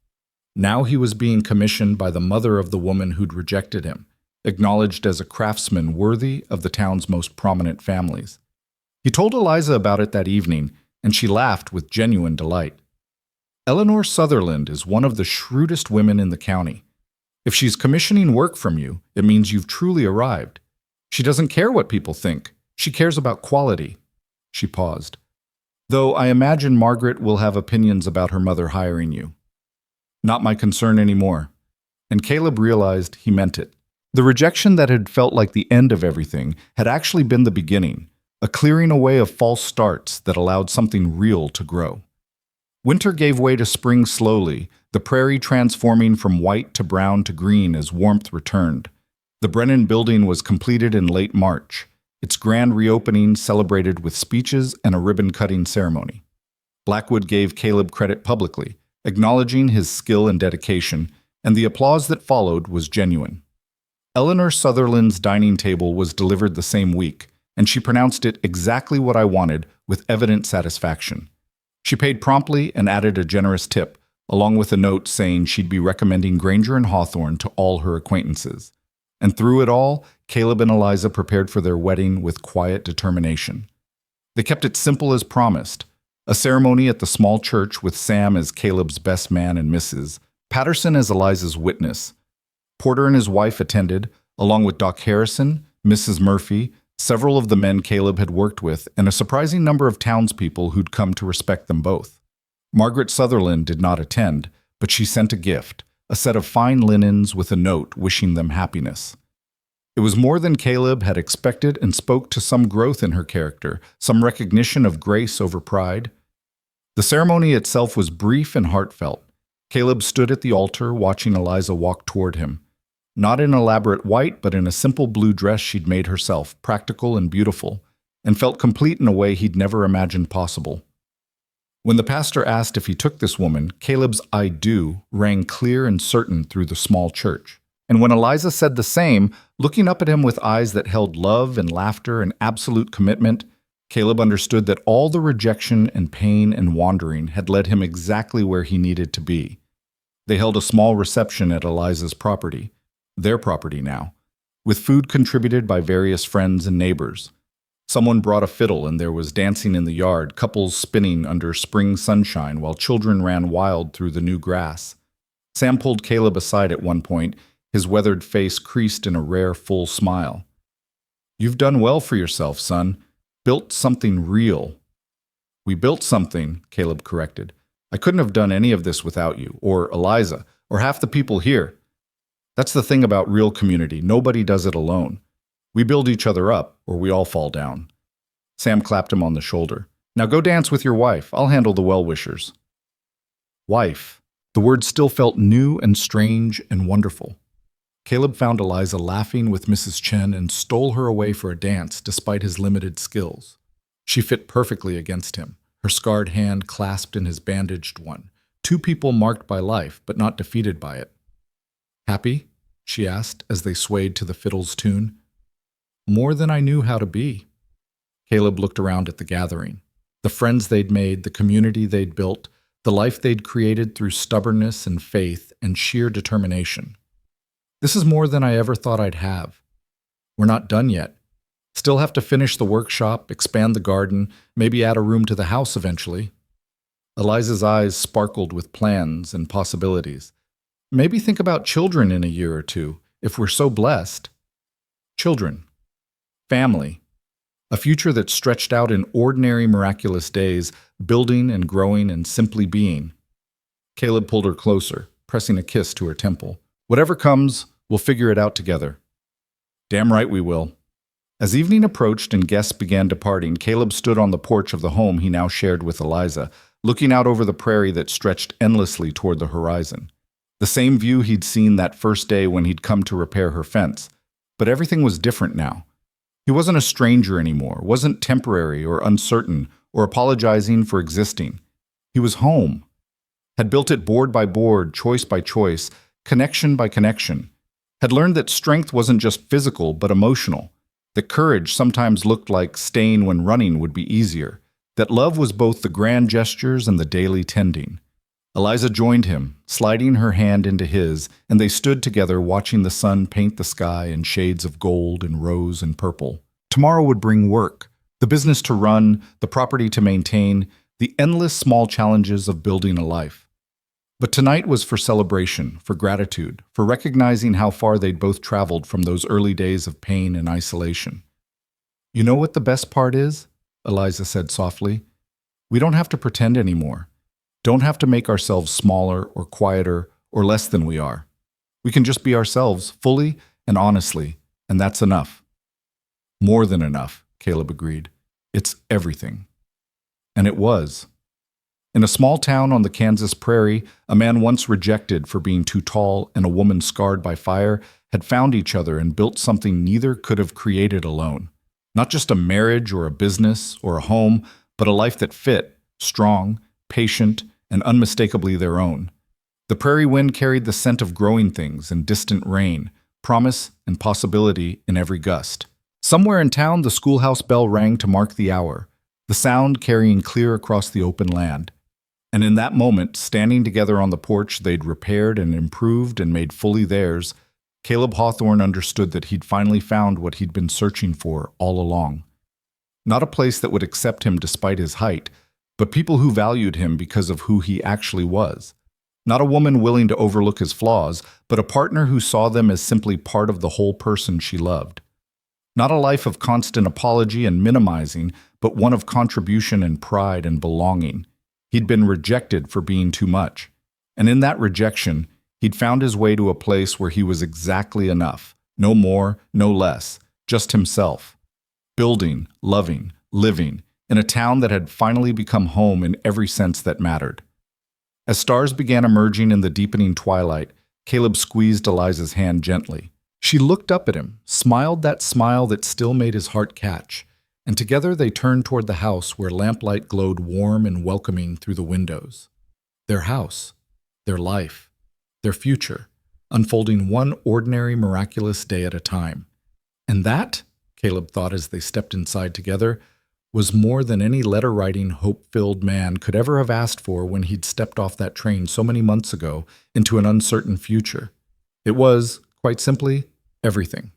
Now he was being commissioned by the mother of the woman who'd rejected him, acknowledged as a craftsman worthy of the town's most prominent families. He told Eliza about it that evening, and she laughed with genuine delight. "Eleanor Sutherland is one of the shrewdest women in the county. If she's commissioning work from you, it means you've truly arrived. She doesn't care what people think. She cares about quality." She paused. "Though I imagine Margaret will have opinions about her mother hiring you." "Not my concern anymore." And Caleb realized he meant it. The rejection that had felt like the end of everything had actually been the beginning, a clearing away of false starts that allowed something real to grow. Winter gave way to spring slowly, the prairie transforming from white to brown to green as warmth returned. The Brennan building was completed in late March, its grand reopening celebrated with speeches and a ribbon-cutting ceremony. Blackwood gave Caleb credit publicly, acknowledging his skill and dedication, and the applause that followed was genuine. Eleanor Sutherland's dining table was delivered the same week, and she pronounced it exactly what I wanted with evident satisfaction. She paid promptly and added a generous tip, along with a note saying she'd be recommending Granger and Hawthorne to all her acquaintances. And through it all, Caleb and Eliza prepared for their wedding with quiet determination. They kept it simple as promised, a ceremony at the small church with Sam as Caleb's best man and Mrs. Patterson as Eliza's witness. Porter and his wife attended, along with Doc Harrison, Mrs. Murphy, several of the men Caleb had worked with, and a surprising number of townspeople who'd come to respect them both. Margaret Sutherland did not attend, but she sent a gift, a set of fine linens with a note wishing them happiness. It was more than Caleb had expected and spoke to some growth in her character, some recognition of grace over pride. The ceremony itself was brief and heartfelt. Caleb stood at the altar watching Eliza walk toward him. not in elaborate white, but in a simple blue dress she'd made herself, practical and beautiful, and felt complete in a way he'd never imagined possible. When the pastor asked if he took this woman, Caleb's "I do" rang clear and certain through the small church. And when Eliza said the same, looking up at him with eyes that held love and laughter and absolute commitment, Caleb understood that all the rejection and pain and wandering had led him exactly where he needed to be. They held a small reception at Eliza's property, their property now, with food contributed by various friends and neighbors. Someone brought a fiddle and there was dancing in the yard, couples spinning under spring sunshine while children ran wild through the new grass. Sam pulled Caleb aside at one point, his weathered face creased in a rare full smile. "You've done well for yourself, son. Built something real." "We built something," Caleb corrected. "I couldn't have done any of this without you, or Eliza, or half the people here. That's the thing about real community. Nobody does it alone. We build each other up, or we all fall down." Sam clapped him on the shoulder. "Now go dance with your wife. I'll handle the well-wishers." Wife. The word still felt new and strange and wonderful. Caleb found Eliza laughing with Mrs. Chen and stole her away for a dance despite his limited skills. She fit perfectly against him, her scarred hand clasped in his bandaged one. Two people marked by life, but not defeated by it. "Happy?" she asked as they swayed to the fiddle's tune. "More than I knew how to be." Caleb looked around at the gathering. The friends they'd made, the community they'd built, the life they'd created through stubbornness and faith and sheer determination. "This is more than I ever thought I'd have. We're not done yet. Still have to finish the workshop, expand the garden, maybe add a room to the house eventually." Eliza's eyes sparkled with plans and possibilities. "Maybe think about children in a year or two, if we're so blessed." Children. Family. A future that stretched out in ordinary, miraculous days, building and growing and simply being. Caleb pulled her closer, pressing a kiss to her temple. "Whatever comes, we'll figure it out together." "Damn right we will." As evening approached and guests began departing, Caleb stood on the porch of the home he now shared with Eliza, looking out over the prairie that stretched endlessly toward the horizon. The same view he'd seen that first day when he'd come to repair her fence. But everything was different now. He wasn't a stranger anymore, wasn't temporary or uncertain or apologizing for existing. He was home. Had built it board by board, choice by choice, connection by connection. Had learned that strength wasn't just physical but emotional. That courage sometimes looked like staying when running would be easier. That love was both the grand gestures and the daily tending. Eliza joined him, sliding her hand into his, and they stood together watching the sun paint the sky in shades of gold and rose and purple. Tomorrow would bring work, the business to run, the property to maintain, the endless small challenges of building a life. But tonight was for celebration, for gratitude, for recognizing how far they'd both traveled from those early days of pain and isolation. "You know what the best part is?" Eliza said softly. "We don't have to pretend anymore. Don't have to make ourselves smaller or quieter or less than we are. We can just be ourselves, fully and honestly, and that's enough." "More than enough," Caleb agreed. "It's everything." And it was. In a small town on the Kansas prairie, a man once rejected for being too tall and a woman scarred by fire had found each other and built something neither could have created alone. Not just a marriage or a business or a home, but a life that fit, strong, patient, and unmistakably their own. The prairie wind carried the scent of growing things and distant rain, promise and possibility in every gust. Somewhere in town, the schoolhouse bell rang to mark the hour, the sound carrying clear across the open land. And in that moment, standing together on the porch they'd repaired and improved and made fully theirs, Caleb Hawthorne understood that he'd finally found what he'd been searching for all along. Not a place that would accept him despite his height, but people who valued him because of who he actually was. Not a woman willing to overlook his flaws, but a partner who saw them as simply part of the whole person she loved. Not a life of constant apology and minimizing, but one of contribution and pride and belonging. He'd been rejected for being too much. And in that rejection, he'd found his way to a place where he was exactly enough. No more, no less. Just himself. Building, loving, living, in a town that had finally become home in every sense that mattered. As stars began emerging in the deepening twilight, Caleb squeezed Eliza's hand gently. She looked up at him, smiled that smile that still made his heart catch, and together they turned toward the house where lamplight glowed warm and welcoming through the windows. Their house, their life, their future, unfolding one ordinary, miraculous day at a time. And that, Caleb thought as they stepped inside together, was more than any letter-writing, hope-filled man could ever have asked for when he'd stepped off that train so many months ago into an uncertain future. It was, quite simply, everything.